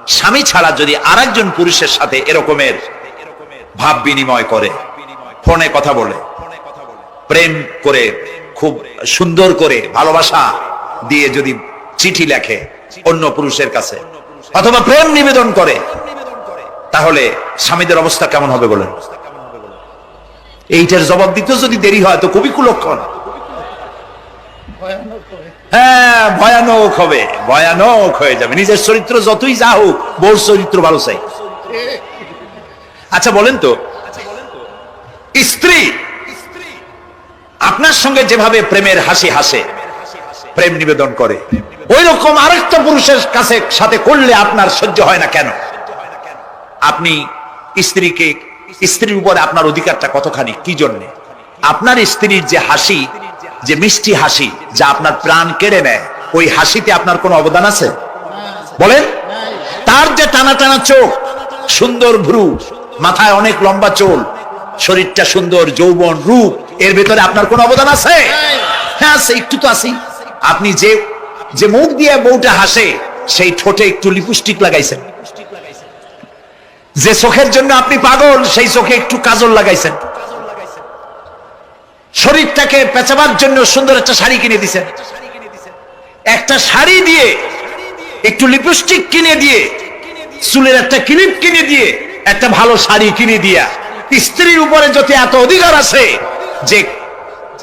স্বামী ছাড়া যদি আরেকজন পুরুষের সাথে এরকমের ভাব বিনিময় করে, ফোনে কথা বলে, প্রেম করে, খুব সুন্দর করে ভালোবাসা দিয়ে যদি চিঠি লেখে অন্য পুরুষের কাছে অথবা প্রেম নিবেদন করে, তাহলে স্বামীদের অবস্থা কেমন হবে বলেন? এইটার জবাব দিতে যদি দেরি হয় তো খুবই কুলক্ষণ। হ্যাঁ, ভয়ানক হবে, ভয়ানক হয়ে যাবে। নিজের চরিত্র যতই যা হোক, বউর চরিত্র ভালো চাই। আচ্ছা বলেন তো, স্ত্রী আপনার সঙ্গে যেভাবে প্রেমের হাসি হাসে, প্রেম নিবেদন করে, ওই রকম আরেকটা পুরুষের কাছে সাথে করলে আপনার সহ্য হয় না কেন? আপনি স্ত্রীর উপরে আপনার অধিকারটা কতখানি, কি জন্যে? আপনার স্ত্রীর যে হাসি, যে মিষ্টি হাসি, যা আপনার প্রাণ কেড়ে নেয়, ওই হাসিতে আপনার কোনো অবদান আছে বলেন? তার যে টানা টানা চোখ, সুন্দর ভ্রু, মাথায় অনেক লম্বা চুল, শরীরটা সুন্দর, যৌবন, রূপ, এর ভেতরে আপনার কোনো অবদান আছে? হ্যাঁ আছে, একটু তো আছি। আপনি যে মুখ দিয়ে বউটা হাসে, সেই ঠোঁটে একটু লিপস্টিক লাগাইছেন। যে চোখের জন্য আপনি পাগল, সেই চোখে একটু কাজল লাগাইছেন। শরীরটাকে পেঁচাবার জন্য সুন্দর একটা শাড়ি কিনে দিয়েছেন। একটা শাড়ি দিয়ে, একটু লিপস্টিক কিনে দিয়ে, চুলের একটা ক্লিপ কিনে দিয়ে, একটা ভালো শাড়ি কিনে দিয়া স্ত্রীর উপরে যদি এত অধিকার আছে যে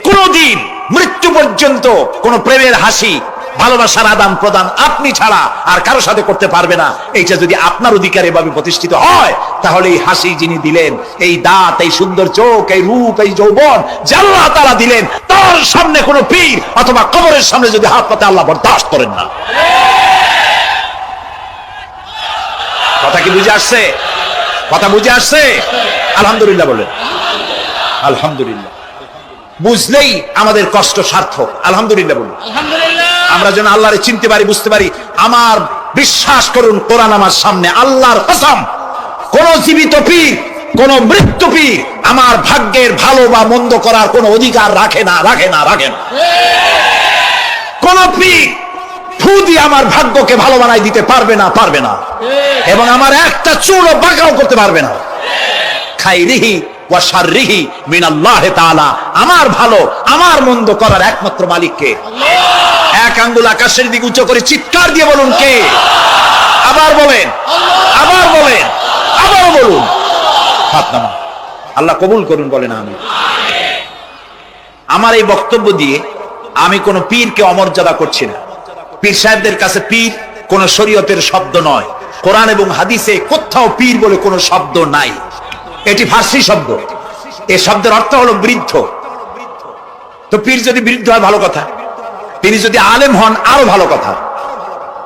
কোনদিন মৃত্যু পর্যন্ত কোন প্রেমের হাসি, ভালোবাসার আদান প্রদান আপনি ছাড়া আর কারো সাথে করতে পারবে না, এইটা যদি আপনার অধিকার এভাবে প্রতিষ্ঠিত হয়, তাহলে এই হাসি যিনি দিলেন, এই দাঁত, এই সুন্দর চোখ, এই রূপ, এই যৌবন যে আল্লাহ তাআলা দিলেন, তার সামনে কোনো পীর অথবা কবরের সামনে যদি হাত পাতে আল্লাহ বরদাস্ত করেন না। কথা কি বুঝে আসছে? কথা বুঝে আসছে? আলহামদুলিল্লাহ বলেন। আলহামদুলিল্লাহ। বুঝলেই আমাদের কষ্ট সার্থক। আলহামদুলিল্লাহ বলুন। আমরা যেন আল্লাহরে চিনতে পারি, বুঝতে পারি। আমার বিশ্বাস করুন, কোরআন আমার সামনে, আল্লাহর কসম, কোন জীবিত পীর, কোন মৃত্যু পীর আমার ভাগ্যের ভালো বা মন্দ করার কোন অধিকার রাখে না, রাখে না, রাখে না। কোন পীর ফু দিয়ে আমার ভাগ্যকে ভালো বানাই দিতে পারবে না, পারবে না। এবং আমার একটা চুলও বাঁকাও করতে পারবে না। খাইরিহি ওয়া শাররিহি মিনাল্লাহি তাআলা। আমার ভালো, আমার মন্দ করার একমাত্র মালিক কে? এক আঙ্গুল আকাশের দিকে উঁচু করে চিৎকার দিয়ে বলুন, কে? আবার বলেন, আবার বলেন, আবার বলুন। হাত নামান। আল্লাহ কবুল করুন, বলেন আমিন। আমার এই বক্তব্য দিয়ে আমি কোন পীরকে অমর্যাদা করছি না। পীর সাহেবদের কাছে পীর কোন শরীয়তের শব্দ নয়। কোরআন এবং হাদিসে কোথাও পীর বলে কোন শব্দ নাই। এটি ফার্সি শব্দ। এই শব্দের অর্থ হলো বৃদ্ধ। তো পীর যদি বৃদ্ধ হয় ভালো কথা, তিনি যদি আলেম হন আরো ভালো কথা।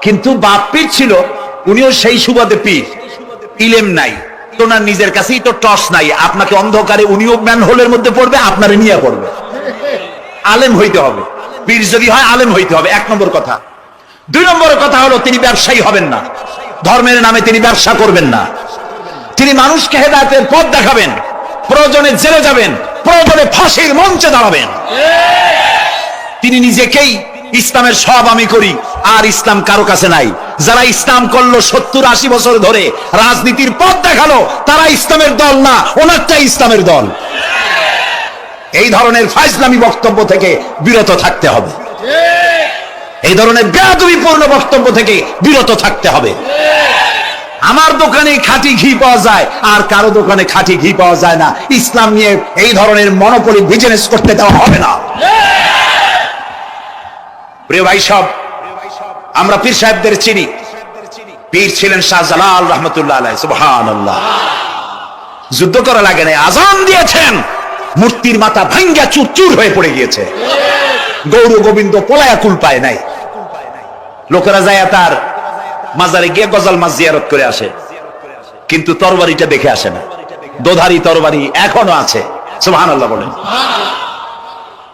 কিন্তু বাপ পীর ছিল, উনিও সেই সুবাদে পীর। ইলেম নাই, তোনার নিজের কাছেই তো টস নাই। আপনাকে অন্ধকারে উনিও ম্যান হোলের মধ্যে পড়বে, আপনারে নিয়ে পড়বে। আলেম হইতে হবে, পীর যদি হয় আলেম হইতে হবে, এক নম্বর কথা। দুই নম্বর কথা হলো, তিনি ব্যবসায়ী হবেন না। ধর্মের নামে তিনি ব্যবসা করবেন না। তিনি মানুষকে হেদায়েতের পথ দেখাবেন। প্রয়োজনে জেলে যাবেন, প্রয়োজনে ফাঁসির মঞ্চে দাঁড়াবেন। তিনি নিজেকেই ইসলামের সব আমি করি, আর ইসলাম কারো কাছে নাই। যারা ইসলাম করলো 70-80 বছর ধরে, রাজনীতির পথ দেখালো, তারা ইসলামের দল না, ওনারটাই ইসলামের দল। এই ধরনের ফাজলামি বক্তব্য থেকে বিরত থাকতে হবে। এই ধরনের বেয়াদবিপূর্ণ বক্তব্য থেকে বিরত থাকতে হবে। আমার দোকানে খাঁটি ঘি পাওয়া যায়, আর কারো দোকানে খাঁটি ঘি পাওয়া যায় না। ইসলাম নিয়ে এই ধরনের মনোপলি বিজনেস করতে দেওয়া হবে না। প্রিয় ভাই সব, আমরা পীর সাহেবদের চিনি। পীর ছিলেন শাহজালাল রহমতুল্লাহ আলাইহি। সুবহানাল্লাহ। যুদ্ধ করা লাগে না, আজান দিয়েছেন, মূর্তির মাথা ভাঙ্গা চুর চুর হয়ে পড়ে গিয়েছে। গৌর গোবিন্দ পলায়া কুল পায় নাই। লোকেরা যায় তার মাজারে গিয়ে গজাল মাছ জিয়ারত করে আসে, কিন্তু তরবারিটা দেখে আসে না। দোধারি তরবারি এখনো আছে। সুবহানাল্লাহ বলেন।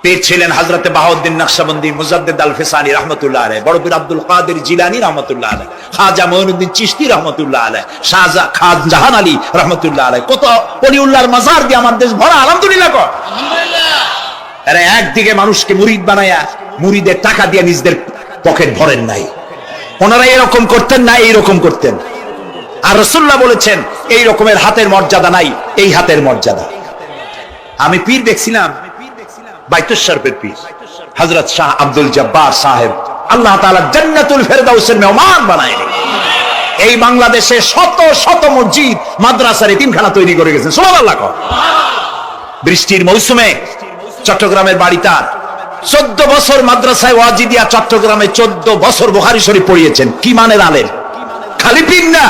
পীর ছিলেন হযরতে বাহাউদ্দিন নকশবন্দি, মুজাদ্দিদ আল ফিসানি রাহমাতুল্লাহ আলাইহি, বড় পীর আব্দুল কাদের জিলানী রাহমাতুল্লাহ আলাইহি, খাজা মঈনুদ্দিন চিশতি রাহমাতুল্লাহ আলাইহি, খাজা জাহান আলী রাহমাতুল্লাহ আলাইহি। কত ওলিউল্লাহর মাজার দিয়ে আমার দেশ ভরা। আলহামদুলিল্লাহ কর। আলহামদুলিল্লাহ। আরে একদিকে মানুষকে মুরিদ বানায়া, মুরিদের টাকা দিয়ে নিজেদের পকেট ভরেন নাই। ওনারা এরকম করতেন না, এইরকম করতেন। আর রাসূলুল্লাহ বলেছেন এই রকমের হাতের মর্যাদা নাই, এই হাতের মর্যাদা। আমি পীর দেখছিলাম, বাইতুল শরীফের পীর হযরত শাহ আব্দুল জব্বার সাহেব, আল্লাহ তাআলা জান্নাতুল ফেরদাউসের মেহমান বানায়। এই বাংলাদেশে শত শত মসজিদ, মাদ্রাসার এতিমখানা তৈরি করে গেছেন, সুবহানাল্লাহ। বৃষ্টির মৌসুমে চট্টগ্রামের বাড়ি তার, 14 বছর মাদ্রাসায় ওয়াজিদিয়া চট্টগ্রামে 14 বছর বুখারী শরীফ পড়িয়েছেন। কি মানের আলেম, খালি পীর না।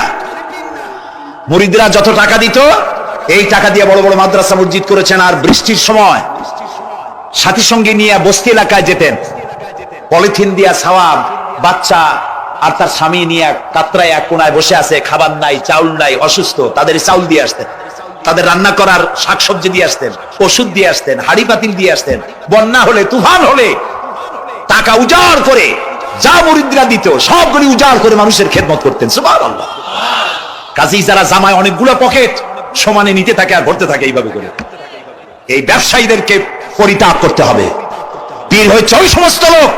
মুরিদরা যত টাকা দিত এই টাকা দিয়ে বড় বড় মাদ্রাসা মসজিদ করেছেন। আর বৃষ্টির সময় সাথী সঙ্গী নিয়ে বস্তি এলাকায় যেতেন, পলিথিন দিয়া ছাওয়া, বাচ্চা আর তার স্বামী নিয়ে কাতরায় এক কোনায় বসে আছে, খাবার নাই, চাউল নাই, অসুস্থ, তাদের চাউল দিয়ে আসতেন, তাদের রান্না করার শাকসবজি দিয়ে আসতেন, ওষুধ দিয়ে আসতেন, হাড়ি পাতিল দিয়ে আসতেন। বন্যা হলে, তুফান হলে টাকা উজাড় করে যা মুরিদরা দিত সবগুলি উজাড় করে মানুষের খেদমত করতেন, সুবহানাল্লাহ। কাজী যারা জামায় অনেকগুলো পকেট সমানে নিতে থাকে আর ভরতে থাকে এইভাবে করে, এই ব্যবসায়ীদেরকে পরিত্যাগ করতে হবে। পীর হচ্ছে ওই সমস্ত লোক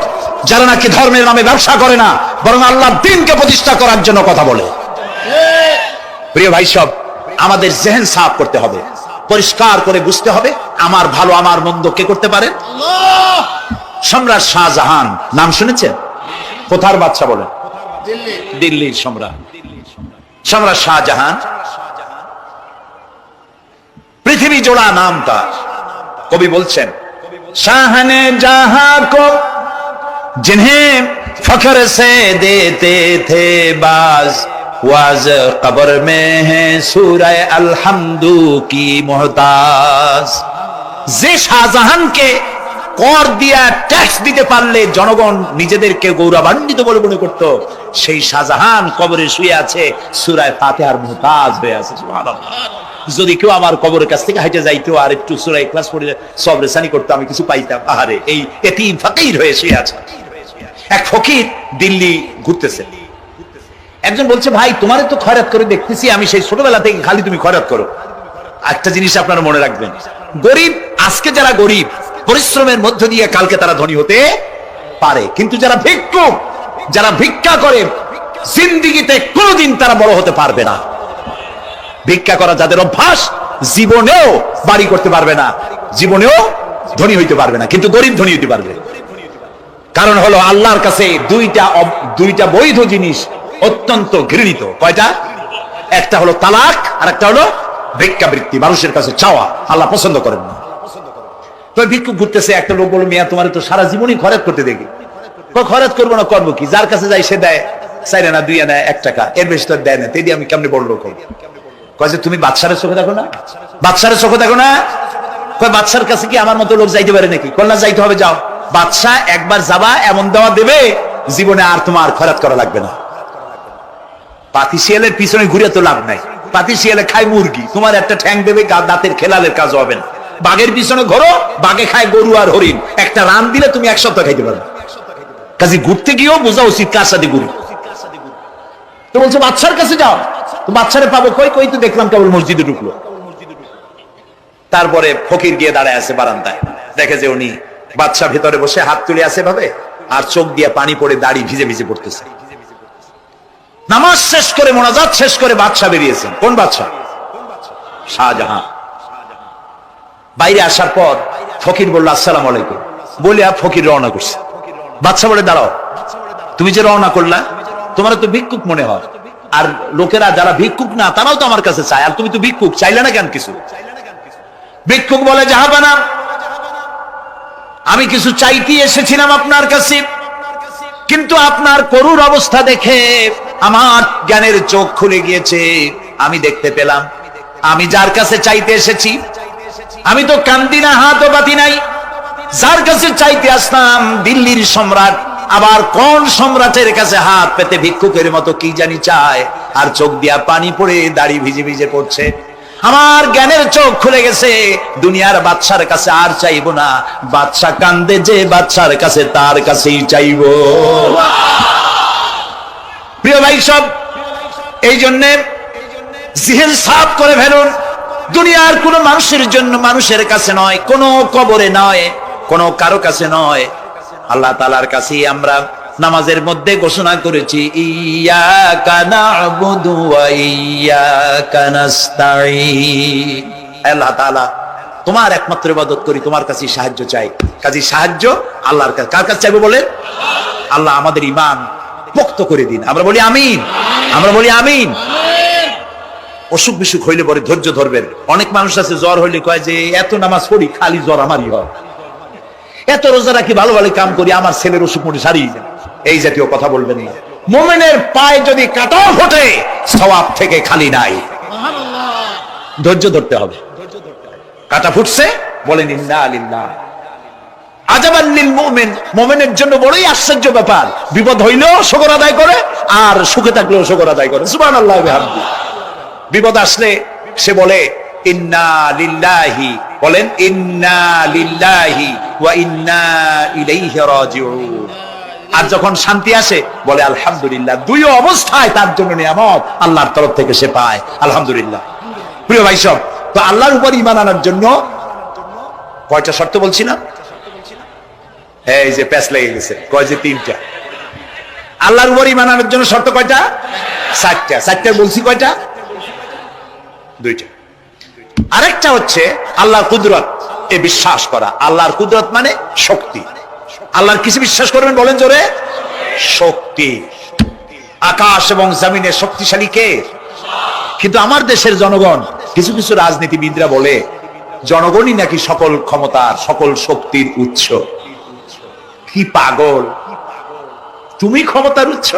যারা নাকি ধর্মের নামে ব্যবসা করে না, বরং আল্লাহর দ্বীনকে প্রতিষ্ঠা করার জন্য কথা বলে। প্রিয় ভাই সব, আমাদের জেহেন সাফ করতে হবে, পরিষ্কার করে বুঝতে হবে আমার ভালো আমার মন্দ কে করতে পারে? আল্লাহ। সম্রাট শাহজাহান নাম শুনেছেন? কোথার বাদশা বলেন? দিল্লির সম্রাট। সম্রাট শাহজাহান পৃথিবী জোড়া নাম তার। কবি বলছেন, শাহনে জাহাं को जिन्हें फख्र से देते थे बाज, वाज कब्र में है सूरह अलहम्दु की मोहताज। যে শাহজাহানকে কর দিয়া ট্যাক্স দিতে পারলে জনগণ নিজেদেরকে গৌরবান্বিত বলে মনে করত, সেই শাহজাহান কবরে শুয়ে আছে, সূরা ফাতিহার মুহতাজ হয়ে আছে, সুবহানাল্লাহ। যদি কেউ আমার কবরের কাছ থেকে হাইটে যাইতো আর একটু সূরা ইখলাস পড়ে সবরেসানি করতো, আমি কিছু পাইতাম। আহারে, এই এতিম ফকির হয়ে শুয়ে আছে। এক ফকির দিল্লি ঘুরতেছে, একজন বলছে, ভাই তোমারে তো খয়রাত করে দেখতেছি আমি সেই ছোটবেলা থেকে, খালি তুমি খয়রাত করো। একটা জিনিস আপনারা মনে রাখবেন, গরিব, আজকে যারা গরিব পরিশ্রমের মধ্য দিয়ে কালকে তারা ধনী হতে পারে, কিন্তু যারা ভিক্ষুক, যারা ভিক্ষা করে, জিন্দেগিতে কোনোদিন তারা বড় হতে পারবে না। ভিক্ষা করা যাদের অভ্যাস, জীবনেও বাড়ি করতে পারবে না, জীবনেও ধনী হইতে পারবে না, কিন্তু গরিব ধনী হইতে পারবে। কারণ হলো আল্লাহর কাছে দুইটা বৈধ জিনিস অত্যন্ত ঘৃণিত। কয়টা? একটা হলো তালাক, আর একটা হলো ভিক্ষাবৃত্তি, মানুষের কাছে চাওয়া। আল্লাহ পছন্দ করেন না। তো ভিক্ষুক ঘুরতেছে, একটা লোক বলল, মিয়া তোমার তো সারা জীবনই খরচ করতে দেখি। খরচ করবো না, করবো কি? যার কাছে যাই সে দেয় 4 আনা 2 আনা 1 টাকা, এর বেশি তো দেয় না। তেদি আমি কেমনে বড় লোক? কয় যে তুমি বাদশার চোখে দেখো না, বাদশার চোখে দেখো না। কয় বাদশার কাছে কি আমার মতো লোক যাইতে পারে নাকি? কল না, যাইতে হবে, যাও। বাদশা একবার যাবা, এমন দেওয়া দেবে জীবনে আর তোমার খরচ করা লাগবে না। পাতি শিয়ালের পিছনে ঘুরে তো লাভ নাই, পাতি শিয়ালে খায় মুরগি, তোমার একটা ঠ্যাং দেবে, দাঁতের খেলালের কাজ হবে না। বাঘের পিছনে ঘোরো, বাঘে খায় গরু আর হরিণ, একটা রান দিলে তুমি 1 সপ্তাহ খাইতে পারবে। কাজে ঘুরতে গিয়েও বোঝা উচিত কার সাথে ঘুরি। তো বলছে বাদশার কাছে যাও, তো বাদশারে পাবো কই? কই তো দেখলাম কেবল মসজিদে ঢুকলো। তারপরে ফকির গিয়ে দাঁড়ায় আছে বারান্দায়, দেখে যে উনি বাদশা ভেতরে বসে হাত তুলে আছে ভাবে, আর চোখ দিয়ে পানি পড়ে দাড়ি ভিজে ভিজে পড়তেছে। নামাজ শেষ করে, মোনাজাত শেষ করে বাদশা বেরিয়েছেন। কোন বাদশা? শাহজাহান। বাইরে আসার পর ফকির বলল, আসসালামু আলাইকুম, বলে ফকির রওনা করছে। বাদশা বলে, দাঁড়াও, তুমি যে রওনা করলা, তোমার তো ভিক্ষুক মনে হয়, আর লোকেরা যারা ভিক্ষুক না তারাও তো আমার কাছে চায়, আর তুমি তো ভিক্ষুক, চাইলে না কেন কিছু? ভিক্ষুক বলে, জাহাপানা, আমি কিছু চাইতে এসেছিলাম আপনার কাছে, কিন্তু আপনার করুণ অবস্থা দেখে আমার জ্ঞানের চোখ খুলে গিয়েছে। আমি দেখতে পেলাম আমি যার কাছে চাইতে এসেছি, আমি তো কান্দি না, হাতও বাতি নাই। যার কাছে চাইতে আসলাম দিল্লির সম্রাট, আবার কোন সম্রাটের কাছে হাত পেতে ভিক্ষুকের মতো কি জানি চায়, আর চোখ দিয়া পানি পড়ে দাড়ি ভিজে ভিজে পড়ছে। আমার জ্ঞানের চোখ খুলে গেছে, দুনিয়ার বাদশার কাছে আর চাইবো না। বাদশা কান্দে যে বাদশার কাছে, তার কাছেই চাইবো। প্রিয় ভাই সব, এই জন্য জিহেন সাফ করে ফেলুন। দুনিয়ার কোন মানুষের জন্য, মানুষের কাছে নয়, কোন কবরে নয়, কোন কারো কাছে নয়, আল্লাহ তাআলার কাছেই আমরা নামাজের মধ্যে ঘোষণা করেছি ইয়াকা না'বুদু ওয়া ইয়াকা নাস্তাঈন। আল্লাহ তাআলা তোমার একমাত্র ইবাদত করি, তোমার কাছে সাহায্য চাই। কাজে সাহায্য আল্লাহর কাছে। কার কাছে চাইবো বলেন? আল্লাহ আমাদের ঈমান পোক্ত করে দিন। আমরা বলি আমিন, আমরা বলি আমিন। অসুখ বিসুখ হইলে পরে ধৈর্য ধরবেন। অনেক মানুষ আছে জ্বর হইলে কয় যে এত নামাজ পড়ি খালি জ্বর আমারই হয়, এত রোজা রাখি ভালো ভালো কাম করি আমার ছেলের অসুখ মোটে সারিয়ে যায়। এই জাতীয় কথা বলবেন না। মুমিনের পায়ে যদি কাঁটা ফোটে সওয়াব থেকে খালি নাই, ধৈর্য ধরতে হবে। কাঁটা ফুটছে বলেন ইন্না লিল্লাহ। আজাবান লিল মুমিন, মুমিনের জন্য বড়ই আশ্চর্য ব্যাপার, বিপদ হইলেও শুকর আদায় করে আর সুখে থাকলেও শুকর আদায় করে। সুবহানাল্লাহ ওয়া বিহামদিহি। বিপদ আসলে সে বলে ইন্না লিল্লাহি, বলেন ইন্না লিল্লাহি ওয়া ইন্না ইলাইহি রাজিউন। আর যখন শান্তি আসে বলে আলহামদুলিল্লাহ। দুই অবস্থায় তার জন্য নিয়ামত আল্লাহর তরফ থেকে সে পায়, আলহামদুলিল্লাহ। প্রিয় ভাই সব, তো আল্লাহর উপর ঈমান আনার জন্য কয়টা শর্ত বলছি না? এই যে প্যাচ লেগে গেছে, কয় যে তিনটা। আল্লাহর উপর ঈমান আনার জন্য শর্ত কয়টা? চারটা। চারটা বলছি কয়টা? দুইটা। আরেকটা হচ্ছে আল্লাহর কুদরত এ বিশ্বাস করা। আল্লাহর কুদরত মানে শক্তি। আল্লাহর কিছু বিশ্বাস করবেন বলেন জোরে? শক্তি। আকাশ এবং জমিনের শক্তিশালী কে? কিন্তু আমার দেশের জনগণ, কিছু কিছু রাজনীতিবিদরা বলে জনগণই নাকি সকল ক্ষমতার সকল শক্তির উৎস। কি পাগল! তুমি ক্ষমতার উৎস?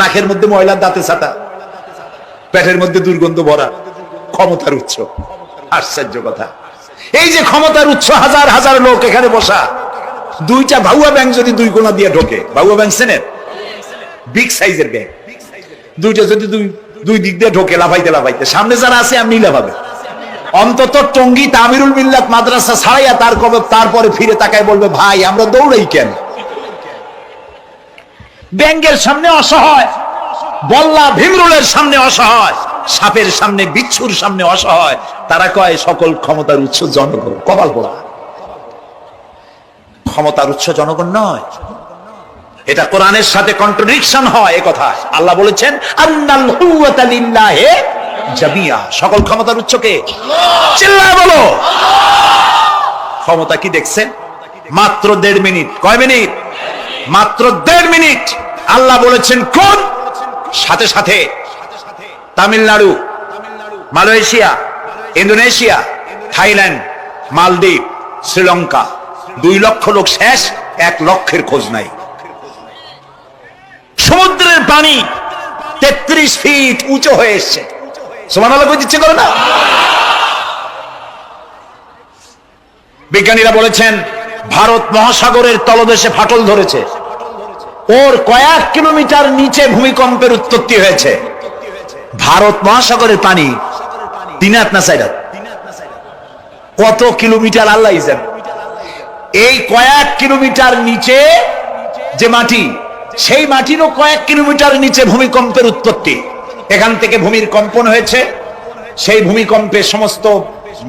নাকের মধ্যে ময়লার দাঁতে ছাটা, পেটের মধ্যে দুর্গন্ধ ভরা, ক্ষমতার উৎস। আশ্চর্য কথা। এই যে ক্ষমতার উৎস, হাজার হাজার লোক এখানে বসা, দুইটা ভাউয়া ব্যাংক যদি দুই কোণা দিয়ে ঢোকে, ভাউয়া ব্যাংক চেনেন? বিগ সাইজের ব্যাংক, দুইটা যদি দুই দিক দিয়ে ঢোকে লাফাইতে লাফাইতে, সামনে যারা আছে আপনি লাফাবে। অন্তত টঙ্গী তামিরুল মিল্লাত মাদ্রাসা ছাড়াইয়া তারপরে ফিরে তাকায় বলবে ভাই আমরা দৌড়াই কেন? ব্যাংকের সামনে অসহায়, বল্লা ভীমরুলের সামনে অসহায়, সাপের সামনে বিচ্ছুর সামনে অসহায়, তারা কয় সকল ক্ষমতার উৎস জনগণ। কপাল পোড়া। ক্ষমতার উৎস জনগণ নয়, এটা কোরআনের সাথে কন্ট্রাডিকশন হয়। এই কথা আল্লাহ বলেছেন আন্নাল কুওয়াতা লিল্লাহি জামিয়া। সকল ক্ষমতার উৎস কে? চিল্লায় বলো। ক্ষমতা কি দেখছেন? মাত্র 1.5 মিনিট। কয় মিনিট? মাত্র 1.5 মিনিট। আল্লাহ বলেছেন কোন? সাথে সাথে তামিলনাড়ু, মালয়েশিয়া, ইন্দোনেশিয়া, থাইল্যান্ড, মালদ্বীপ, শ্রীলঙ্কা 2 লক্ষ লোক শেষ, 1 লক্ষের খোঁজ নাই। সমুদ্রের পানি 33 ফিট উঁচু হয়ে এসছে। সুবহানাল্লাহ কই দিচ্ছে করে না? বিজ্ঞানীরা বলেছেন ভারত মহাসাগরের তলদেশে ফাটল ধরেছে, ওর কয়েক কিলোমিটার নিচে ভূমিকম্পের উৎপত্তি হয়েছে। ভারত মহাসাগরের পানি 3 হাত না 4 হাত? কত কিলোমিটার আল্লাহ জানে। এই কয়েক কিলোমিটার নিচে যে মাটি, সেই মাটিরও কয়েক কিলোমিটার নিচে ভূমিকম্পের উৎপত্তি। এখান থেকে ভূমির কম্পন হয়েছে, সেই ভূমিকম্পে সমস্ত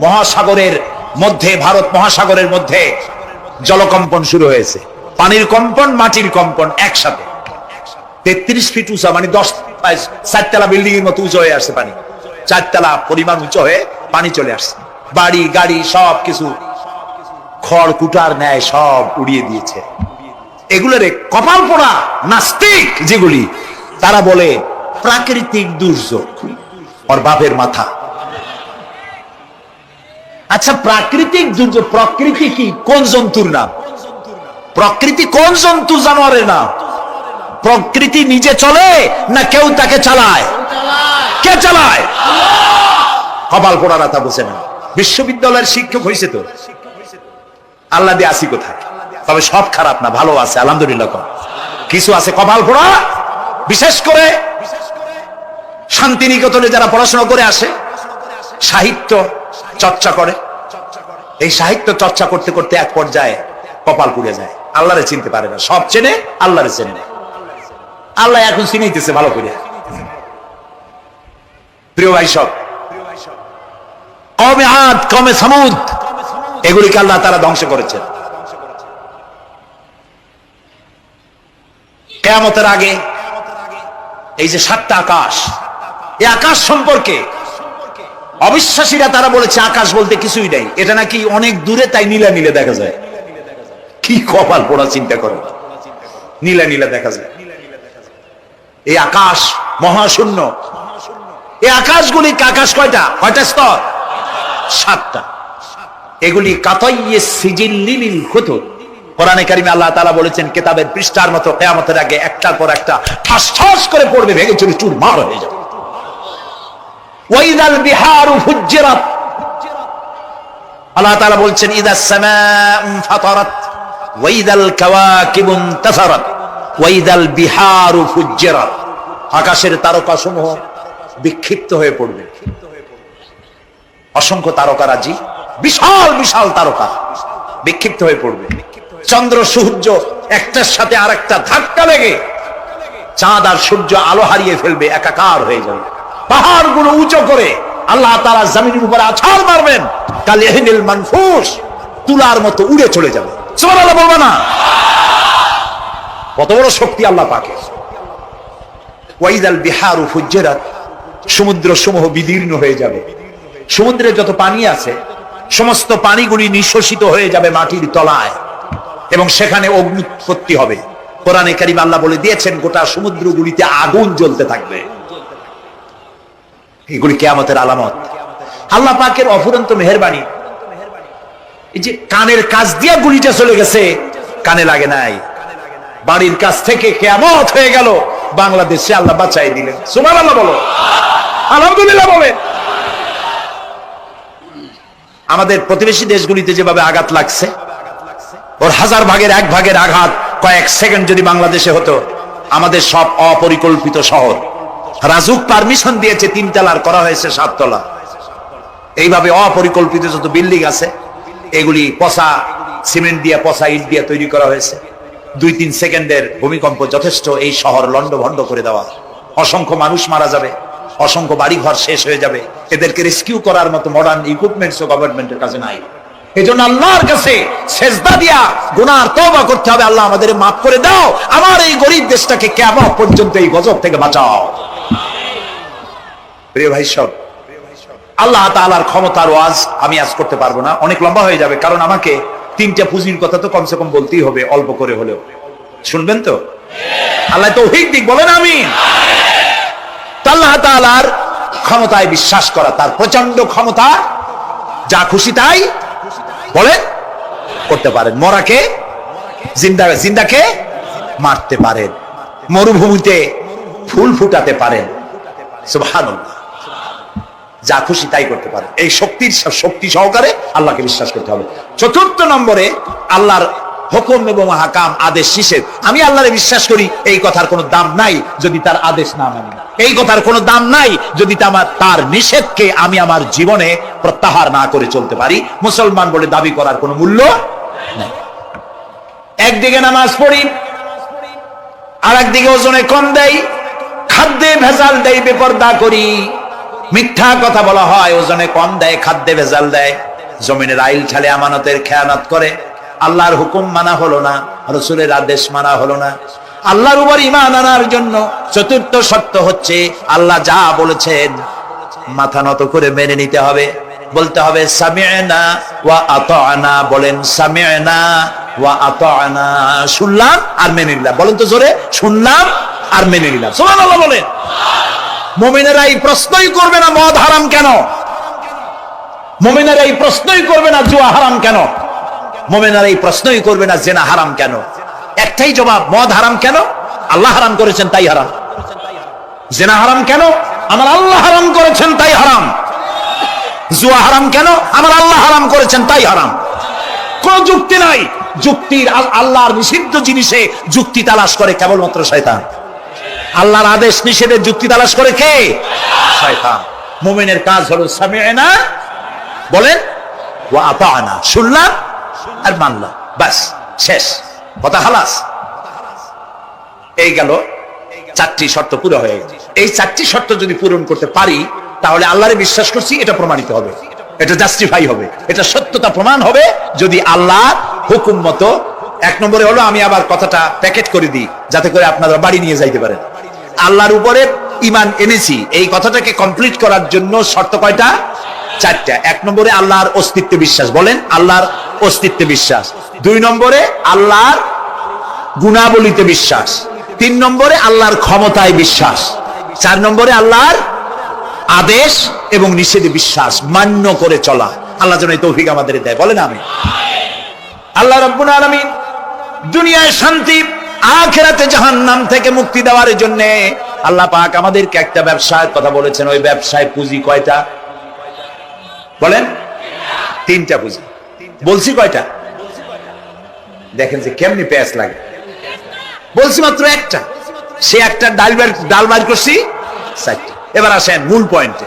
মহাসাগরের মধ্যে, ভারত মহাসাগরের মধ্যে জলকম্পন শুরু হয়েছে। পানির কম্পন, মাটির কম্পন একসাথে। 33 ফিট উঁচা, মানে 4 তলা বিল্ডিং এর মতো উঁচু হয়ে আসছে পানি। 4 তলা পরিমাণ উঁচু হয়ে পানি চলে আসছে। বাড়ি গাড়ি সব কিছু খড় কুটার ন্যায় সব উড়িয়ে দিয়েছে। এগুলোরে কপাল পোড়া নাস্তিক যেগুলি, তারা বলে প্রাকৃতিক দুর্যোগ। ওর বাপের মাথা। আচ্ছা প্রাকৃতিক দুর্যোগ, প্রকৃতি কি? কোন জন্তুর নাম? প্রকৃতি কোন জন্তু জানোয়ারের নাম? প্রকৃতি নিজে চলে না কেউ তাকে চালায়? কে চালায়? কপাল পোড়ারা তা বুঝে না। বিশ্ববিদ্যালয়ের শিক্ষক হয়েছে তো, আল্লাহ দিয়ে আসি কোথায়? তবে সব খারাপ না, ভালো আছে আলহামদুলিল্লাহ। কিছু আছে কপাল পোড়া। বিশেষ করে শান্তিনিকেতনে যারা পড়াশোনা করে আসে, সাহিত্য চর্চা করে, এই সাহিত্য চর্চা করতে করতে এক পর্যায়ে কপাল পুড়ে যায়, আল্লাহরে চিনতে পারে না। সব চেনে, আল্লাহরে চেনে না। আল্লাহ এখন চিনাইতেছে ভালো করে। প্রিয় ভাই সব, কওমে আদ, কওমে সামুদ, এগুলিকে আল্লাহ তাআলা ধ্বংস করেছেন। কিয়ামতের আগে এই যে 7টা আকাশ, এই আকাশ সম্পর্কে অবিশ্বাসীরা তারা বলেছে আকাশ বলতে কিছুই নাই, এটা নাকি অনেক দূরে, তাই নীলা নীলে দেখা যায়। কি কপাল পোড়া, চিন্তা করো, নীলা নীলা দেখা যায়। এই আকাশ মহাশূন্য, এই আকাশগুলি, আকাশ কয়টা স্তর? 7টা। এগুলি কাতাইয়ে সিজিল্লিল কুতুব। কোরআনে কারিমে আল্লাহ তাআলা বলেছেন কিতাবের পৃষ্ঠার মতো কিয়ামতের আগে একটার পর একটা ঠাস ঠাস করে পড়বে, ভেঙে চুরি চুরমার হয়ে যাবে। ওয়াইদাল বিহারু ফুজ্জিরাত, আল্লাহ তাআলা বলছেন ইদাস সামাউ ফাতারাত ওয়াইদাল কাওয়াকিবু ইনতাসারাত ওয়াইদাল বিহারু ফুজ্জিরাত। আকাশের তারকাসমূহ বিক্ষিপ্ত হয়ে পড়বে। অসংখ্য তারকারাজি, বিশাল বিশাল তারকা বিক্ষিপ্ত হয়ে পড়বে। চন্দ্র সূর্য একটার সাথে আরেকটা ধাক্কা লেগে চাঁদ আর সূর্য আলো হারিয়ে ফেলবে, একাকার হয়ে যাবে। পাহাড়গুলো উঁচু করে আল্লাহ তাআলা জমিনের উপরে আছাড় মারবেন, কালিহিল মানফুস, তুলার মতো উড়ে চলে যাবে। সুবহানাল্লাহ বলবা না? কত বড় শক্তি আল্লাহ পাকের। ওয়াইদাল বিহারু ফুজ্জিরাত, সমুদ্র সমূহ বিদীর্ণ হয়ে যাবে। সমুদ্রে যত পানি আছে সমস্ত পানিগুলি নিঃশ্বসিত হয়ে যাবে মাটির তলায়, এবং সেখানে অগ্নি উৎপত্তি হবে। কোরআনে কারিমে আল্লাহ বলে দিয়েছেন গোটা সমুদ্রগুলিতে আগুন জ্বলতে থাকবে। এগুলি কিয়ামতের আলামত। আল্লাহ পাকের অফুরন্ত মেহেরবানি। এই যে কানের কাছ দিয়ে গুলিটা চলে গেছে, কানে লাগে নাই, বাড়ির কাছ থেকে কিয়ামত হয়ে গেল, বাংলাদেশে আল্লাহ বাঁচাই দিলেন। সুবহানাল্লাহ বলো, আলহামদুলিল্লাহ বলে। আমাদের প্রতিবেশী দেশগুলিতে যেভাবে আঘাত লাগছে, ওর 1000 ভাগের 1 ভাগের আঘাত কয়েক সেকেন্ড যদি বাংলাদেশে হতো, আমাদের সব অপরিকল্পিত শহর, রাজুক পারমিশন দিয়েছে 3 তলার, করা হয়েছে 7 তলা। এইভাবে অপরিকল্পিত যত বিল্ডিং আছে এগুলি পচা সিমেন্ট দিয়ে, পচা ইট দিয়ে তৈরি করা হয়েছে। 2-3 সেকেন্ডের ভূমিকম্প যথেষ্ট এই শহর লন্ডভন্ড করে দেওয়া। অসংখ্য মানুষ মারা যাবে, অসংখ্য বাড়িঘর শেষ হয়ে যাবে। এদেরকে রেস্কিউ করার মতো মডার্ন ইকুইপমেন্টসও গভর্নমেন্টের কাছে নাই। এজন্য আল্লাহর কাছে সেজদা দিয়া গুনার তওবা করতে হবে, আল্লাহ আমাদের মাফ করে দাও, আমার এই গরিব দেশটাকে কিয়ামত পর্যন্ত এই গজব থেকে বাঁচাও। প্রিয় ভাই সব, আল্লাহ তাআলার ক্ষমতার ওয়াজ আমি আজ করতে পারবো না, অনেক লম্বা হয়ে যাবে, কারণ আমাকে 3টা পুঁজির কথা তো কমসে কম বলতেই হবে, অল্প করে হলেও। শুনবেন তো? আল্লাহ তৌফিক দিক, বলেন আমিন। আল্লাহ তাআলার ক্ষমতায় বিশ্বাস করা, তার প্রচন্ড ক্ষমতা, যা খুশি তাই বলেন করতে পারেন। মরাকে জিন্দা, জিন্দাকে মারতে পারেন, মরুভূমিতে ফুল ফুটাতে পারেন। সুবহানাল্লাহ, যা খুশি তাই করতে পারেন। এই শক্তি সহকারে আল্লাহকে বিশ্বাস করতে হবে। 4th নম্বরে আল্লাহর হুকুম এবং হাকাম, আদেশ নিষেধ। আমি আল্লাহরে বিশ্বাস করি, এই কথার কোনো দাম নাই যদি তার আদেশ না মানি। এই কথার কোনো দাম নাই যদি তার নিষেধকে আমি আমার জীবনে প্রত্যাহার না করে চলতে পারি। মুসলমান বলে দাবি করার কোনো মূল্য নাই। একদিকে নামাজ পড়ি, আর একদিকে ওজনে কম দেই, খাদ্যে ভেজাল দেই, বেপরদা করি, মিথ্যা কথা বলা হয়, ওজনে কম দেয়, খাদ্যে ভেজাল দেয়, জমিনের আইল ছাড়ে, আমানতের খেয়ানত করে। আল্লাহর হুকুম মানা হলো না, রাসূলের আদেশ মানা হলো না। আল্লাহর উপর ঈমান আনার জন্য 4র্থ শর্ত হচ্ছে আল্লাহ যা বলেছেন মাথা নত করে মেনে নিতে হবে, বলতে হবে সামি'না ওয়া আতা'না। বলেন সামি'না ওয়া আতা'না, শুনলাম আর মেনে নিলাম। বলেন তো জোরে, শুনলাম আর মেনে নিলাম। সুবহানাল্লাহ বলেন। মুমিনেরা এই প্রশ্নই করবে না মদ হারাম কেন, মুমিনেরা এই প্রশ্নই করবে না জুয়া হারাম কেন, মুমিনেরা এই প্রশ্নই করবে না জিনা হারাম কেন। একটাই জবাব, মদ হারাম কেন? আল্লাহ হারাম করেছেন তাই হারাম। জিনা হারাম কেন? আমার আল্লাহ হারাম করেছেন তাই হারাম। জুয়া হারাম কেন? আমার আল্লাহ হারাম করেছেন তাই হারাম। কোন যুক্তি নাই। যুক্তির, আল্লাহর নিষিদ্ধ জিনিসে যুক্তি তালাশ করে কেবলমাত্র শয়তান। আল্লাহর আদেশ নিষেধের যুক্তি তালাশ করে কে? শয়তান। মুমিনের কাজ হলো সামি'না, বলেন, ওয়া আতা'না, শুনলাম আর মানলাম, বাস, শেষ কথা, খালাস। এই গেল 4টি শর্ত পুরো হয়ে গেছে। এই 4টি শর্ত যদি পূরণ করতে পারি তাহলে আল্লাহরে বিশ্বাস করছি এটা প্রমাণিত হবে, এটা জাস্টিফাই হবে, এটা সত্যতা প্রমাণ হবে যদি আল্লাহ হুকুম মতো। 1 নম্বরে হলো, আমি আবার কথাটা প্যাকেট করে দিই, যাতে করে আপনারা বাড়ি নিয়ে যাইতে পারেন। আল্লাহর উপরে ঈমান এনেছি এই কথাটাকে কমপ্লিট করার জন্য শর্ত কয়টা? 4টা। 1 নম্বরে আল্লাহর অস্তিত্বে বিশ্বাস, বলেন আল্লাহর অস্তিত্বে বিশ্বাস। 2 নম্বরে আল্লাহর গুণাবলীতে বিশ্বাস। 3 নম্বরে আল্লাহর ক্ষমতায় বিশ্বাস। 4 নম্বরে আল্লাহর আদেশ এবং নিষেধে বিশ্বাস, মান্য করে চলা। আল্লাহ যেন এই তৌফিক আমাদের দেয়, বলেন আমিন। আল্লাহ রাব্বুল আলামিন দুনিয়ায় শান্তি, আখিরাতে জাহান্নাম থেকে মুক্তি দেওয়ার জন্য আল্লাহ পাক আমাদেরকে একটা ব্যবসার কথা বলেছেন। ওই ব্যবসায় পুঁজি কয়টা? বলেন। 3টা পুঁজি বলছি। কয়টা? দেখেন যে কেমনি পেঁয়াজ লাগে। বলছি মাত্র একটা, সে একটা ডাল বাইর করছি 4টা। এবার আসেন মূল পয়েন্টে।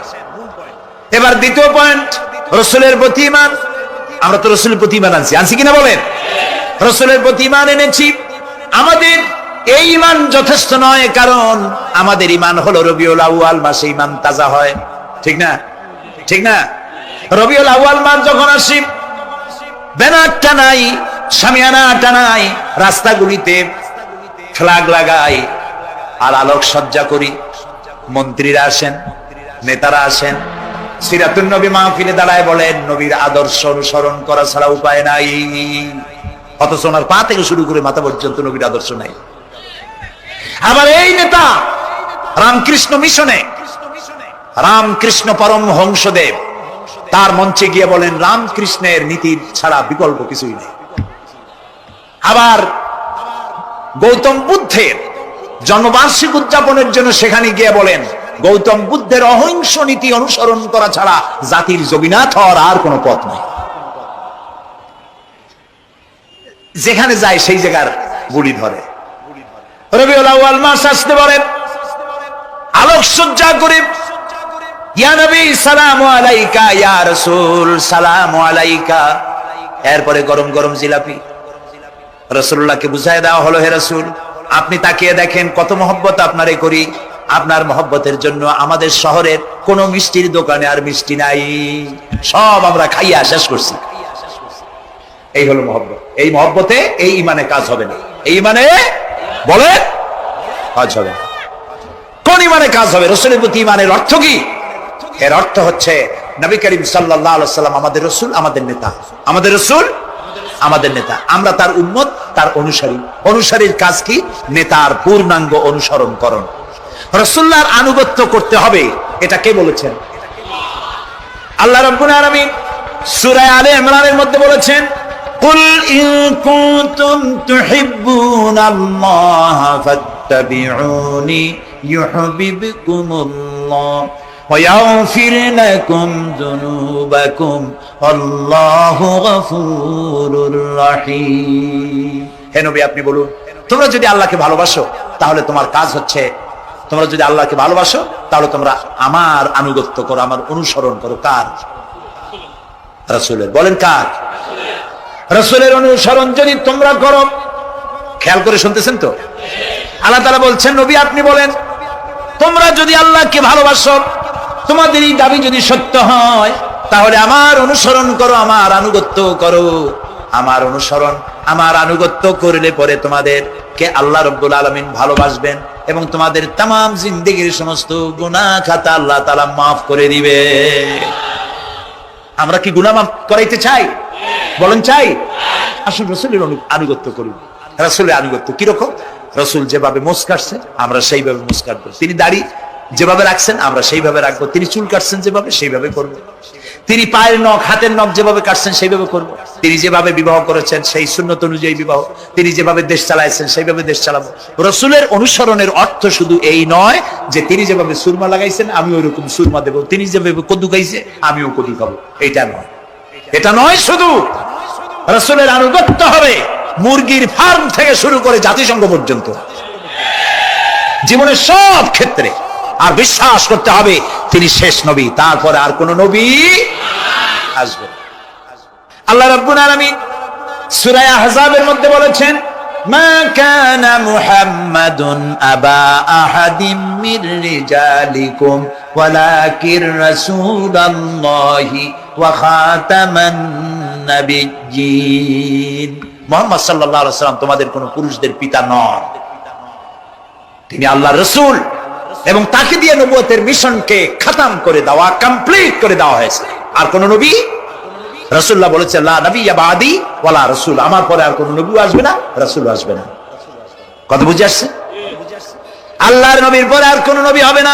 এবার দ্বিতীয় পয়েন্ট, রাসূলের প্রতি ঈমান। আমরা তো রাসূলের প্রতি ঈমান আনছি কিনা বলেন? রাসূলের প্রতি ঈমান এনেছি। আমাদের এই ঈমান যথেষ্ট নয়, কারণ আমাদের ঈমান হলো রবিউল আউয়াল মাসে ঈমান তাজা হয়, ঠিক না? ঠিক না? রবিউল আউয়াল মাস যখন আসে, ব্যানারটা নাই, শামিয়ানাটা নাই, রাস্তাগুলিতে ফ্ল্যাগ লাগাই আর আলোক সজ্জা করি। মন্ত্রীরা আসেন, নেতারা আসেন, সিরাতুন নবী মাহফিলে দাঁড়ায় বলেন নবীর আদর্শ অনুসরণ করা ছাড়া উপায় নাই। অথচ ওনার পা থেকে শুরু করে মাথা পর্যন্ত নবীর আদর্শ নাই। আবার এই নেতা রামকৃষ্ণ মিশনে, রামকৃষ্ণ পরমহংসদেব তার মঞ্চে গিয়ে বলেন রামকৃষ্ণের নীতির ছাড়া বিকল্প কিছুই নেই। আবার গৌতম বুদ্ধের জন্মবার্ষিক উদযাপনের জন্য সেখানে গিয়ে বলেন গৌতম বুদ্ধের অহিংস নীতি অনুসরণ করা ছাড়া জাতির জগন্নাথ হওয়ার আর কোনো পথ নেই। যেখানে যায় সেই জায়গার গুলি ধরে। রবিউল আউয়াল মাস আসতে বলেন, আলোকসজ্জা করে ইয়া নবী সালামু আলাইকা, ইয়া রাসূল সালামু আলাইকা। এরপরে গরম গরম জিলাপি রাসূলুল্লাহকে বুঝায় দেওয়া হলো, হে রাসূল আপনি তাকিয়ে দেখেন কত মহব্বত আপনারে করি। আপনার মহব্বতের জন্য আমাদের শহরের কোন মিষ্টির দোকানে আর মিষ্টি নাই, সব আমরা খাইয়া শেষ করছি। এই হলো মহব্বত। এই মহব্বতে এই ঈমানে কাজ হবে না। এই ঈমানে বলে কাজ হবে না। কোন ঈমানে কাজ হবে? রাসূলের প্রতি ঈমানের অর্থ কি? এর অর্থ হচ্ছে নবী করিম সাল্লাল্লাহু আলাইহি ওয়াসাল্লাম আমাদের রাসূল, আমাদের নেতা। আমাদের রাসূল আমাদের নেতা, আমরা তার উম্মত, তার অনুসারী। অনুসারীর কাজ কি? নেতার পূর্ণাঙ্গ অনুসরণ করণ। রাসূলুল্লাহর আনুগত্য করতে হবে। এটা কে বলেছেন? আল্লাহ রাব্বুল আলামিন সূরা আলে ইমরানের মধ্যে বলেছেন, কুল ইন কুনতুম তুহিব্বুনাল্লাহ ফাত্তাবিউনি ইউহিব্বুকুমুল্লাহ ওয়া ইয়াগফির লাকুম যুনুবাকুম আল্লাহু গফুরুর রহিম। হে নবী আপনি বলুন, তোমরা যদি আল্লাহকে ভালোবাসো তাহলে তোমার কাজ হচ্ছে, তোমরা যদি আল্লাহকে ভালোবাসো তাহলে তোমরা আমার আনুগত্য করো, আমার অনুসরণ করো। কার? রাসূলের। বলেন কার? রাসূলের অনুসরণ যদি তোমরা করো, খেয়াল করে শুনতেছেন তো? আল্লাহ তাআলা বলছেন নবী আপনি বলেন তোমরা যদি আল্লাহকে ভালোবাসো, তোমাদের এই দাবি যদি সত্য হয় তাহলে আমার অনুসরণ করো, আমার আনুগত্য করো। আমার অনুসরণ, আমার আনুগত্য করলে পরে তোমাদেরকে আল্লাহ রাব্বুল আলামিন ভালোবাসবেন এবং তোমাদের तमाम জিন্দেগীর সমস্ত গুনাহ খাতা আল্লাহ তাআলা maaf করে দিবে। আমরা কি গুনাহ maaf করাইতে চাই? বলেন চাই? আসুন রাসূলের আনুগত্য করুন। রাসূলের আনুগত্য কি রকম? রাসূল যেভাবে মুছ কাটছে আমরা সেইভাবে মুছ কাটবো। তিনি দাড়ি যেভাবে রাখছেন আমরা সেইভাবে রাখবো। তিনি চুল কাটছেন যেভাবে সেইভাবে করব। তিনি পায়ের নখ, হাতের নখ যেভাবে কাটছেন সেইভাবে করব। তিনি যেভাবে বিবাহ করেছেন সেই সুন্নত অনুযায়ী বিবাহ, তিনি যেভাবে দেশ চালাইছেন সেইভাবে দেশ চালাবো। রাসূলের অনুসরণের অর্থ শুধু এই নয় যে তিনি যেভাবে সুরমা লাগাইছেন আমি ওইরকম সুরমা দেব, তিনি যেভাবে কদু খাইছে আমিও কদু খাবো, এটা নয়। এটা নয়, শুধু রাসূলের আনুগত্য হবে মুরগির ফার্ম থেকে শুরু করে জাতিসংঘ পর্যন্ত, জীবনের সব ক্ষেত্রে। আর বিশ্বাস করতে হবে তিনি শেষ নবী, তারপরে আর কোন নবী আসবে। আল্লাহ রাব্বুল আলামিন সূরা আহজাবের মধ্যে বলেছেন, মা কানা মুহাম্মাদুন আবা আহাদিম মির রিজালিকুম ওয়ালাকির রাসূলুল্লাহি ওয়া খাতামান নাবিয়্যিন। মুহাম্মদ সাল্লাল্লাহু আলাইহি ওয়াসাল্লাম তোমাদের কোন পুরুষদের পিতা নন, তিনি আল্লাহর রাসূল এবং তাকে দিয়ে নবুয়তের মিশনকে খতম করে দেওয়া, কমপ্লিট করে দেওয়া হয়েছে। আর কোন নবী, রাসূলুল্লাহ বলেছেন লা নবিয়্যা বাদি ওয়ালা রাসূল, আমার পরে আর কোন নবী আসবে না, রাসূল আসবে না। কথা বুঝে আসছে? আল্লাহর নবীর পরে আর কোন নবী হবে না।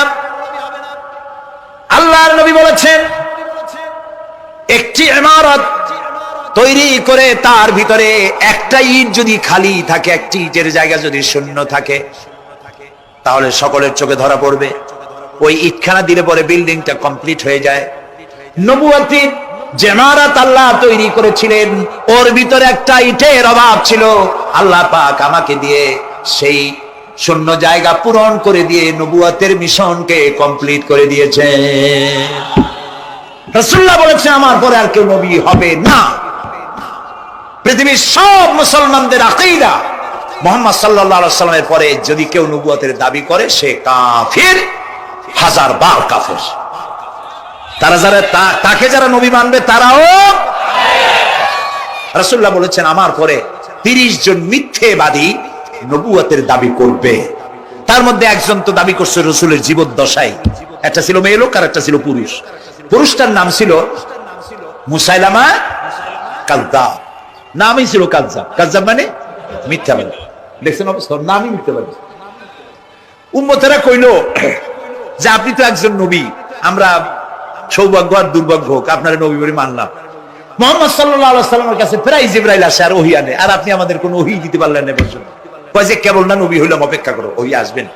আল্লাহর নবী বলেছেন একটি ইমারত তৈরি করে তার ভিতরে একটা ইট যদি খালি থাকে, একটি ইটের জায়গা যদি শূন্য থাকে, তাহলে সকলের চোখে ধরা পড়বে। ওই ইটখানা দিলে পরে বিল্ডিংটা কমপ্লিট হয়ে যায়। নবুয়তির যে ইমারত আল্লাহ তৈরি করেছিলেন, ওর ভিতরে একটা ইটের অভাব ছিল। আল্লাহ পাক আমাকে দিয়ে সেই শূন্য জায়গা পূরণ করে দিয়ে নবুয়তের মিশনকে কমপ্লিট করে দিয়েছে। রাসূলুল্লাহ বলেছে আমার পরে আর কেউ নবী হবে না। পৃথিবীর সব মুসলমানদের আকীদা মুহাম্মদ সাল্লাল্লাহু আলাইহি ওয়াসাল্লামের পরে যদি কেউ নবুয়তের দাবি করে সে কাফির, হাজার বার কাফির। তাকে যারা নবী মানবে তারাও। রাসূলুল্লাহ বলেছেন আমার পরে 30 জন মিথ্যেবাদী নবুয়তের দাবি করবে। তার মধ্যে একজন তো দাবি করছে রাসূলের জীবদ্দশায়, একটা ছিল মেয়ে লোক আর একটা ছিল পুরুষ। পুরুষটার নাম ছিল মুসাইলামা কাযযাব, নামই ছিল কাযযাব। কাযযাব মানে মিথ্যাবাদী। দেখছেন অবস্থা, নামই মিথ্যাবাদী। উম্মতেরা কইল যে আপনি তো একজন নবী, আমরা সৌভাগ্য আর দুর্ভাগ্য হোক আপনার নবী বলে মানলাম। মুহাম্মদ সাল্লাল্লাহু আলাইহি ওয়াসাল্লামের কাছে প্রায় জিবরাইল আসে আর ওহী আনে, আর আপনি আমাদের কোনো ওহী দিতে পারলেন না পর্যন্ত। কয় যে কেবল না নবী হইলাম, অপেক্ষা করো, ওহী আসবেন।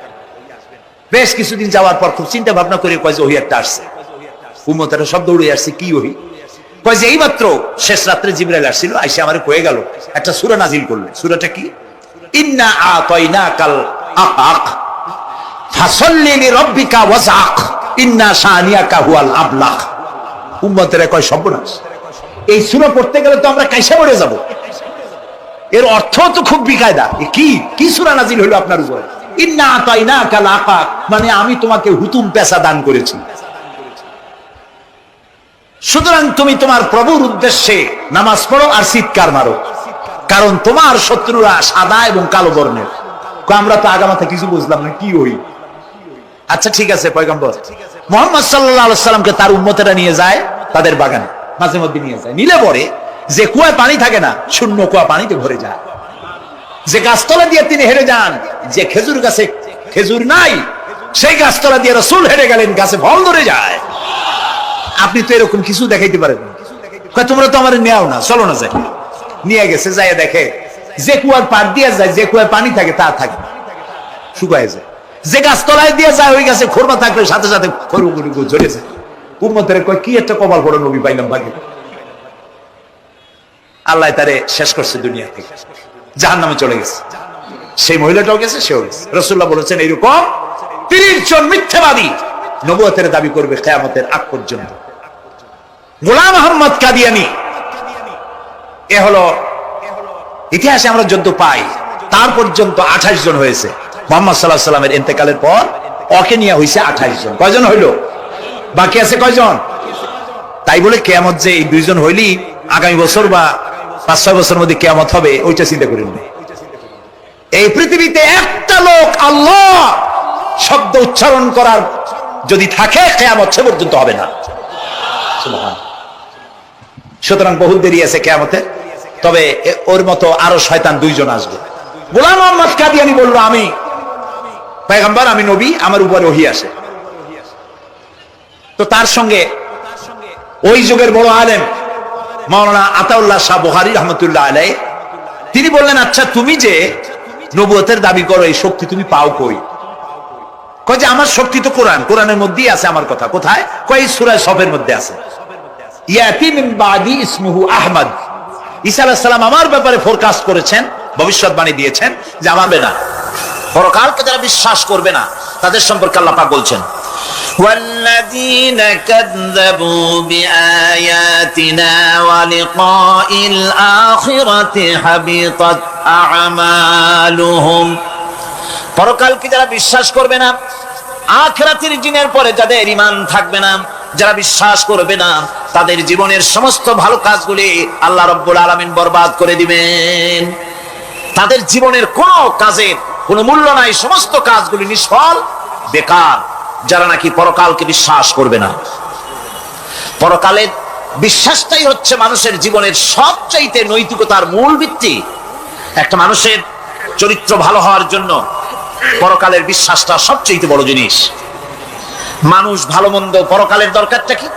বেশ কিছুদিন যাওয়ার পর খুব চিন্তা ভাবনা করে কয় যে ওহী একটা আসছে। উম্মতেরা সব দৌড়ে আসছে, কি ওহী? কয় যে এইমাত্র শেষ রাত্রে জিবরাইল আসছিল, আইসা আমারে কয়ে গেল একটা সূরা নাজিল করলেন। সূরাটা কি? ইন্না আতাইনাকাল আকাক ফাসাল্লি লিরাব্বিকা ওয়াজআক ইন্না শানিয়াকা হুয়াল আবলাগ। উম্মতেরা কয় সর্বনাশ, এই সূরা পড়তে গেলে তো আমরা কাইসা পড়ে যাব। এর অর্থ তো খুব বিকায়দা। কি কি সূরা নাজিল হলো আপনার উপরে? ইন্না আতাইনাকাল আকাক মানে আমি তোমাকে হুতুম পেশা দান করেছি, সুতরাং তুমি তোমার প্রভুর উদ্দেশ্যে নামাজ পড়ো আর চিৎকার মারো, কারণ তোমার শত্রুরা সাদা এবং কালো বর্ণের। আমরা তো আগামাথা কিছু বুঝলাম না, কি ওই? আচ্ছা ঠিক আছে, পয়গম্বর মুহাম্মদ সাল্লাল্লাহু আলাইহি ওয়াসাল্লামকে তার উম্মতেরা নিয়ে যায় তাদের বাগানে, মাঝে মধ্যে নিয়ে যায়। নিলে পরে যে কুয়ায় পানি থাকে না, শূন্য কুয়া পানিতে ভরে যায়। যে গাছতলা দিয়ে তিনি হেরে যান, যে খেজুর গাছে খেজুর নাই, সেই গাছতলা দিয়ে রাসূল হেরে গেলেন, গাছে ফল ধরে যায়। আপনি তো এরকম কিছু দেখাইতে পারেন না। তোমরা তো আমার নেও না, চলো না যাই। নিয়ে গেছে, যাই দেখে যে কুয়ার পার দিয়ে যায়, যে কুয়ায় পানি থাকে তা থাকে শুকায় যায়। যে গাছতলায় দিয়ে যায় ওই গাছে খোরমা থাকলে সাথে সাথে খরুগুড়ি ঝরে যায়। উম্মতের কয় কি একটা কপাল পড়ো, নবী পাইলাম ভাগে। আল্লাহ তারে শেষ করছে, দুনিয়া থেকে জাহান্নামে চলে গেছে। সেই মহিলাটাও গেছে, সেও গেছে। রাসূলুল্লাহ বলেছেন এইরকম 30 জন মিথ্যাবাদী নবুয়তের দাবি করবে কিয়ামতের আগ পর্যন্ত। গোলাম আহমদ কাদিয়ানী, এ হলো ইতিহাসে আমরা যদ্য পাই তার পর্যন্ত 28 জন হয়েছে। মুহাম্মদ সাল্লাল্লাহু আলাইহি ওয়াসাল্লামের ইন্তেকালের পর ওকে নিয়ে হয়েছে 28 জন। কয়জন হইল? বাকি আছে কয়জন? তাই বলে কিয়ামত যে এই 2 জন হইলি আগামী বছর বা 5-6 বছরের মধ্যে কিয়ামত হবে ওইটা চিন্তা করেন না। এই পৃথিবীতে একটা লোক আল্লাহ শব্দ উচ্চারণ করার যদি থাকে, কিয়ামত সে পর্যন্ত হবে না। সুতরাং বহু দেরি আছে কিয়ামতে। তবে ওর মতো আরো শয়তান 2 জন আসবে। গোলাম আহমদ কাদিয়ানী বলল আমি পয়গম্বর, আমি নবী, আমার উপরে ওহী আসে। তো তার সঙ্গে ওই যুগের বড় আলেম মাওলানা আতাউল্লাহ শাহ বুখারী রাহমাতুল্লাহ আলাইহি, তিনি বললেন আচ্ছা তুমি যে নবুয়তের দাবি করো, এই শক্তি তুমি পাও কই? কয় যে আমার শক্তি তো কোরআন, কোরআনের মধ্যেই আছে আমার কথা। কোথায়? কয় সূরা সফের মধ্যে আছে। ইয়াতি মিন বাদি ইসমুহু আহমদ। ঈসা আলাইহিস সালাম আমার ব্যাপারে ফোরকাস্ট করেছেন, ভবিষ্যৎবাণী দিয়েছেন যে আমার না পরকালকে যারা বিশ্বাস করবে না তাদের সম্পর্কে আল্লাহ পাক বলছেন والذين كذبوا بآياتنا ولقاء الآخرة حبطت أعمالهم। পরকালকে যারা বিশ্বাস করবে না, আখিরাতের দিনের পরে যাদের ঈমান থাকবে না, যারা বিশ্বাস করবে না, তাদের জীবনের সমস্ত ভালো কাজগুলি আল্লাহ রাব্বুল আলামিন বরবাদ করে দিবেন। তাদের জীবনের কোনো কাজের কোনো মূল্য নাই, সমস্ত কাজগুলি নিষ্ফল, বেকার, যারা নাকি পরকালকে বিশ্বাস করবে না। পরকালের বিশ্বাসটাই হচ্ছে মানুষের জীবনের সবচাইতে নৈতিকতার মূল ভিত্তি। একটা মানুষের চরিত্র ভালো হওয়ার জন্য পরকালের বিশ্বাসটা সবচাইতে বড় জিনিস। মানুষ ভালো মন্দ, পরকালের দরকারটা কি?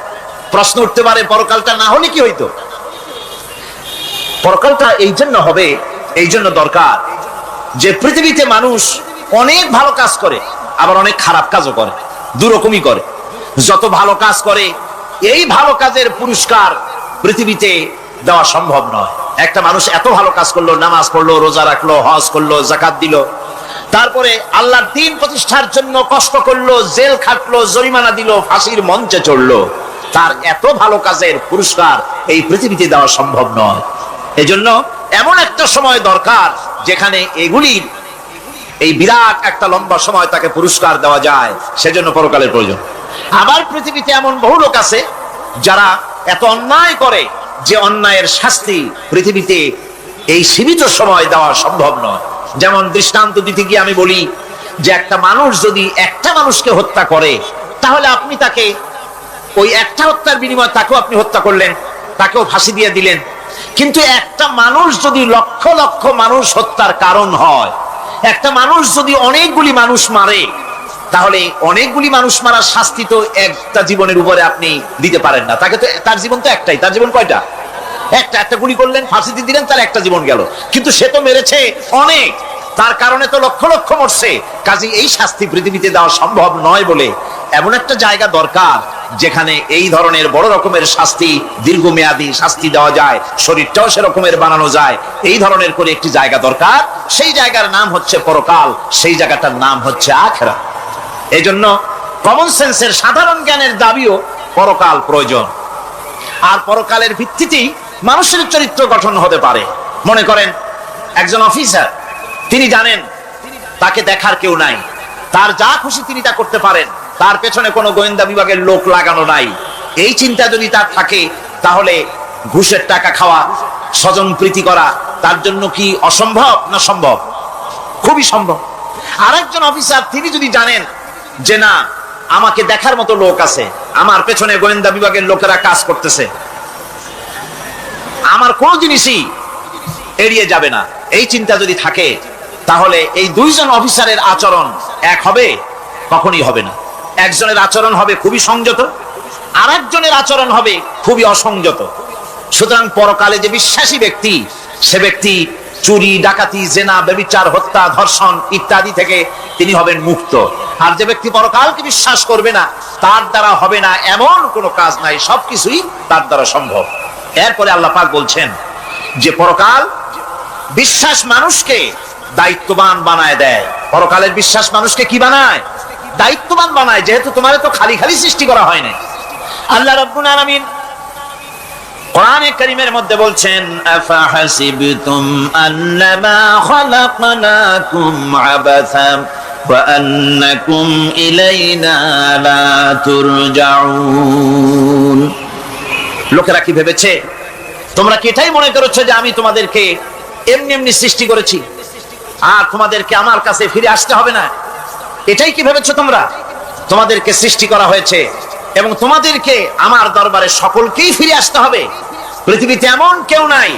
প্রশ্ন উঠতে পারে, পরকালটা না হলে কি হইতো? পরকালটা এই জন্য হবে, এই জন্য দরকার যে পৃথিবীতে মানুষ অনেক ভালো কাজ করে, আবার অনেক খারাপ কাজও করে, দুরকমই করে। যত ভালো কাজ করে, এই ভালো কাজের পুরস্কার পৃথিবীতে দেওয়া সম্ভব নয়। একটা মানুষ এত ভালো কাজ করলো, নামাজ পড়লো, রোজা রাখলো, হজ করলো, যাকাত দিল, তারপরে আল্লাহর দ্বীন প্রতিষ্ঠার জন্য কষ্ট করলো, জেল খাটলো, জরিমানা দিল, ফাঁসির মঞ্চে চড়লো, তার এত ভালো কাজের পুরস্কার এই পৃথিবীতে দেওয়া সম্ভব নয়। এজন্য এমন একটা সময় দরকার যেখানে এগুলির এই বিরাট একটা লম্বা সময় তাকে পুরস্কার দেওয়া যায়, সেজন্য পরকালের প্রয়োজন। আবার পৃথিবীতে এমন বহু লোক আছে যারা এত অন্যায় করে যে অন্যায়ের শাস্তি পৃথিবীতে এই সীমিত সময় দেওয়া সম্ভব নয়। যেমন দৃষ্টান্ত দিতে গিয়ে আমি বলি যে একটা মানুষ যদি একটা মানুষকে হত্যা করে, তাহলে আপনি তাকে ওই একটা হত্যার বিনিময়ে তাকেও আপনি হত্যা করলেন, তাকেও ফাঁসি দিয়ে দিলেন। কিন্তু একটা মানুষ যদি লক্ষ লক্ষ মানুষ হত্যার কারণ হয়, একটা মানুষ যদি অনেকগুলি মানুষ মারে, তাহলে অনেকগুলি মানুষ মারার শাস্তি তো একটা জীবনের উপরে আপনি দিতে পারেন না। তাকে তো, তার জীবন তো একটাই, তার জীবন কয়টা? একটা গুলি করলেন, ফাঁসি দিয়ে দিলেন, তার একটা জীবন গেল। কিন্তু সে তো মেরেছে অনেক, তার কারণে তো লক্ষ লক্ষ মরছে। কাজে এই শাস্তি পৃথিবীতে দেওয়া সম্ভব নয় বলে এমন একটা জায়গা দরকার যেখানে এই ধরনের বড় রকমের শাস্তি, দীর্ঘমেয়াদী শাস্তি দেওয়া যায়, শরীরটাও সেরকমের বানানো যায়, এই ধরনের করে একটি জায়গা দরকার। সেই জায়গার নাম হচ্ছে পরকাল, সেই জায়গাটার নাম হচ্ছে আখিরাত। এই জন্য কমন সেন্সের, সাধারণ জ্ঞানের দাবিও পরকাল প্রয়োজন। আর পরকালের ভিত্তিতেই মানুষের চরিত্র গঠন হতে পারে। মনে করেন একজন অফিসার, তিনি জানেন তাকে দেখার কেউ নাই, তার যা খুশি তিনি তা করতে পারেন, তার পেছনে কোনো গোয়েন্দা বিভাগের লোক লাগানো নাই। এই চিন্তা যদি তার থাকে, তাহলে ঘুষের টাকা খাওয়া, স্বজন প্রীতি করা তার জন্য কি অসম্ভব না সম্ভব? খুবই সম্ভব। আরেকজন অফিসার, তিনি যদি জানেন যে না, আমাকে দেখার মতো লোক আছে, আমার পেছনে গোয়েন্দা বিভাগের লোকেরা কাজ করতেছে, আমার কোন জিনিসই এড়িয়ে যাবে না, এই চিন্তা যদি থাকে, তাহলে এই দুইজন অফিসারের আচরণ এক হবে? কখনই হবে না। একজনের আচরণ হবে খুবই সংযত, আরেকজনের আচরণ হবে খুবই অসংযত। সুতরাং পরকালে যে বিশ্বাসী ব্যক্তি, সে ব্যক্তি চুরি, ডাকাতি, জেনা, ব্যভিচার, হত্যা, ধর্ষণ ইত্যাদি থেকে তিনি হবেন মুক্ত। আর যে ব্যক্তি পরকালকে বিশ্বাস করবে না, তার দ্বারা হবে না এমন কোনো কাজ নাই, সবকিছুই তার দ্বারা সম্ভব। এরপরে আল্লাহ পাক বলছেন যে পরকাল বিশ্বাস মানুষকে দায়িত্ববান বানায় দেয়। পরকালের বিশ্বাস মানুষকে কি বানায়? দায়িত্ববান বানায়। যেহেতু তোমার তো খালি খালি সৃষ্টি করা হয় না। আল্লাহ রাব্বুল আলামিন কোরআনে কারীমের মধ্যে বলছেন, আফাহাসিবতুম আন্নামা খালাকনাকুম আবাসা ওয়া আন্নাকুম ইলাইনা লা তুরজাউন। লোকেরা কি ভেবেছে? তোমরা কি এটাই মনে করেছো যে আমি তোমাদেরকে এমনি এমনি সৃষ্টি করেছি আর তোমাদেরকে আমার কাছে ফিরে আসতে হবে না? এটাই কি ভেবেছো তোমরা? তোমাদেরকে সৃষ্টি করা হয়েছে এবং তোমাদেরকে আমার দরবারে সকলকেই ফিরে আসতে হবে। পৃথিবীতে এমন কেউ নাই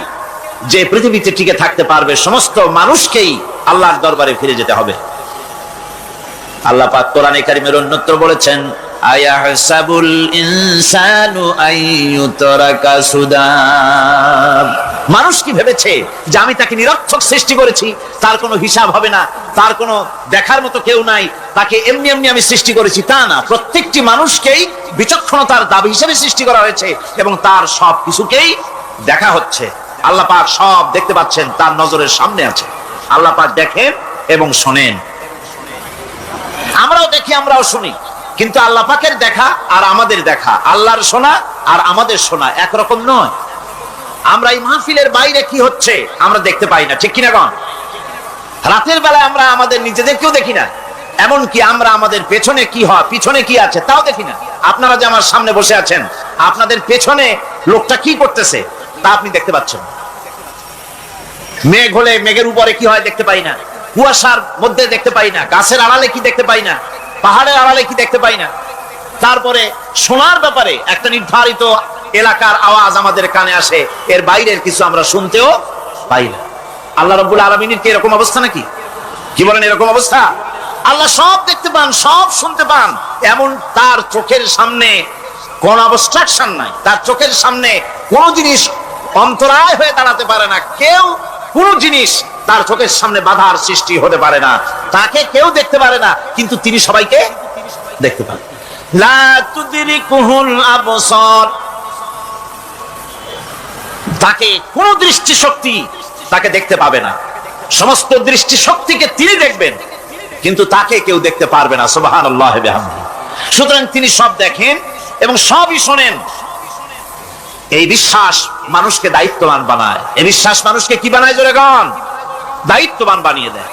যে পৃথিবীতে টিকে থাকতে পারবে, সমস্ত মানুষকেই আল্লাহর দরবারে ফিরে যেতে হবে। আল্লাহ পাক কোরআনে কারীমের অন্যত্র বলেছেন, আয়াহসাবুল ইনসানু আইয়ুতরাকা সুদা। মানুষ কি ভেবেছে যে আমি তাকে নিরর্থক সৃষ্টি করেছি, তার কোনো হিসাব হবে না, তার কোনো দেখার মতো কেউ নাই, তাকে এমনি এমনি আমি সৃষ্টি করেছি? তা না, প্রত্যেকটি মানুষকেই বিচক্ষণতার দাবি হিসেবে সৃষ্টি করা হয়েছে এবং তার সব কিছুকেই দেখা হচ্ছে। আল্লাহ পাক সব দেখতে পাচ্ছেন, তার নজরের সামনে আছে। আল্লাহ পাক দেখেন এবং শোনেন। আমরাও দেখি, আমরাও শুনি, কিন্তু আল্লাহ পাকের দেখা আর আমাদের দেখা, আল্লাহর শোনা আর আমাদের শোনা একরকম নয়। আমরা এই মাহফিলের বাইরে কি হচ্ছে আমরা দেখতে পাই না, ঠিক কিনা গণ? রাতের বেলায় আমরা আমাদের নিজেদেরকেও দেখি না, এমনকি আমরা আমাদের পেছনে কি হয়, পিছনে কি আছে তাও দেখি না। আপনারা যে আমার সামনে বসে আছেন, আপনাদের পেছনে লোকটা কি করতেছে তা আপনি দেখতে পাচ্ছেন। মেঘ হলে মেঘের উপরে কি হয় দেখতে পাই না, কুয়াশার মধ্যে দেখতে পাই না, গাছের আড়ালে কি দেখতে পাই না, পাহাড়ের আড়ালে কি দেখতে পাই না। তারপরে শোনার ব্যাপারে একটা নির্ধারিত এলাকার আওয়াজ আমাদের কানে আসে, এর বাইরের কিছু আমরা শুনতেও পাই না। আল্লাহ রাব্বুল আলামিনের কি এরকম অবস্থা নাকি? কি বলেন, এরকম অবস্থা? আল্লাহ সব দেখতে পান, সব শুনতে পান, এমন তার চোখের সামনে কোন অবস্ট্রাকশন নাই, তার চোখের সামনে কোন জিনিস অন্তরায় হয়ে দাঁড়াতে পারে না, কেউ কোন জিনিস তার চোখের সামনে বাধার সৃষ্টি হতে পারে না। তাকে কেউ দেখতে পারে না, কিন্তু তিনি সবাইকে দেখতে পান। লা তুদরিকুহুল আবসার, তাকে কোন দৃষ্টিশক্তি তাকে দেখতে পাবে না, সমস্ত দৃষ্টিশক্তিকে তিনি দেখবেন, কিন্তু তাকে কেউ দেখতে পারবে না। সুবহানাল্লাহ ওয়া বিহামদিহি। সুতরাং তিনি সব দেখেন এবং সবই শোনেন। এই বিশ্বাস মানুষকে দায়িত্ববান বানায়। এই বিশ্বাস মানুষকে কি বানায়? জোরে গান, দায়িত্ববান বানিয়ে দেয়।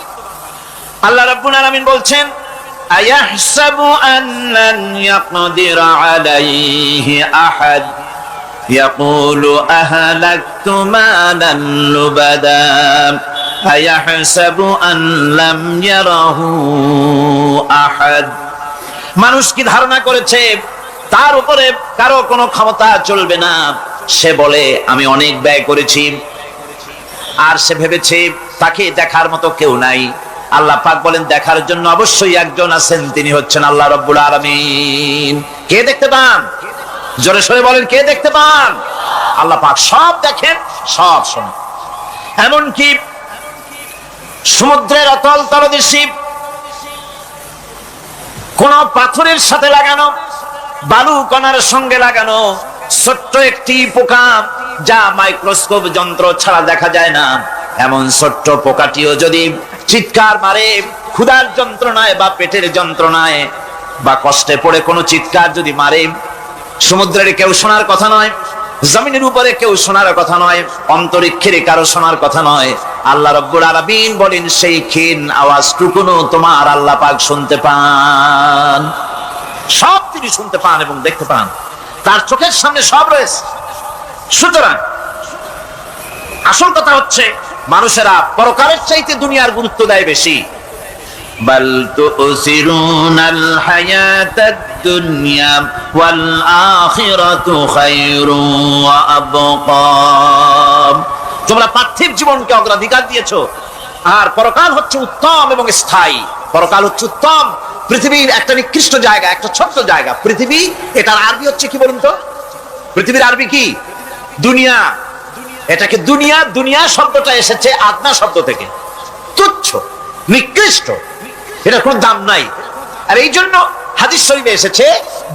আল্লাহ রাব্বুল আলামিন বলছেন, আয়াহসাবু আল্লান ইয়াকদিরা আলাইহি আহাদ ইয়াকুলু আহলাকতু মালান লুবাদা আয়াহসাবু আন লাম ইয়ারাহু আহাদ। মানুষ কি ধারণা করেছে তার উপরে কারো কোনো ক্ষমতা চলবে না? সে বলে আমি অনেক ব্যয় করেছি, আর সে ভেবেছে তাকে দেখার মতো কেউ নাই। আল্লাহ পাক বলেন, দেখার জন্য অবশ্যই একজন আছেন, তিনি হচ্ছেন আল্লাহ রাব্বুল আলামিন। কে দেখতে পান? জোরে সরে বলেন, কে দেখতে পান? আল্লাহ পাক সব দেখেন, সব শোনেন। এমনকি সমুদ্রের অতল তলদেশে কোন পাথরের সাথে লাগানো, বালু কণার সঙ্গে লাগানো ছোট্ট একটি পোকা, যা মাইক্রোস্কোপ যন্ত্র ছাড়া দেখা যায় না, এমন ছোট্ট পোকাটিও যদি চিৎকার মারে ক্ষুধার যন্ত্রণায় বা পেটের যন্ত্রণায় বা কষ্টে পড়ে কোনো চিৎকার যদি মারে, সমুদ্রের কেউ শোনার কথা নয়, জমিনের উপরে কেউ শোনার কথা নয়, অন্তরিক্ষের কারো শোনার কথা নয়। আল্লাহ রাব্বুল আলামিন বলেন, সেই ক্ষীণ আওয়াজটুকুনো তোমার আল্লাহ পাক শুনতে পান। সব তিনি শুনতে পান এবং দেখতে পান, তার চোখের সামনে সব রয়েছে। সুতরাং আসল কথা হচ্ছে, মানুষেরা পরকালের চাইতে দুনিয়ার গুরুত্ব দেয় বেশি। বাল তুসিরুনাল হায়াতাদ দুনিয়া ওয়াল আখিরাতু খায়রুন ওয়া আবকা। তোমরা পার্থিব জীবনকে অগ্রাধিকার দিয়েছো, আর পরকাল হচ্ছে উত্তম এবং স্থায়ী। পরকাল হচ্ছে উত্তম। পৃথিবীর একটা নিকৃষ্ট জায়গা, একটা ছোট্ট জায়গা পৃথিবী। এটার আরবি হচ্ছে কি বলুন তো? পৃথিবীর আরবি কি? দুনিয়া। এটাকে দুনিয়া, দুনিয়া শব্দটা এসেছে আদনা শব্দ থেকে, তুচ্ছ, নিকৃষ্ট, এটা কোনো দাম নাই। আর এই জন্য হাদিস শরীফে এসেছে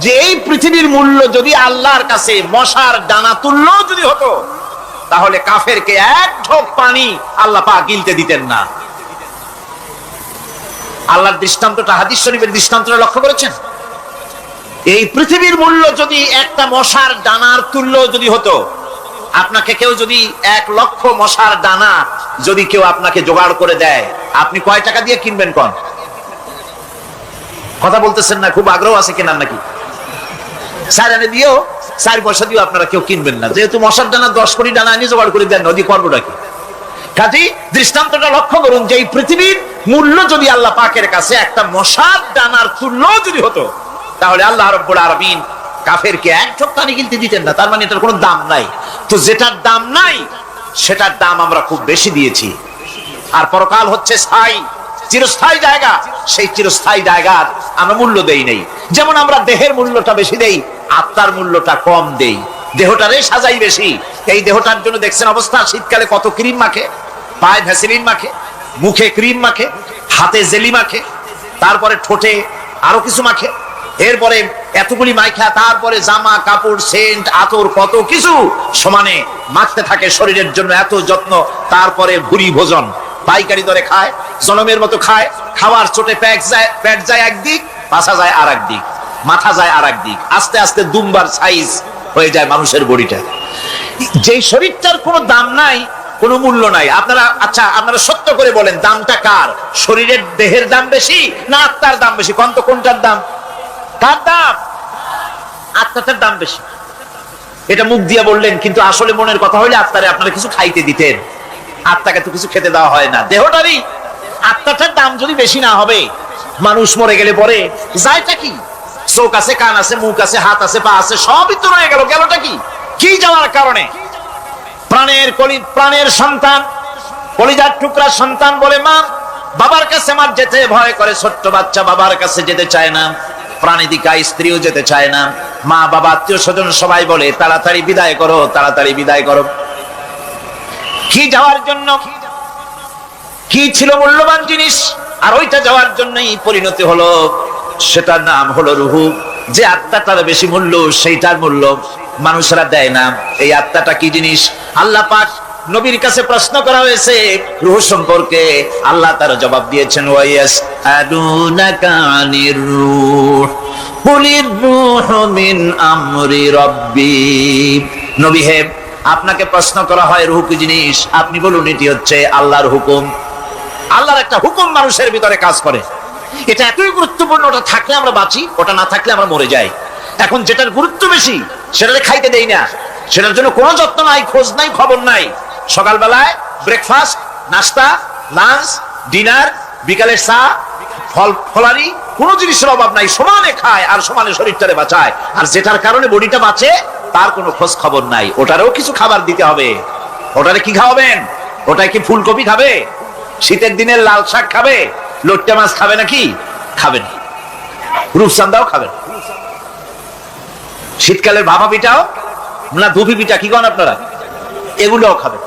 যে এই পৃথিবীর মূল্য যদি আল্লাহর কাছে মশার ডানা তুল্য যদি হতো, তাহলে কাফেরকে এক ঢোক পানি আল্লাহ পাক গিলতে দিতেন না। আল্লাহর দৃষ্টান্তটা, হাদিস শরীফের দৃষ্টান্তটা লক্ষ্য করেছেন? এই পৃথিবীর মূল্য যদি একটা মশার ডানার তুল্য যদি হতো, আপনাকে কেউ যদি 1,00,000 মশার ডানা যদি কেউ আপনাকে জোগাড় করে দেয়, আপনি কয় টাকা দিয়ে কিনবেন? কোন কথা বলতেছেন না? খুব আগ্রহ আছে কেনার নাকি? 4 আনা দিয়েও 4 পয়সা দিয়েও আপনারা কেউ কিনবেন না, যেহেতু মশার ডানা 10 কোটি ডানা আনি জোগাড় করে দেন, নদী করবোটা কি? কাজেই দৃষ্টান্তটা লক্ষ্য করুন যে এই পৃথিবীর মূল্য যদি আল্লাহ পাকের কাছে একটা মশার ডানার তুল্য যদি হতো, তাহলে আল্লাহ রাব্বুল আলামিন কাফেরকে এক ঢোক পানি কিনতে দিতেন না। তার মানে এটার কোনো দাম নাই। তো যেটার দাম নাই সেটার দাম আমরা খুব বেশি দিয়েছি। আর পরকাল হচ্ছে স্থায়ী, চিরস্থায়ী জায়গা। সেই চিরস্থায়ী জায়গার আমরা মূল্য দেই নাই। যেমন আমরা দেহের মূল্যটা বেশি দেই, আত্মার মূল্যটা কম দেই। দেহটারে সাজাই বেশি। এই দেহটার জন্য দেখছেন অবস্থা, শীতকালে কত ক্রিম মাখে, পায়ে ভ্যাসলিন মাখে, মুখে ক্রিম মাখে, হাতে জেলি মাখে, তারপরে ঠোঁটে আরো কিছু মাখে, এরপরে এতগুলি মাইখা তারপরে জামা কাপড় সেন্ট আতর কত কিছু সমানে মাখতে থাকে শরীরের জন্য, এত যত্ন। তারপরে ভুরি ভোজন পাইকারি দরে খায়, জনমের মতো খায়। খাওয়ার চোটে পেট যায় একদিক, পাছা যায় আর একদিক, মাথা যায় আর একদিক, আস্তে আস্তে দুমবার সাইজ হয়ে যায় মানুষের বডিটা। যেই শরীরটার কোনো দাম নাই, কোনো মূল্য নাই। আচ্ছা আপনারা সত্য করে বলেন, দামটা কার? শরীরের দেহের দাম বেশি না আত্মার দাম বেশি? কোন তো কোনটার দাম? কার দাম? আত্মাটার দাম বেশি। এটা মুখ দিয়ে বললেন, কিন্তু আসলে মনের কথা হইলে আত্মারে আপনারা কিছু খাইতে দিতেন। আত্মাকে তো কিছু খেতে দেওয়া হয় না, দেহটারই আত্মাটার দাম যদি বেশি না হবে, মানুষ মরে গেলে পরে যায়টা কি? চোখ আছে, কান আছে, মুখ আছে, হাত আছে, পা আছে, সবই তো রয়ে গেল। গেলটা কি? কি যাওয়ার কারণে? প্রাণের সন্তান, কলিজার টুকরা সন্তান বলে মা বাবার কাছে আমার যেতে ভয় করে। ছোট্ট বাচ্চা বাবার কাছে যেতে চায় না, প্রাণীদিকা স্ত্রীও যেতে চায় না। মা বাবা আত্মীয় স্বজন সবাই বলে তাড়াতাড়ি বিদায় করো, তাড়াতাড়ি বিদায় করো। কি যাওয়ার জন্য? কি ছিল মূল্যবান জিনিস, আর ওইটা যাওয়ার জন্যই পরিণতি হলো। সেটার নাম হলো রুহু। যে আত্মাটার বেশি মূল্য, সেইটার মূল্য মানুষরা দেয় না। এই আত্মাটা কি জিনিস? আল্লাহ পাক নবীর কাছে প্রশ্ন করা হয়েছে রূহ সম্পর্কে, আল্লাহ তার জবাব দিয়েছেন ওয়াইয়াস আদুনাকা আনির রূহ কুলির রূহু মিন আমরি রাব্বি। নবী হে, আপনাকে প্রশ্ন করা হয় রূহ কি জিনিস, আপনি বলুন এটি হচ্ছে আল্লাহর হুকুম। আল্লাহর একটা হুকুম মানুষের ভিতরে কাজ করে। এটা এতই গুরুত্বপূর্ণ, ওটা থাকলে আমরা বাঁচি, ওটা না থাকলে আমরা মরে যাই। এখন যেটার গুরুত্ব বেশি সেটাকে খাইতে দেই না, সেটার জন্য কোনো যত্ন নাই, খোঁজ নাই, খবর নাই। সকালবেলায় ব্রেকফাস্ট, নাস্তা, লাঞ্চ, ডিনার, বিকালের চা, ফলারি, কোনো জিনিসের অভাব নাই, সমানে খায় আর সমানে শরীরটারে বাঁচায়। আর যেটার কারণে বডিটা বাঁচে তার কোনো খোঁজ খবর নাই। ওটারও কিছু খাবার দিতে হবে। ওটারে কি খাওয়াবেন? ওটাই কি ফুলকপি খাবে? শীতের দিনের লাল শাক খাবে? লট্টা মাছ খাবে নাকি? খাবেন। রূপচান্দাও খাবেন। শীতকালের ভাপা পিঠাও না, দুধি পিঠা কি কন আপনারা, এগুলোও খাবেন।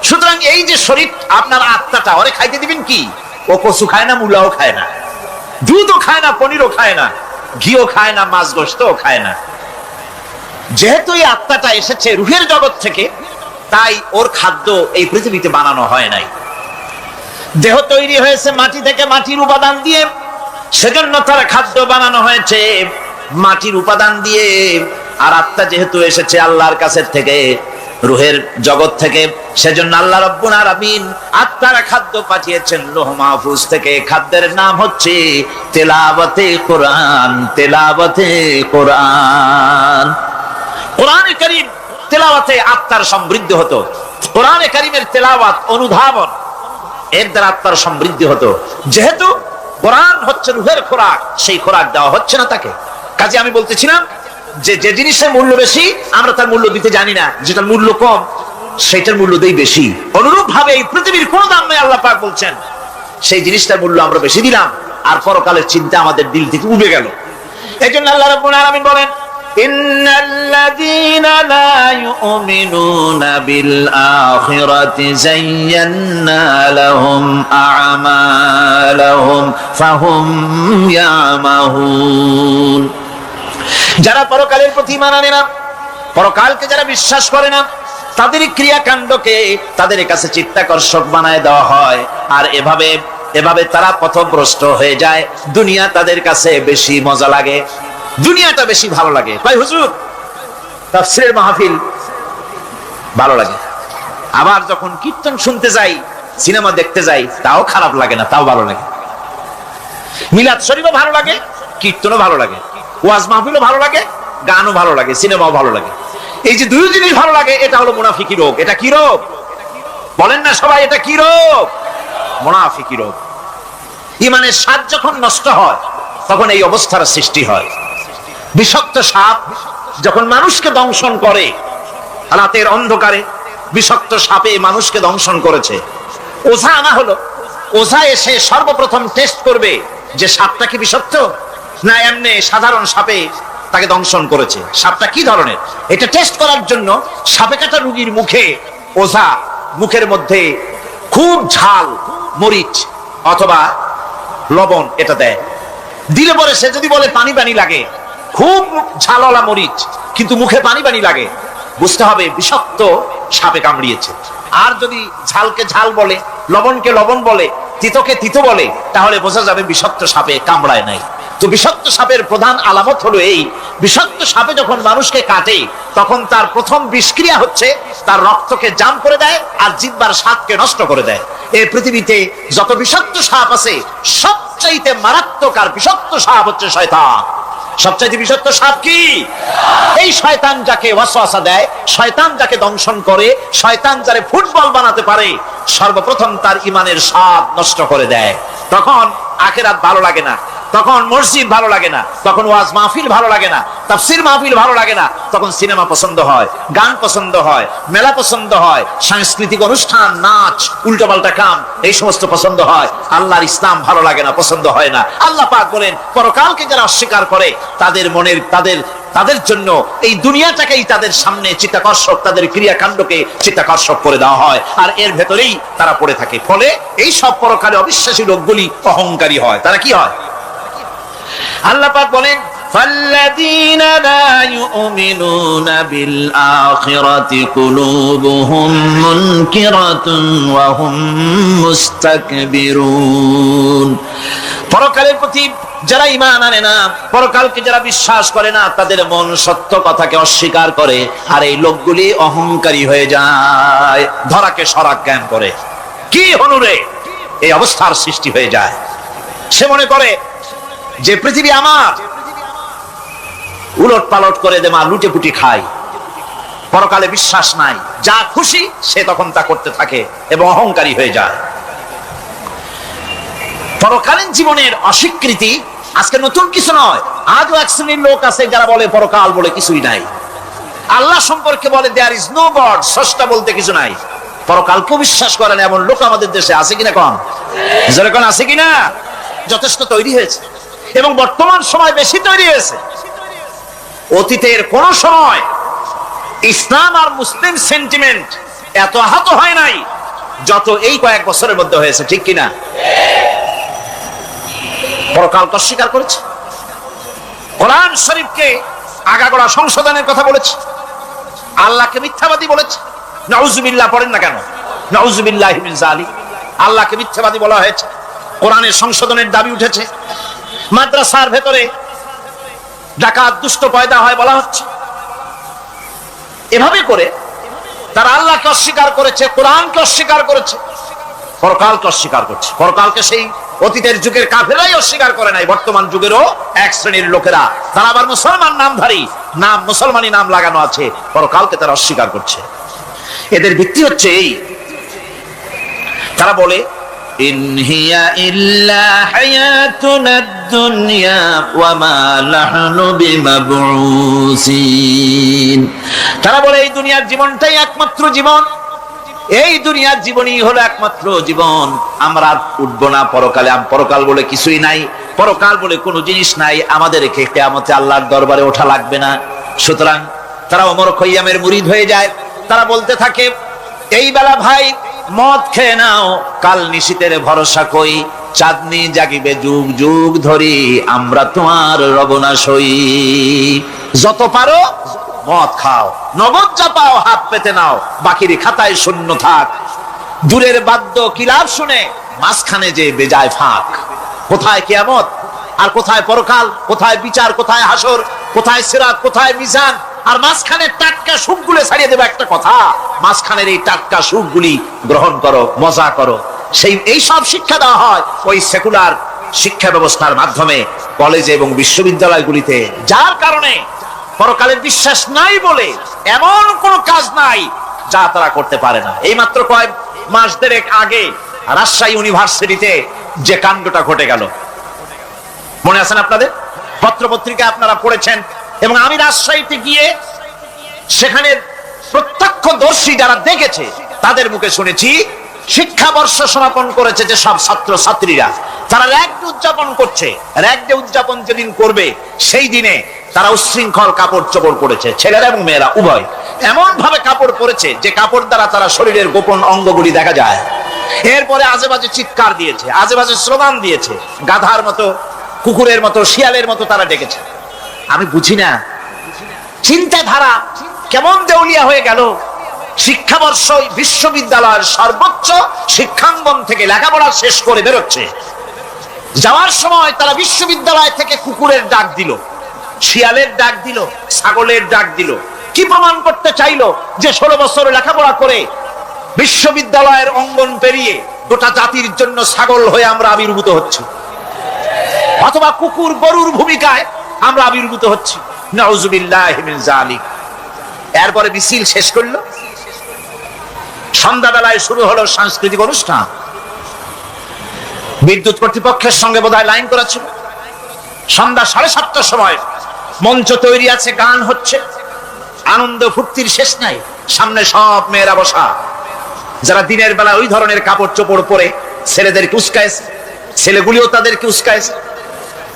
সুতরাং এই যে শরীর, আপনার আত্মাটা, ওরে খাইতে দিবেন কি? ও কচু খায় না, মূলাও খায় না, দুধও খায় না, পনিরও খায় না, ঘিও খায় না, মাছ গোশতও খায় না। যেহেতু এই আত্মাটা এসেছে রুহের জগৎ থেকে, তাই ওর খাদ্য এই পৃথিবীতে বানানো হয় নাই। দেহ তৈরি হয়েছে মাটি থেকে, মাটির উপাদান দিয়ে, সেজন্য তার খাদ্য বানানো হয়েছে মাটির উপাদান দিয়ে। আর আত্মা যেহেতু এসেছে আল্লাহর কাছে থেকে, রুহের জগৎ থেকে, সেজন্য আল্লাহ রাব্বুল আলামিন আত্মার খাদ্য পাঠিয়েছেন লৌহ মাহফুজ থেকে। খাদ্যের নাম হচ্ছে তেলাওয়াতে কোরআন। তেলাওয়াতে কোরআন। কোরআনে কারীম তেলাওয়াতে আত্মার সমৃদ্ধি হতো। কোরআনে কারীমের তেলাওয়াত, অনুধাবন, এর দ্বারা আত্মার সমৃদ্ধি হতো। যেহেতু কোরআন হচ্ছে রুহের খোরাক, সেই খোরাক দেওয়া হচ্ছে না তাকে। কাজে আমি বলতেছিলাম যে যে জিনিসের মূল্য বেশি আমরা তার মূল্য দিতে জানি না, যেটার মূল্য কম সেটার মূল্য দেই বেশি। অনুরূপ ভাবে এই পৃথিবীর কোন দাম নেই, আল্লাহ পাক বলছেন সেই জিনিসটার মূল্য আমরা বেশি দিলাম, আর পরকালের চিন্তা আমাদের দিল থেকে উবে গেল। এই জন্য আল্লাহ রাব্বুল আলামিন বলেন ইন্নাল্লাযীনা লা ইউমিনুনা বিল আখিরাতি যায়্যান্না লাহুম আ'মালাহুম ফাহুম ইয়ামাহুন। যারা পরকালের প্রতি ঈমান আনে না, পরকালকে যারা বিশ্বাস করে না, তাদের ক্রিয়াকাণ্ডকে তাদের কাছে চিত্তাকর্ষক বানায় দেওয়া হয়। আর এভাবে তারা পথভ্রষ্ট হয়ে যায়। দুনিয়া তাদের কাছে বেশি মজা লাগে, দুনিয়াটা বেশি ভালো লাগে। ভাই হুজুর, তাফসীরের মাহফিল ভালো লাগে, আবার যখন কীর্তন শুনতে যাই, সিনেমা দেখতে যাই, তাও খারাপ লাগে না, তাও ভালো লাগে। মিলাদ শরীফও ভালো লাগে, কীর্তনও ভালো লাগে, ওয়াজ মাহফিলও ভালো লাগে, গানও ভালো লাগে, সিনেমাও ভালো লাগে। এই যে দুই জিনিস ভালো লাগে, এটা হলো মুনাফিকি রোগ। এটা কি রোগ বলেন না সবাই? এটা কি রোগ? মুনাফিকি রোগ। ঈমানের স্বাদ যখন নষ্ট হয় তখন এই অবস্থার সৃষ্টি হয়। বিষাক্ত সাপ যখন মানুষকে দংশন করে, রাতের অন্ধকারে বিষাক্ত সাপে মানুষকে দংশন করেছে, ওঝা আনা হলো। ওঝা এসে সর্বপ্রথম টেস্ট করবে যে সাপটা কি বিষাক্ত না এমনি সাধারণ সাপে তাকে দংশন করেছে, সাপটা কি ধরনের। এটা টেস্ট করার জন্য সাপে কাটা রোগীর মুখে ওঝা মুখের মধ্যে খুব ঝাল মরিচ অথবা লবণ এটা দেয়। দিলে পরে সে যদি বলে পানি পানি লাগে, খুব ঝালওয়ালা মরিচ কিন্তু মুখে পানি পানি লাগে, বুঝতে হবে বিষাক্ত সাপে কামড়িয়েছে। আর যদি ঝালকে ঝাল বলে, লবণকে লবণ বলে, তিতকে তিতো বলে, তাহলে বোঝা যাবে বিষাক্ত সাপে কামড়ায় নাই। তো বিষাক্ত সাপের প্রধান আলামত হলো এই, বিষাক্ত সাপে যখন মানুষকে কাটে তখন তার প্রথম বিষক্রিয়া হচ্ছে তার রক্তকে জাম করে দেয় আর জিহ্বার স্বাদকে নষ্ট করে দেয়। এই পৃথিবীতে যত বিষাক্ত সাপ আছে সবচাইতে মারাত্মক আর বিষাক্ত সাপ হচ্ছে শয়তান। সবচাইতে বিষাক্ত সাপ কি? এই শয়তান যাকে ওয়াসওয়াসা দেয়, শয়তান যাকে দংশন করে, শয়তান যারে ফুটবল বানাতে পারে, সর্বপ্রথম তার ঈমানের স্বাদ নষ্ট করে দেয়। তখন আখিরাত ভালো লাগে না, তখন মসজিদ ভালো লাগে না, তখন ওয়াজ মাহফিল ভালো লাগে না, তাফসীর মাহফিল ভালো লাগে না, তখন সিনেমা পছন্দ হয়, গান পছন্দ হয়, মেলা পছন্দ হয়, সাংস্কৃতিক অনুষ্ঠান, নাচ, উল্টাপাল্টা কাম, এই সমস্ত পছন্দ হয়। আল্লাহর ইসলাম ভালো লাগে না, পছন্দ হয় না। আল্লাহ পাক বলেন, পরকালকে যারা অস্বীকার করে তাদের মনের তাদের জন্য এই দুনিয়াটাকেই তাদের সামনে চিত্তাকর্ষক, তাদের ক্রিয়াকাণ্ডকে চিত্তাকর্ষক করে দেওয়া হয়, আর এর ভেতরেই তারা পড়ে থাকে। ফলে এই সব পরকালে অবিশ্বাসী লোকগুলি অহংকারী হয়। তারা কি হয়? আল্লাহ পাক বলেন, فالذين لا يؤمنون بالآخرة قلوبهم منكرة وهم مستكبرون। পরকালের প্রতি যারা ঈমান আনে না, পরকালকে যারা বিশ্বাস করে না, তাদের মন সত্য কথাকে অস্বীকার করে, আর এই লোকগুলি অহংকারী হয়ে যায়, ধরাকে সরাক জ্ঞান করে। কি হনুরে এই অবস্থার সৃষ্টি হয়ে যায়। সে মনে করে যে পৃথিবী আমার, উলট পালট করে দে মা, লুটে পুটি খাই। পরকালে বিশ্বাস নাই, যা খুশি সে তখন তা করতে থাকে এবং অহংকারী হয়ে যায়। পরকালীন জীবনের অস্বীকৃতি আজকে নতুন কিছু নয়। আজও এক শ্রেণীর লোক আছে যারা বলে পরকাল বলে কিছুই নাই, আল্লাহ সম্পর্কে বলে দেয়ার ইজ নো গড, স্রষ্টা বলতে কিছু নাই। পরকালকে বিশ্বাস করে না এমন লোক আমাদের দেশে আছে কিনা? কম, যেরকম আছে কিনা? যথেষ্ট তৈরি হয়েছে এবং বর্তমান সময় বেশি তৈরি হয়েছে। অতীতের কোন সময় ইসলাম আর মুসলিম সেন্টিমেন্ট এত আহত হয় নাই যত এই কয়েক বছরের মধ্যে হয়েছে, ঠিক কিনা? পরকালকে অস্বীকার করেছে, কোরআন শরীফকে আগাগোড়া সংশোধনের কথা বলেছে, আল্লাহকে মিথ্যাবাদী বলেছে। নাউজুবিল্লাহ পড়েন না কেন? নাউজুবিল্লাহি মিন যালিক। আল্লাহকে মিথ্যাবাদী বলা হয়েছে, কোরআনের সংশোধনের দাবি উঠেছে। মাদ্রাসার ভেতরে ডাকাত দুষ্ট পয়দা হয় বলা হচ্ছে। এভাবে করে তারা আল্লাহকে অস্বীকার করেছে, কোরআনকে অস্বীকার করেছে, পরকালকে অস্বীকার করছে। পরকালকে সেই অতীতের যুগের কাফেরাই অস্বীকার করে নাই, বর্তমান যুগেরও এক শ্রেণীর লোকেরা, তারা আবার মুসলমান নামধারী, নাম মুসলমানি নাম লাগানো আছে, পরকালকে তারা অস্বীকার করছে। এদের ভিত্তি হচ্ছে এই, তারা বলে ইন হিয়া ইল্লা হায়াতুনাদ দুনিয়া ওয়া মা নাহনু বিমাবউসিন। তারা বলে এই দুনিয়ার জীবনটাই একমাত্র জীবন, এই দুনিয়ার জীবনই হলো একমাত্র জীবন, আমরা আর উঠবো না পরকালে। পরকাল বলে কিছুই নাই, পরকাল বলে কোনো জিনিস নাই, আমাদেরকে কিয়ামতে আল্লাহর দরবারে ওঠা লাগবে না। সুতরাং তারা ওমর খৈয়ামের মুরিদ হয়ে যায়। তারা বলতে থাকে, এই বেলা ভাই মদ খেয়ে নাও, কাল নিশীতের ভরসা কই, চাঁদনি জাগিবে যুগ যুগ ধরি, আমরা তোমার রবনাশ হই। যত পারো মদ খাও, নগদ যা পাও হাত পেতে নাও, বাকির খাতায় শূন্য থাক। দূরের বাদ্য কিলাপ শুনে মাঝখানে যে বেজায় ফাঁক। কোথায় কিয়ামত আর কোথায় পরকাল, কোথায় বিচার, কোথায় হাসর, কোথায় সিরাত, কোথায় মিজান, আর মাঝখানে টাটকা সুখগুলো ছাড়িয়ে দেবে একটা কথা, মাঝখানের এই টাটকা সুখগুলি গ্রহণ করো, মজা করো। এই সব শিক্ষা দেওয়া হয় ওই সেকুলার শিক্ষা ব্যবস্থার মাধ্যমে কলেজে এবং বিশ্ববিদ্যালয়গুলিতে, যার কারণে পরকালের বিশ্বাস নাই বলে এমন কোন কাজ নাই যা তারা করতে পারে না। এই মাত্র কয়েক মাস দেড়েক আগে রাজশাহী ইউনিভার্সিটিতে যে কাণ্ডটা ঘটে গেল, মনে আছেন আপনাদের? পত্রপত্রিকা আপনারা পড়েছেন। এবং আমি রাজশাহীতে গিয়ে সেখানে প্রত্যক্ষদর্শী যারা দেখেছে তাদের মুখে শুনেছি, শিক্ষাবর্ষ সমাপন করেছে যে সব ছাত্র ছাত্রীরা, তারা র্যাগ ডে উদযাপন করছে। র্যাগ ডে উদযাপন যেদিন করবে সেই দিনে তারা উচ্ছৃঙ্খল কাপড় চোপড় পরেছে, ছেলেরা এবং মেয়েরা উভয় এমন ভাবে কাপড় পরেছে যে কাপড় দ্বারা তারা শরীরের গোপন অঙ্গগুলি দেখা যায়। এরপরে আজেবাজে চিৎকার দিয়েছে, আজেবাজে স্লোগান দিয়েছে, গাধার মতো, কুকুরের মতো, শিয়ালের মতো তারা ডেকেছে। আমি বুঝি না চিন্তাধারা কেমন দেউলিয়া হয়ে গেল। শিক্ষাবর্ষ বিশ্ববিদ্যালয়ের সর্বোচ্চ শিক্ষাঙ্গন থেকে লেখাপড়া শেষ করে বেরোচ্ছে, যাওয়ার সময় তারা বিশ্ববিদ্যালয় থেকে কুকুরের ডাক দিল, শিয়ালের ডাক দিল, ছাগলের ডাক দিল। কি প্রমাণ করতে চাইলো? যে 16 বছর লেখাপড়া করে বিশ্ববিদ্যালয়ের অঙ্গন পেরিয়ে গোটা জাতির জন্য ছাগল হয়ে আমরা আবির্ভূত হচ্ছি, অথবা কুকুর গরুর ভূমিকায় আমরা আবির্ভূত হচ্ছি। নাউযুবিল্লাহি মিন যালিক। এরপরে মিছিল শেষ করলো, সন্ধ্যাবেলায় শুরু হলো সাংস্কৃতিক অনুষ্ঠান। বিদ্যুৎ কর্তৃপক্ষের সঙ্গে বোধহয় লাইন করা ছিল। সন্ধ্যা 7:30টার সময় মঞ্চ তৈরি আছে, গান হচ্ছে, আনন্দ ফুর্তির শেষ নাই। সামনে সব মেয়েরা বসা, যারা দিনের বেলা ওই ধরনের কাপড় চোপড় পরে ছেলেদেরকে উস্কাইছে, ছেলেগুলিও তাদেরকে উস্কাইছে।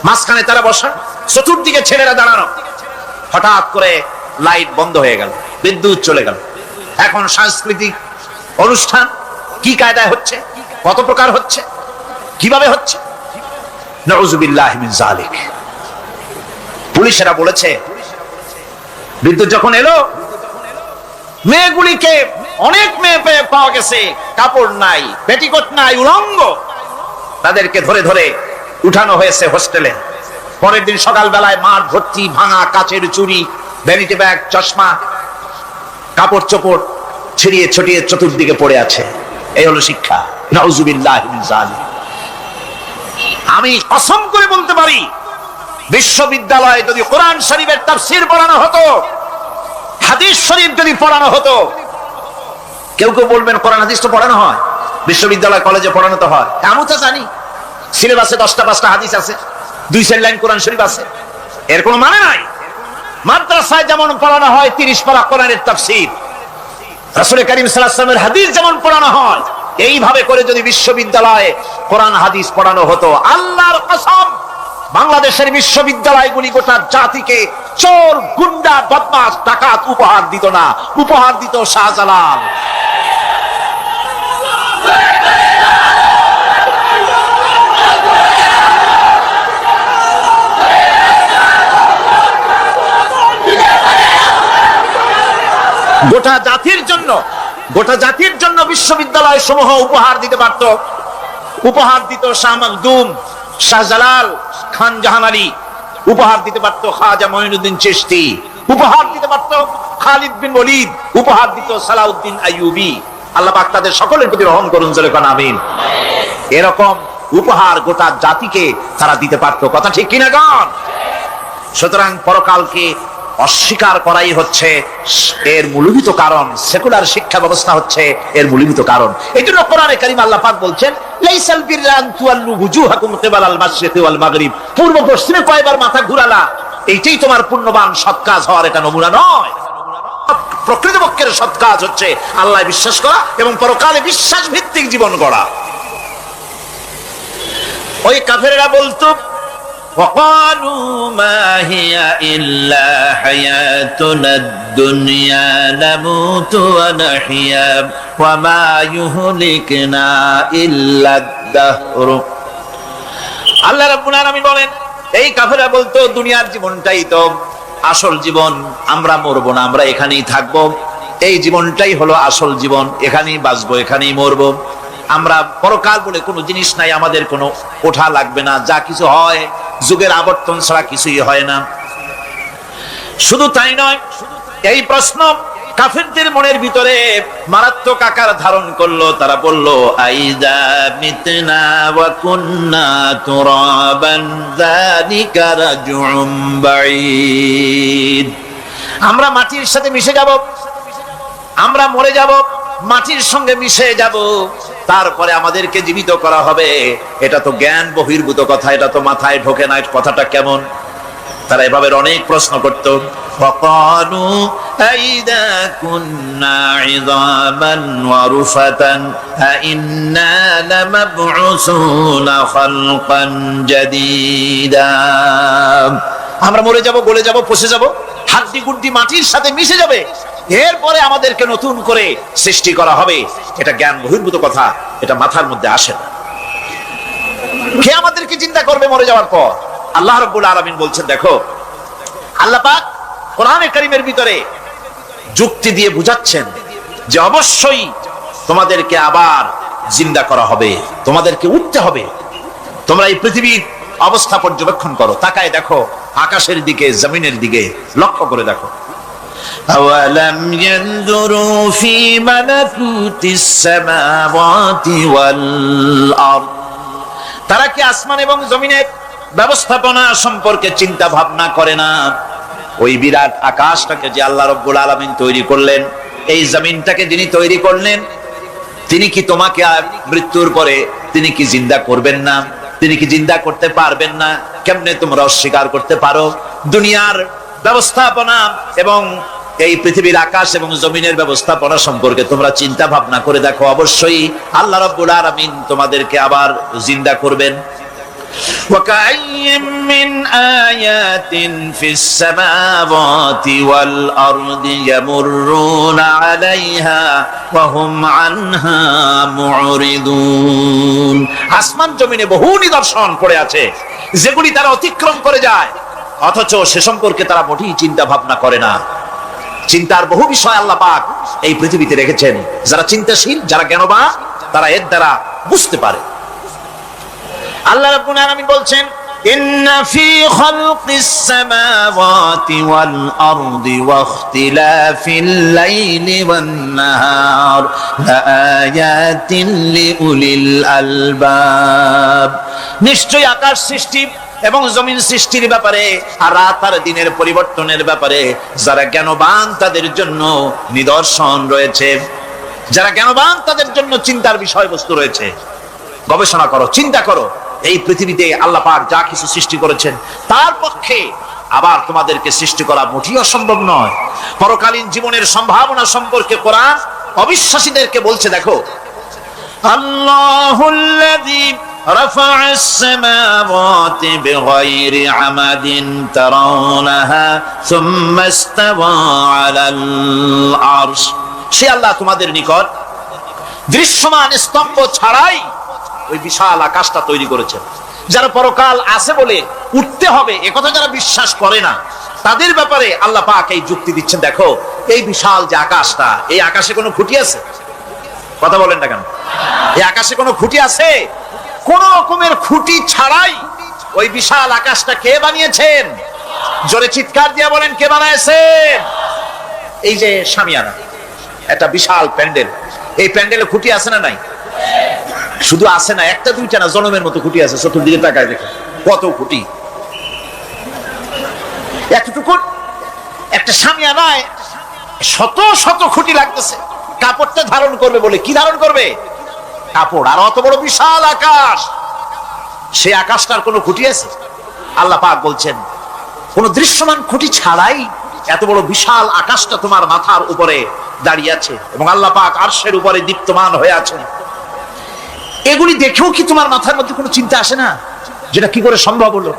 মাঝখানে তারা বসা, চতুর্দিকে ছেলেরা দাঁড়ানো। হঠাৎ করে লাইট বন্ধ হয়ে গেল, বিদ্যুৎ চলে গেল। এখন সাংস্কৃতিক অনুষ্ঠান কি কায়দায় হচ্ছে, কত প্রকার হচ্ছে, কিভাবে হচ্ছে? নাউযুবিল্লাহি মিন যালিক। পুলিশেরা বলেছে বিদ্যুৎ যখন এলো, মেয়েগুলিকে অনেক মেয়ে পাওয়া গেছে, কাপড় নাই, পেটিকোট নাই, উলঙ্গ। তাদেরকে ধরে ধরে উঠানো হয়েছে হোস্টেলে। পরের দিন সকালবেলায় মাঠ ভর্তি ভাঙা কাচের চুড়ি, ভ্যানিটি ব্যাগ, চশমা, কাপড় চোপড় ছিড়িয়ে ছড়িয়ে চতুর্দিকে পড়ে আছে। এই হলো শিক্ষা। নাউযুবিল্লাহি মিন যালিক। আমি কসম করে বলতে পারি, বিশ্ববিদ্যালয়ে যদি কোরআন শরীফের তাফসীর পড়ানো হতো, হাদিস শরীফ যদি পড়ানো হতো, কেউ কেউ বলবেন কোরআন হাদিস তো পড়ানো হয়, বিশ্ববিদ্যালয় কলেজে পড়ানো তো হয়। আমি তো জানি সিলেবাসে 10টা 5টা হাদিস আছে, 2 লাইন কোরআন শরীফ আছে, এর কোনো মানে নাই। মাদ্রাসায় যেমন পড়ানো হয় 30 পারা কোরআনের তাফসীর, রাসূল করিম সাল্লাল্লাহু আলাইহি ওয়াসাল্লামের হাদিস যেমন পড়ানো হয়, এইভাবে করে যদি বিশ্ববিদ্যালয়ে কোরআন হাদিস পড়ানো হতো, আল্লাহর কসম বাংলাদেশের বিশ্ববিদ্যালয়গুলি গোটা জাতিকে চোর, গুন্ডা, বদমাশ, ডাকাত উপহার দিত না, উপহার দিত শাহজালাল। গোটা জাতির জন্য বিশ্ববিদ্যালয় সমূহ উপহার দিতে পারত। উপহার দিত শাহ মখদুম, শাহজালাল, খান জাহান আলী, উপহার দিতে পারত খাজা মঈনুদ্দিন চিশতি, উপহার দিতে পারত খালিদ বিন ওলীদ, উপহার দিত সালাউদ্দিন আইয়ুবী। আল্লাহ পাক তাদের সকলের প্রতি রহম করুন, জোরে কোন আমিন। এরকম উপহার গোটা জাতিকে তারা দিতে পারত। কথা ঠিক কিনা গান? সুতরাং পরকালকে অস্বীকার করাই হচ্ছে এর মূলভূত কারণ। সেকুলার শিক্ষা ব্যবস্থা হচ্ছে এর মূলভূত কারণ। এই জন্য কোরআনে কারীম আল্লাহ পাক বলছেন, লাইসাল বিররা আন তুওয়াল্লু ওয়ুজুহাকুম কিবালাল মাশরিকি ওয়াল মাগরিব। পূর্ব পশ্চিমে কয়বার মাথা ঘুরালা, এইটাই তোমার পুণ্যবান সৎ কাজ হওয়ার এটা নমুনা নয়। প্রকৃতপক্ষের সৎ কাজ হচ্ছে আল্লাহ বিশ্বাস করা এবং পরকালে বিশ্বাস ভিত্তিক জীবন গড়া। ওই কাফেররা বলতো, وقالوا ما هي إلا حياتنا الدنيا نموت ونحيا وما يهلكنا إلا الدهر। আল্লাহ রাব্বুল আলামিন বলেন, এই কাফেররা বলতো দুনিয়ার জীবনটাই তো আসল জীবন, আমরা মরবো না, আমরা এখানেই থাকবো, এই জীবনটাই হলো আসল জীবন, এখানেই বাঁচবো, এখানেই মরবো, আমরা পরকাল বলে কোনো জিনিস নাই, আমাদের কোনো ওঠা লাগবে না, যা কিছু হয় যুগের আবর্তন ছাড়া কিছুই হয় না। শুধু তাই নয়, এই প্রশ্ন কাফেরদের মনের ভিতরে মারাত্মক আকার ধারণ করলো। তারা বলল, আইযা মিতনা ওয়া কুন্না তুরাবান যালিকা রাজউম বাঈদ। আমরা মাটির সাথে মিশে যাব, আমরা মরে যাব, মাটির সঙ্গে মিশে যাব, তারপরে আমাদেরকে জীবিত করা হবে। এটা তো জ্ঞান বহির্ভূত কথা, এটা তো মাথায় ঢোকে না, কথাটা কেমন? তারা এভাবে অনেক প্রশ্ন করত। ফাকালু আইদা কুন্না ইযামান ওয়া রুফাতান আইন্না লামাবউসুনা খালকান জাদীদা। আমরা মরে যাব, গলে যাব, পচে যাব, হাড্ডি গুড্ডি মাটির সাথে মিশে যাবে, এরপরে আমাদেরকে নতুন করে সৃষ্টি করা হবে। এটা জ্ঞান বহির্ভূত কথা, এটা মাথার মধ্যে আসে না। কে আমাদেরকে চিন্তা করবে মরে যাওয়ার পর? আল্লাহ রাব্বুল আলামিন বলছেন, দেখো আল্লাহ পাক কোরআনে কারীমের ভিতরে যুক্তি দিয়ে বুঝাচ্ছেন যে অবশ্যই তোমাদেরকে আবার জিন্দা করা হবে, তোমাদেরকে উঠতে হবে। তোমরা এই পৃথিবীর অবস্থা পর্যবেক্ষণ করো, তাকায় দেখো আকাশের দিকে, জমিনের দিকে লক্ষ্য করে দেখো। أولم ينظروا في ملكوت السماوات والأرض। তারা কি আসমান এবং জমিনের ব্যবস্থাপনা সম্পর্কে চিন্তা ভাবনা করে না। ওই বিরাট আকাশটাকে যে আল্লাহ রাব্বুল আলামিন তৈরি করলেন, এই জমিনটাকে যিনি তৈরি করলেন, তিনি কি তোমাকে মৃত্যুর পরে তিনি কি জিন্দা করবেন না? তিনি কি জিন্দা করতে পারবেন না? কেমনে তোমরা অস্বীকার করতে পারো? দুনিয়ার ব্যবস্থাপনা এবং এই পৃথিবীর আকাশ এবং জমিনের ব্যবস্থাপনা সম্পর্কে তোমরা চিন্তা ভাবনা করে দেখো, অবশ্যই আল্লাহ রাব্বুল আলামিন তোমাদেরকে আবার জিন্দা করবেন। وكأي من آيات في السماوات والأرض يمرون عليها وهم عنها معرضون। আসমান জমিনে বহু নিদর্শন পড়ে আছে যেগুলি তারা অতিক্রম করে যায়, অথচ সে সম্পর্কে তারা মোটেই চিন্তা ভাবনা করে না। চিন্তার বহু বিষয় আল্লাহ পাক এই পৃথিবীতে রেখেছেন। যারা চিন্তাশীল, যারা জ্ঞানবান, তারা এর দ্বারা বুঝতে পারে। আল্লাহ রাব্বুল আলামিন বলছেন, ইন্না ফি খালকিস সামাওয়াতি ওয়াল আরদি ওয়াখতিলাফিল লাইলি ওয়ান নাহার লাআয়াতিন লিউলিল আলবাব। নিশ্চয়ই আকাশ সৃষ্টি এবং জমিন সৃষ্টির ব্যাপারে আর রাত আর দিনের পরিবর্তনের ব্যাপারে যারা জ্ঞানবান তাদের জন্য নিদর্শন রয়েছে। যারা জ্ঞানবান তাদের জন্য চিন্তার বিষয়বস্তু রয়েছে। গবেষণা করো, চিন্তা করো, এই পৃথিবীতে আল্লাহ পাক যা কিছু সৃষ্টি করেছেন তার পক্ষে আবার তোমাদেরকে সৃষ্টি করা মোটেই অসম্ভব নয়। পরকালীন জীবনের সম্ভাবনা সম্পর্কে কোরআন অবিশ্বাসীদেরকে বলছে, দেখো, আল্লাহুল্লাযী রাফা'আস সামাওয়াতি বিগাইরি আমাদিন তারাউনাহা সুম্মা ইসতাওয়া আলাল আরশ। সে আল্লাহ তোমাদের নিকট দৃশ্যমান স্তম্ভ ছাড়াই ওই বিশাল আকাশটা তৈরি করেছেন। যারা পরকাল আছে বলে উঠতে হবে একথা যারা বিশ্বাস করে না, তাদের ব্যাপারে আল্লাহ পাক এই যুক্তি দিচ্ছেন, দেখো, এই বিশাল যে আকাশটা, এই আকাশে কোনো খুঁটি আছে? কথা বলেন না কেন? এই আকাশে কোনো খুঁটি আছে? কোন রকমের খুঁটি ছাড়াই ওই বিশাল আকাশটা কে বানিয়েছেন? জোরে চিৎকার দিয়ে বলেন, কে বানাইছেন? এই যে শামিয়ানা, একটা বিশাল প্যান্ডেল, এই প্যান্ডেলে খুঁটি আছে না নাই? শুধু আছে না, একটা দুইটা না, জনমের মতো খুঁটি আছে। চতুর্দিকে তাকায় দেখে কত খুঁটি। এতটুকু একটা শামিয়ানায় শত শত খুঁটি লাগতেছে। কাপড়টা ধারণ করবে বলে কি ধারণ করবে? কাপড়। আর অত বড় বিশাল আকাশ, সে আকাশটার কোনো খুঁটি আছে? আল্লাহ পাক বলছেন, কোন দৃশ্যমান খুঁটি ছাড়াই এত বড় বিশাল আকাশটা তোমার মাথার উপরে দাঁড়িয়ে আছে এবং আল্লাহ পাক আরশের উপরে দীপ্তমান হয়ে আছেন। এগুলি দেখেও কি তোমার মাথার মধ্যে কোনো চিন্তা আসে না যেটা কি করে সম্ভব হলো?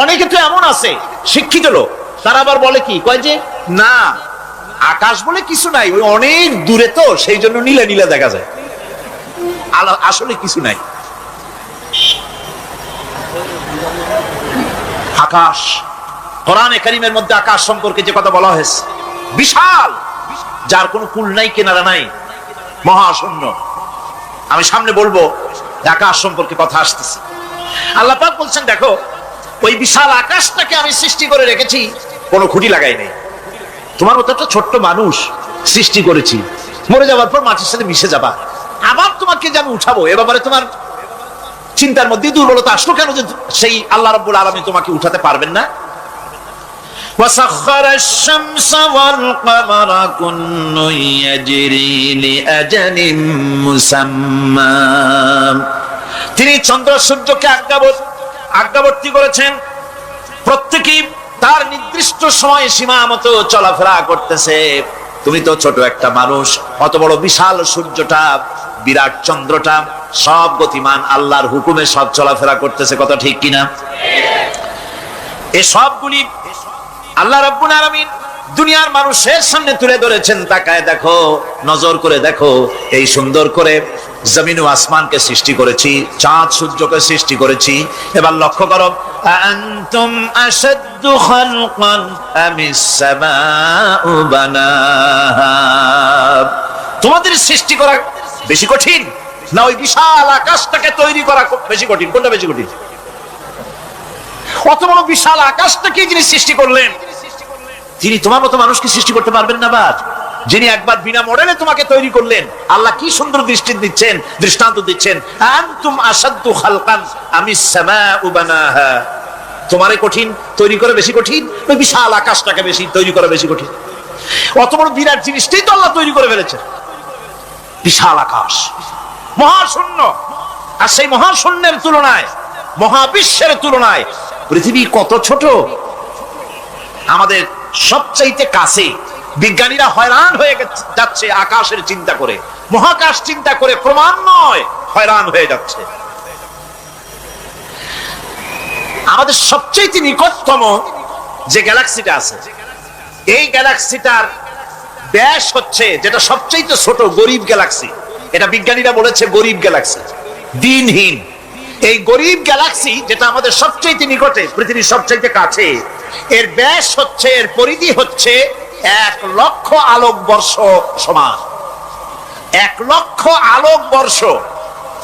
অনেকে তো এমন আছে শিক্ষিত লোক, তারা আবার বলে কি, কয় যে না, আকাশ বলে কিছু নাই, ওই অনেক দূরে তো সেই জন্য নীলে নীলে দেখা যায়, আসলে কিছু নাই। আকাশ, কোরআনে কারীমের মধ্যে আকাশ সম্পর্কে যে কথা বলা হয়েছে, বিশাল, যার কোনো কুল নাই, কিনারা নাই, মহাশূন্য। আমি সামনে বলবো আকাশ সম্পর্কে কথা আসতেছে। আল্লাহ পাক বলছেন, দেখো, ওই বিশাল আকাশটাকে আমি সৃষ্টি করে রেখেছি, কোনো খুঁটি লাগাই নেই। তোমার মতো একটা ছোট্ট মানুষ সৃষ্টি করেছি, মরে যাওয়ার পর মাটির সাথে মিশে যাবা, আবার তোমাকে যে আমি উঠাবো, এ ব্যাপারে তোমার চিন্তার মধ্যে দুর্বলতা আসলো কেন যে সেই আল্লাহ রাব্বুল আলামিন তোমাকে উঠাতে পারবেন না? وسخر الشمس والقمر كل يجري لأجل مسمى। তিনি চন্দ্র সূর্যকে আজ্ঞাবর্তী করেছেন, প্রত্যেকেই তার নির্দিষ্ট সময় সীমা মতো চলাফেরা করতেছে। তুমি তো ছোট একটা মানুষ, অত বড় বিশাল সূর্যটা, বিরাট চন্দ্রটা, সব গতিমান, আল্লাহর হুকুমে সব চলাফেরা করতেছে, কথা ঠিক কিনা? এই সবগুলি আল্লাহ রাব্বুল আলামিন দুনিয়ার মানুষের সামনে তুলে ধরেছেন। তাকায় দেখো, নজর করে দেখো, এই সুন্দর করে জমিন ও আসমানকে সৃষ্টি করেছি, চাঁদ সূর্যকে সৃষ্টি করেছি। এবার লক্ষ্য করো, আনতুম আশাদ্দু খালকান আমিস সামাউ বানাহা। তোমাদের সৃষ্টি করা বেশি কঠিন না ওই বিশাল আকাশটাকে তৈরি করা বেশি কঠিন? কোনটা বেশি কঠিন? অত বড় বিশাল আকাশটাকে যিনি সৃষ্টি করলেন, তিনি তোমার মতো মানুষকে সৃষ্টি করতে পারবেন না? বাদ যিনি একবার বিনা মডেলে তোমাকে তৈরি করলেন, আল্লাহ কি সুন্দর দৃষ্টান্ত দিচ্ছেন, আনতুম আসাদ্দু খালকান আমিস সামাউ বানাহা। তোমারে কঠিন তৈরি করা বেশি কঠিন, ওই বিশাল আকাশটাকে বেশি তৈরি করা বেশি কঠিন? অত বড় বিরাট জিনিসটাই তো আল্লাহ তৈরি করে ফেলেছেন, বিশাল আকাশ, মহাশূন্য। আর সেই মহাশূন্যের তুলনায়, মহাবিশ্বের তুলনায় পৃথিবী কত ছোট। আমাদের সবচাইতে কাছে। বিজ্ঞানীরা হয়রান হয়ে যাচ্ছে আকাশের চিন্তা করে, মহাকাশ চিন্তা করে, প্রমাণ নয়, হয়রান হয়ে যাচ্ছে। আমাদের সবচাইতে নিকটতম যে গ্যালাক্সিটা আছে, এই গ্যালাক্সিটার ব্যাস হচ্ছে, যেটা সবচাইতে ছোট, গরিব গ্যালাক্সি। এটা বিজ্ঞানীরা বলেছে গরিব গ্যালাক্সি, দিনহীন। এই গরিব গ্যালাক্সি যেটা আমাদের সবচাইতে নিকটে, পৃথিবীর সবচাইতে কাছে, এর ব্যাস হচ্ছে, এর পরিধি হচ্ছে 1,00,000 আলোকবর্ষ সমান। 1,00,000 আলোকবর্ষ।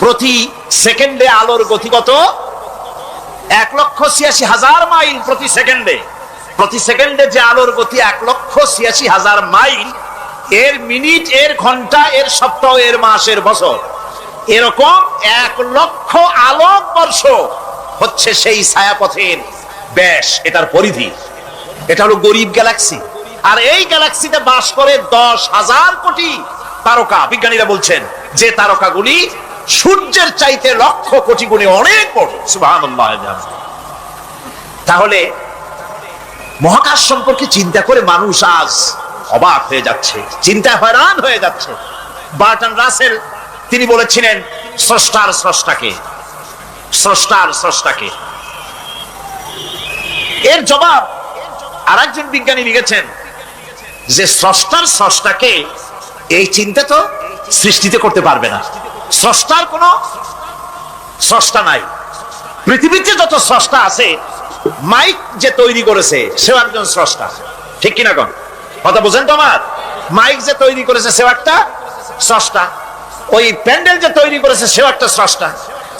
প্রতি সেকেন্ডে আলোর গতি কত? 1,86,000 মাইল প্রতি সেকেন্ডে। প্রতি সেকেন্ডে যে আলোর গতি 1,86,000 মাইল, এর মিনিট, এর ঘন্টা, এর সপ্তাহ, এর মাস, এর বছর, এরকম 1,00,000 আলোকবর্ষ হচ্ছে সেই ছায়াপথের ব্যাস, এটার পরিধি। এটা হলো গরিব গ্যালাক্সি। আর এই গ্যালাক্সিতে বাস করে 10,000 কোটি তারকা। বিজ্ঞানীরা বলছেন যে তারকাগুলি সূর্যের চাইতে লক্ষ কোটি গুণে অনেক বড়। সুবহানাল্লাহ। তাহলে মহাকাশ সম্পর্কে চিন্তা করে মানুষ আজ অবাক হয়ে যাচ্ছে, চিন্তা হয়রান হয়ে যাচ্ছে। বার্টন রাসেল তিনি বলেছিলেন স্রষ্টার স্রষ্টাকে, স্রষ্টার স্রষ্টাকে। এর জবাব আরেকজন বিজ্ঞানী লিখেছেন যে স্রষ্টার স্রষ্টাকে এই চিন্তা তো সৃষ্টিতে করতে পারবে না। স্রষ্টার কোন স্রষ্টা নাই। পৃথিবীতে যত স্রষ্টা আছে, মাইক যে তৈরি করেছে সেও একজন স্রষ্টা, ঠিক কিনা কোন কথা বুঝেন তো আমার? মাইক যে তৈরি করেছে সেও একটা স্রষ্টা, ওই প্যান্ডেল যে তৈরি করেছে সেও একটা স্রষ্টা,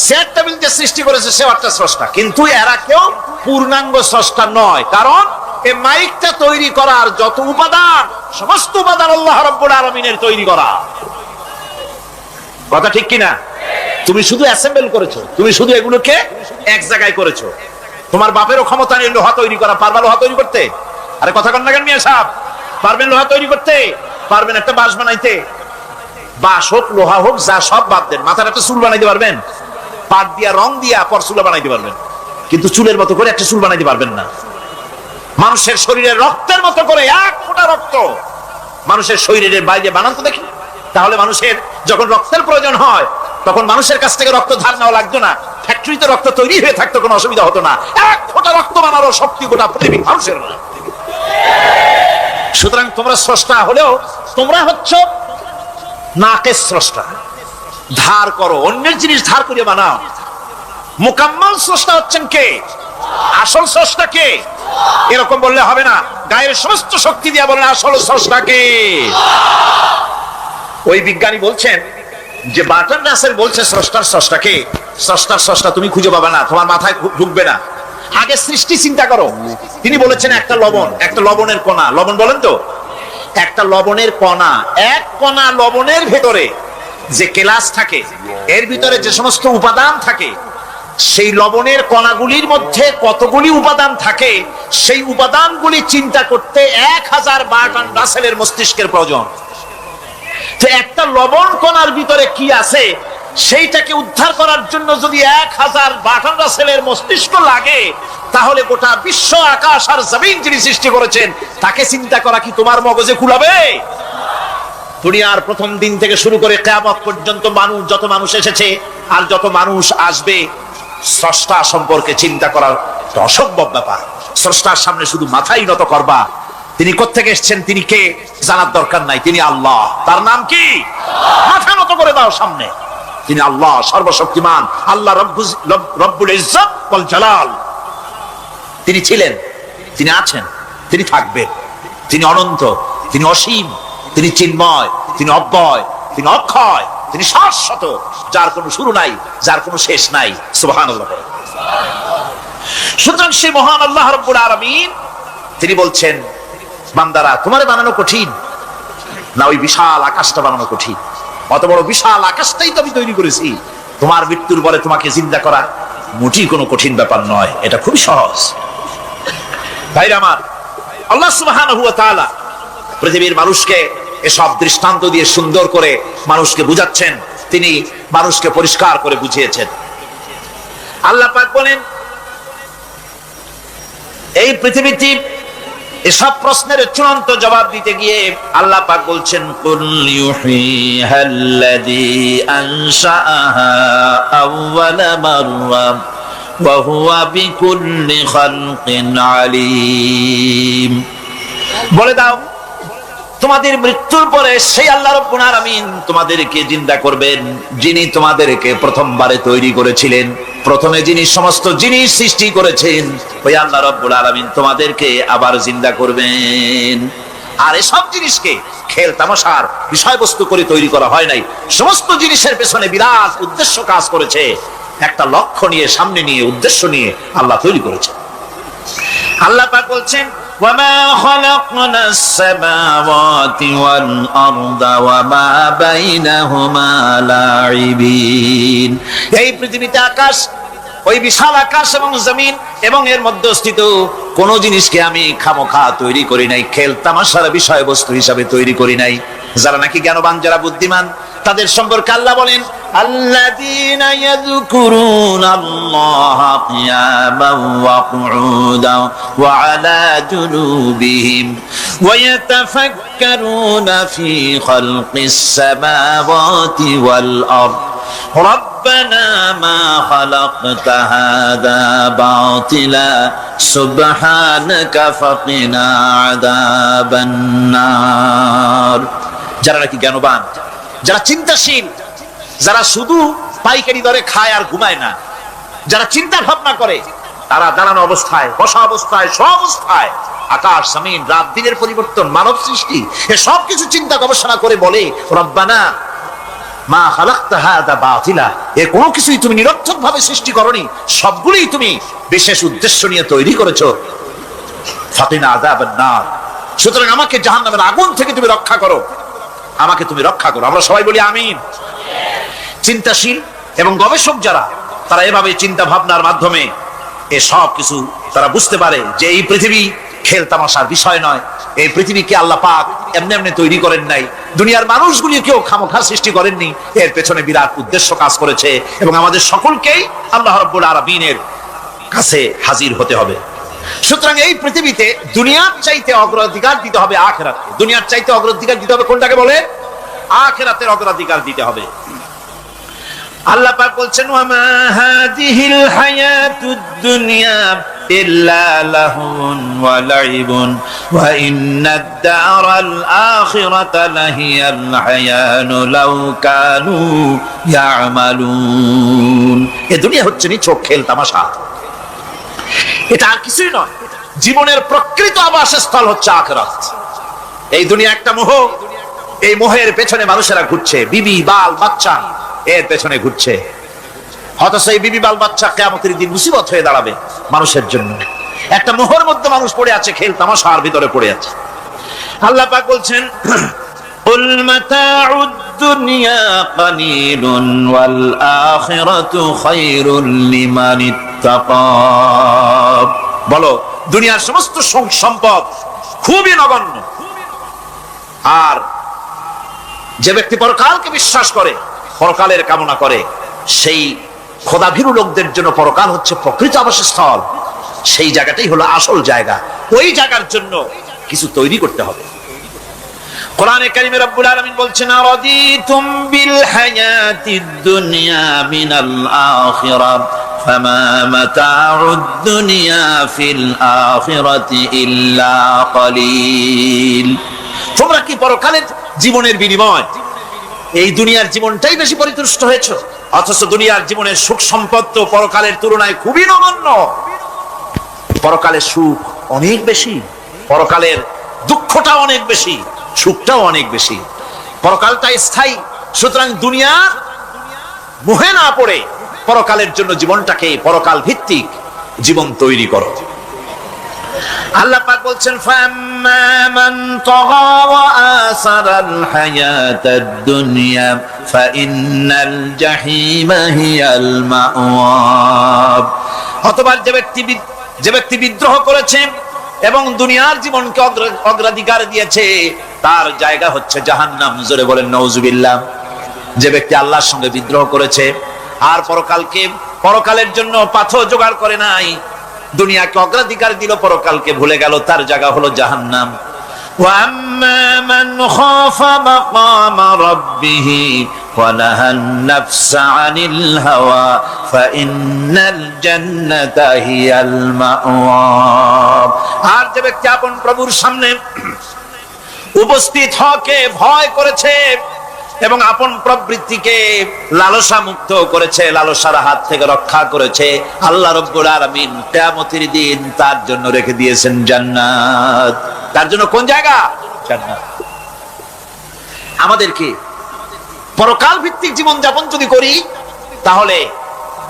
চেয়ার টেবিল যে সৃষ্টি করেছে সেও একটা স্রষ্টা। কিন্তু এরা কেউ পূর্ণাঙ্গ স্রষ্টা নয়, কারণ এই মাইকটা তৈরি করার যত উপাদান, সমস্ত উপাদান আল্লাহ রাব্বুল আলামিনের তৈরি করা। কথা ঠিক কিনা? তুমি শুধু অ্যাসেম্বল করেছো, তুমি শুধু এগুলোকে এক জায়গায় করেছো। তোমার বাপেরও ক্ষমতা নেই লোহা তৈরি করা। পারবা লোহা তৈরি করতে? আরে কথা কন না কেন মিয়া সাহেব? পারবেন লোহা তৈরি করতে? পারবেন একটা বাঁশ বানাইতে? বাঁশ হোক, লোহা হোক, যা সব বাদ দেন, মাথার একটা চুল বানাইতে পারবেন? পাট দিয়া, রং দিয়া পর চুলা বানাইতে পারবেন, কিন্তু চুলের মতো করে একটা চুল বানাইতে পারবেন না। মানুষের শরীরের রক্তের মতো করে 1 ফোঁটা রক্ত মানুষের শরীরের বাইরে বানান তো দেখি। তাহলে মানুষের যখন রক্তের প্রয়োজন হয়, তখন মানুষের কাছ থেকে রক্ত ধার নেওয়া লাগতো না, ফ্যাক্টরিতে রক্ত তৈরি হয়ে থাকতো, কোনো অসুবিধা হতো না। 1 ফোঁটা রক্ত বানানোর শক্তি গোটা পৃথিবীর মানুষের না। সুতরাং তোমরা স্রষ্টা হলেও তোমরা হচ্ছ নাকেশ স্রষ্টা। ধার করো, অন্যের জিনিস ধার করে বানাও। মুকাম্মাল স্রষ্টা হচ্ছেন কে? আসল স্রষ্টা কে? এরকম বললে হবে না, গায়ের সমস্ত শক্তি দিয়ে বলেন আসল স্রষ্টা কে? ওই বিজ্ঞানী বলছেন যে বার্টন রাসেল বলছে স্রষ্টার স্রষ্টাকে। স্রষ্টার স্রষ্টা তুমি খুঁজে পাবে না, তোমার মাথায় ঢুকবে না। আগে সৃষ্টি চিন্তা করো। তিনি বলেছেন একটা লবণ, একটা লবণের কণা, লবণ বলেন তো, একটা লবণের কণা, 1 কণা লবণের ভেতরে যে কেলাস থাকে, এর ভিতরে যে সমস্ত উপাদান থাকে, সেই লবণের কণাগুলির মধ্যে কতগুলি উপাদান থাকে, সেই উপাদানগুলি চিন্তা করতে 1000 বার্টন রাসেলের মস্তিষ্কের প্রয়োজন। তো একটা লবণ কণার ভিতরে কি আছে সেইটাকে উদ্ধার করার জন্য যদি 1000 বার্টন রাসেলের মস্তিষ্ক লাগে, তাহলে গোটা বিশ্ব, আকাশ আর জমিন যিনি সৃষ্টি করেছেন তাকে চিন্তা করা কি তোমার মগজে কুলাবে? দুনিয়ার প্রথম দিন থেকে শুরু করে কিয়ামত পর্যন্ত মানুষ, যত মানুষ এসেছে আর যত মানুষ আসবে, স্রষ্টা সম্পর্কে চিন্তা করার অসম্ভব ব্যাপার। স্রষ্টার সামনে শুধু মাথাই নত করবা। তিনি কোত্থেকে এসেছেন, তিনি কে জানার দরকার নাই, তিনি আল্লাহ। তার নাম কি? মাথা নত করে দাও সামনে। তিনি আল্লাহ, সর্বশক্তিমান, আল্লাহ রব্বুল ইজ্জত ওয়াল জালাল। তিনি ছিলেন, তিনি আছেন, তিনি থাকবেন। তিনি অনন্ত, তিনি অসীম, তিনি চিন্ময়, তিনি অব্যয়, তিনি অক্ষয়, তিনি শাশ্বত, যার কোনো শুরু নাই, যার কোনো শেষ নাই। সুবহানাল্লাহ। সুতরাং সেই মহান আল্লাহ রাব্বুল আলামিন তিনি বলছেন, বান্দারা তোমারে বানানো কঠিন, না ওই বিশাল আকাশটা বানানো কঠিন? অত বড় বিশাল আকাশটাই তো আমি তৈরি করেছি। তোমার মৃত্যুর পরে তোমাকে জিন্দা করা মোটেই কোনো কঠিন ব্যাপার নয়, এটা খুবই সহজ। ভাইরা আমার, আল্লাহ সুবহানাহু ওয়া তাআলা পৃথিবীর মানুষকে এসব দৃষ্টান্ত দিয়ে সুন্দর করে মানুষকে বুঝাচ্ছেন, তিনি মানুষকে পরিষ্কার করে বুঝিয়েছেন। আল্লাহ পাক বলেন, এই পৃথিবীতে এসব প্রশ্নের চূড়ান্ত জবাব দিতে গিয়ে আল্লাহ পাক বলছেন, কুল ইউহিহাল্লাযী আনশাআহা আউওয়ালা মাররা ওয়া হুয়া বিকুল্লি খালকিন আলীম। বলে দাও, তোমাদের মৃত্যুর পরে সেই আল্লাহ রাব্বুল আলামিন তোমাদেরকে জিন্দা করবেন, যিনি তোমাদেরকে প্রথমবারে তৈরি করেছিলেন। প্রথমে যিনি সমস্ত জিনিস সৃষ্টি করেছেন, ওই আল্লাহ রাব্বুল আলামিন তোমাদেরকে আবার জিন্দা করবেন। আর এসব জিনিসকে খেল তামাশার বিষয়বস্তু করে তৈরি করা হয় নাই। সমস্ত জিনিসের পেছনে বিরাট উদ্দেশ্য কাজ করেছে, একটা লক্ষ্য নিয়ে, সামনে নিয়ে, উদ্দেশ্য নিয়ে আল্লাহ তৈরি করেছে। আল্লাহ পাক বলছেন, وَمَا خَلَقْنَا السَّمَاوَاتِ وَالْأَرْضَ وَمَا بَيْنَهُمَا لَاعِبِينَ। এই পৃথিবীতে আকাশ, ওই বিশাল আকাশ এবং জমিন এবং এর মধ্যস্থিত কোন জিনিসকে আমি খামোখা তৈরি করি নাই, খেল তামাশার বিষয়বস্তু হিসাবে তৈরি করি নাই। যারা নাকি জ্ঞানবান, যারা বুদ্ধিমান, তাদের সম্পর্কে আল্লাহ বলেন, আল্লাযীনা ইয়াযকুরুনাল্লাহা কিয়ামান ওয়া কুউদান ওয়া আলা জুনুবিহিম ওয়া ইয়াতাফাক্কারুনা ফি খালকিস সামাওয়াতি ওয়াল আরদ রব্বানা মা খালাকতা হাযা বাতিলা সুবহানাকা ফাকিনা আযাবান নার। যারা নাকি জ্ঞানবান, যারা চিন্তাশীল, যারা শুধু পাইকারি দরে খায় আর ঘুমায় না, যারা চিন্তা ভাবনা করে, তারা দাঁড়ানো অবস্থায়, বসা অবস্থায়, সব অবস্থায় আকাশ জমিন, রাত দিনের পরিবর্তন, মানব সৃষ্টি, এ সব কিছু চিন্তা গবেষণা করে বলে, রব্বানা মা খালাকতা হাযা বাতিলা, এ কোনো কিছুই তুমি নিরর্থক ভাবে সৃষ্টি করনি, সবগুলোই তুমি বিশেষ উদ্দেশ্য নিয়ে তৈরি করেছো। ফাকিনা আযাবান নার, সুতরাং আমাকে জাহান্নামের আগুন থেকে তুমি রক্ষা করো, আমাকে তুমি রক্ষা করো। আমরা সবাই বলি আমিন। চিন্তাশীল এবং গবেষক যারা, তারা এভাবে চিন্তা ভাবনার মাধ্যমে এ সব কিছু তারা বুঝতে পারে যে এই পৃথিবী খেল তামাশার বিষয় নয়। এই পৃথিবীকে আল্লাহ পাক এমনি এমনি তৈরি করেন নাই, দুনিয়ার মানুষগুলিকেও খামোখা সৃষ্টি করেননি, এর পেছনে বিরাট উদ্দেশ্য কাজ করেছে এবং আমাদের সকলকেই আল্লাহ রাব্বুল আলামিনের কাছে হাজির হতে হবে। সুতরাং এই পৃথিবীতে দুনিয়ার চাইতে অগ্রাধিকার দিতে হবে আখিরাতকে। দুনিয়ার চাইতে অগ্রাধিকার দিতে হবে কোনটাকে বলে? আখিরাতের অগ্রাধিকার দিতে হবে। আল্লাহ পাক বলছেন, ওয়ামা হাযিহিল হায়াতুদ দুনিয়া ইল্লা লাহুন ওয়া লাইবুন ওয়া ইন্নাদ দারাল আখিরাতা লাহিয়াল হায়ানু লাউ কানু ইয়ামালুন। এই দুনিয়া হচ্ছে নিছক খেল তামাশা, এটা আর কিছুই নয়। জীবনের প্রকৃত আবাসস্থল হচ্ছে আখিরাত। এই দুনিয়া একটা মোহ, এই মোহের পেছনে মানুষেরা ঘুরছে, বিবি বাল বাচ্চা এর পেছনে ঘুরছে। অথচ এই বিবি বাল বাচ্চা কিয়ামতের দিন মুসিবত হয়ে দাঁড়াবে মানুষের জন্য। একটা মোহর মধ্যে মানুষ পড়ে আছে, খেল তামাশার ভিতরে পড়ে আছে। আল্লাহ পাক বলছেন, কুল মাতাউদ দুনিয়া কালিলুন ওয়াল আখিরাতু খায়রুল লিমান ইত্তাকা। বলো, দুনিয়ার সমস্ত সম্পদ খুবই নগণ্য, আর যে ব্যক্তি পরকালকে বিশ্বাস করে, পরকালের কামনা করে, সেই খোদাভীরু লোকদের জন্য পরকাল হচ্ছে প্রকৃত আবাসস্থল। সেই জায়গাটাই হলো আসল জায়গা। ওই জায়গার জন্য কিছু তৈরি করতে হবে। কোরআনে কারিমে রব্বুল আলামিন বলছেন, আরাদিতুম বিল হায়াতিদ দুনিয়া মিনাল আখিরাহ ফামা মাতাউদ দুনিয়া ফিল আখিরাতি ইল্লা কালিল। তোমরা কি পরকালের জীবনের বিনিময় এই দুনিয়ার জীবনটাই বেশি পরিতুষ্ট হয়েছে? অথচ দুনিয়ার জীবনের সুখ সম্পদ তো পরকালের তুলনায় খুবই নগণ্য। পরকালের সুখ অনেক বেশি, পরকালের দুঃখটা অনেক বেশি, সুখটাও অনেক বেশি। পরকালটা স্থায়ী, সুতরাং দুনিয়ার মোহে না পড়ে পরকালের জন্য জীবনটাকে পরকাল ভিত্তিক জীবন তৈরি করো। আল্লাহ পাক বলছেন, ফাম্মা মান তাগা ওয়া আসারাল হায়াতাদ দুনিয়া ফাইন্নাল জাহিমা হিয়াল মাওয়াব। অতঃপর যে ব্যক্তি বিদ্রোহ করেছে এবং দুনিয়ার জীবনকে অগ্রাধিকার দিয়েছে তার জায়গা হচ্ছে জাহান্নাম। জোরে বলেন নাউজুবিল্লাহ। যে ব্যক্তি আল্লাহর সঙ্গে বিদ্রোহ করেছে আর পরকালের জন্য পাথর জোগাড় করে নাই, দুনিয়াকে অগ্রাধিকার দিল, পরকালকে ভুলে গেল, তার জায়গা হলো জাহান্নাম। وَأَمَّا مَنْ خَافَ مَقَامَ رَبِّهِ وَنَهَى النَّفْسَ عَنِ الْهَوَى فَإِنَّ الْجَنَّةَ هِيَ الْمَأْوَى। আর যে ব্যক্তি আপন প্রভুর সামনে উপস্থিত হওয়াকে ভয় করেছে এবং আপন প্রবৃত্তিকে লালসা মুক্ত করেছে, লালসার হাত থেকে রক্ষা করেছে, আল্লাহ রাব্বুল আলামিন কিয়ামতের দিন তার জন্য রেখে দিয়েছেন জান্নাত। তার জন্য কোন জায়গা? জান্নাত। আমাদেরকে পরকাল ভিত্তিক জীবন যাপন যদি করি তাহলে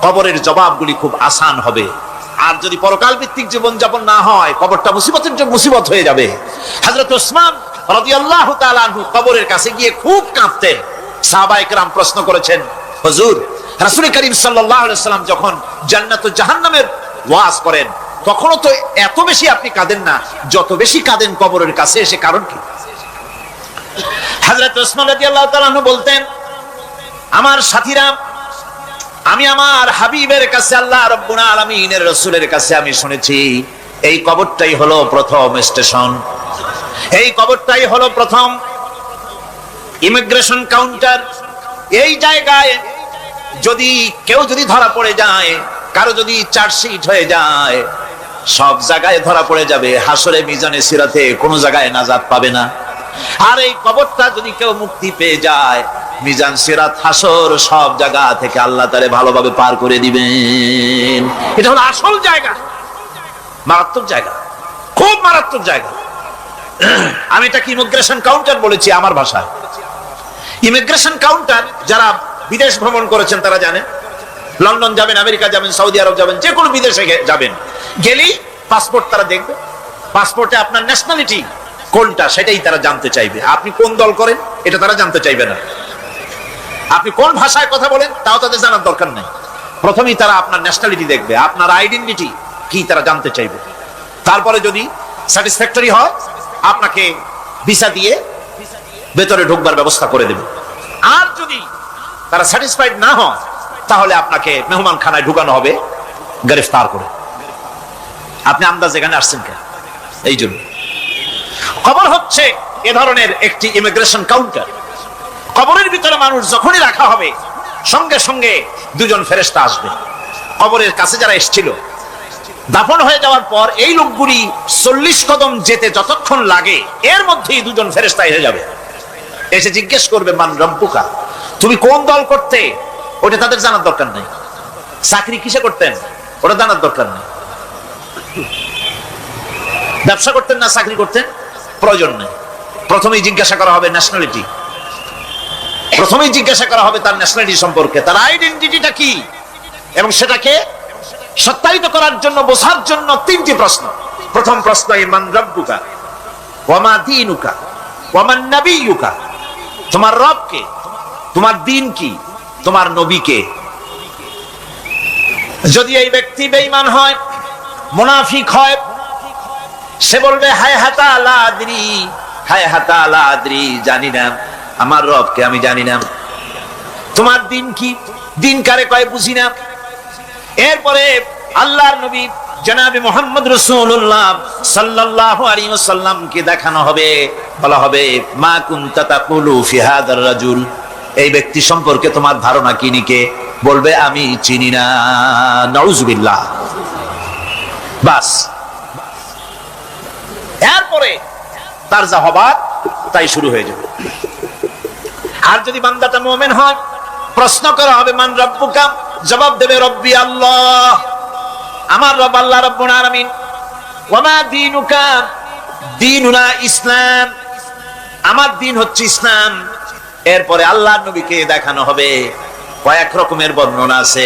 কবরের জবাবগুলি খুব আসান হবে। আর যদি পরকাল ভিত্তিক জীবন যাপন না হয় কবরটা মুসিবত হয়ে যাবে। হযরত ওসমান রাদিয়াল্লাহু তাআলা আনহু কবরের কাছে গিয়ে খুব কাঁদতেন। সাহাবায়ে কেরাম প্রশ্ন করেছেন, হুজুর রাসূল করিম সাল্লাল্লাহু আলাইহি ওয়াসাল্লাম যখন জান্নাত ও জাহান্নামের ওয়াজ করেন তখনও তো এত বেশি আপনি কাঁদেন না, যত বেশি কাঁদেন কবরের কাছে এসে, কারণ কি? হযরত ওসমান রাদিয়াল্লাহু তাআলা আনহু বলতেন, আমার সাথীরা, আমি আমার হাবিবের কাছে, আল্লাহ রাব্বুল আলামিনের রাসূলের কাছে আমি শুনেছি এই কবরটাই হলো প্রথম স্টেশন, এই কবরটাই হলো প্রথম ইমিগ্রেশন কাউন্টার। এই জায়গায় কেউ যদি ধরা পড়ে যায়, কারো যদি চার্জশিট হয়ে যায়, সব জায়গায় ধরা পড়ে যাবে, হাসরে মিজানে সিরাতে কোনো জায়গায় নাজাত পাবে না। আর এই কবরটা যদি কেউ মুক্তি পেয়ে যায়, মিজান সিরাত হাসর সব জায়গা থেকে আল্লাহ তারে ভালোভাবে পার করে দিবেন। এটা হলো আসল জায়গা, মারাত্মক জায়গা, খুব মারাত্মক জায়গা। আমি এটাকে ইমিগ্রেশন কাউন্টার বলেছি আমার ভাষায়। ইমিগ্রেশন কাউন্টার যারা বিদেশ ভ্রমণ করেছেন তারা জানেন। লন্ডন যাবেন, আমেরিকা যাবেন, সৌদি আরব যাবেন, যে কোনো বিদেশে যাবেন, গেলেই পাসপোর্ট তারা দেখবে। পাসপোর্টে আপনার ন্যাশনালিটি কোনটা সেটাই তারা জানতে চাইবে। আপনি কোন দল করেন এটা তারা জানতে চাইবে না। আপনি কোন ভাষায় কথা বলেন তাও তাদের জানার দরকার নেই। প্রথমেই তারা আপনার ন্যাশনালিটি দেখবে, আপনার আইডেন্টিটি কি তারা জানতে চাইবে। তারপরে যদি স্যাটিসফ্যাক্টরি হয় আপনাকে ভিসা দিয়ে ভেতরে ঢোকবার ব্যবস্থা করে দেবে। আর যদি তারা স্যাটিসফাইড না হয় তাহলে আপনাকে মেহমান খানায় ঢুকানো হবে গ্রেফতার করে। আপনি আন্দাজ এখানে আসছেন কেন? এই জন্য কবর হচ্ছে এ ধরনের একটি ইমিগ্রেশন কাউন্টার। কবরের ভিতরে মানুষ যখনই রাখা হবে সঙ্গে সঙ্গে দুজন ফেরেশতা আসবে। কবরের কাছে যারা এসেছিল দাফন হয়ে যাওয়ার পর এই লোকগুলি 40 কদম যেতে যতক্ষণ লাগে এর মধ্যেই দুজন ফেরেশতা এসে যাবে। এসে জিজ্ঞেস করবে, মান রব্বুকা, তুমি কোন দল করতে? ওটা তাদের জানার দরকার নেই। চাকরি কিসে করতেন ওটা জানার দরকার নেই। ব্যবসা করতেন না চাকরি করতেন প্রয়োজন নেই। প্রথমেই জিজ্ঞাসা করা হবে ন্যাশনালিটি, প্রথমেই জিজ্ঞাসা করা হবে তার ন্যাশনালিটি সম্পর্কে, তার আইডেন্টিটিটা কি, এবং সেটাকে সত্যায়িত করার জন্য, বোঝার জন্য 3টি প্রশ্ন। প্রথম প্রশ্ন, মান রব্বুকা ওয়া মা দীনুকা ওয়া মান নাবিয়্যুকা, তোমার রব কে, তোমার দ্বীন কি, তোমার নবী কে। যদি এই ব্যক্তি বেঈমান হয়, মুনাফিক হয়, সে বলবে হায় হাতা লা আদরি, হায় হাতা লা আদরি, জানি না আমার রবকে, আমি জানি না। তোমার দিন কি, দিন কারে কয় বুঝি না। এরপরে আল্লাহর নবী জনাবে মুহাম্মদ রাসূলুল্লাহ সাল্লাল্লাহু আলাইহি ওয়াসাল্লামকে দেখানো হবে, বলা হবে মা কুনতা তাকুলু ফি হাদার রাজুল, এই ব্যক্তি সম্পর্কে তোমার ধারণা কি নিকে? বলবে আমি চিনি না। নাউজুবিল্লাহ। বাস, এরপরে তার যা হবার তাই শুরু হয়ে যাবে। আর যদি বান্দাটা মুমিন হয়, প্রশ্ন করা হবে মান রব্বুকা, জবাব দেবে রব্বি আল্লাহ, আমার রব আল্লাহ রাব্বুল আলামিন। ওয়া মা দীনুকা, দীনুনা ইসলাম, আমার দিন হচ্ছে ইসলাম। এরপরে আল্লাহর নবীকে দেখানো হবে। কয়েক রকমের বর্ণনা আছে,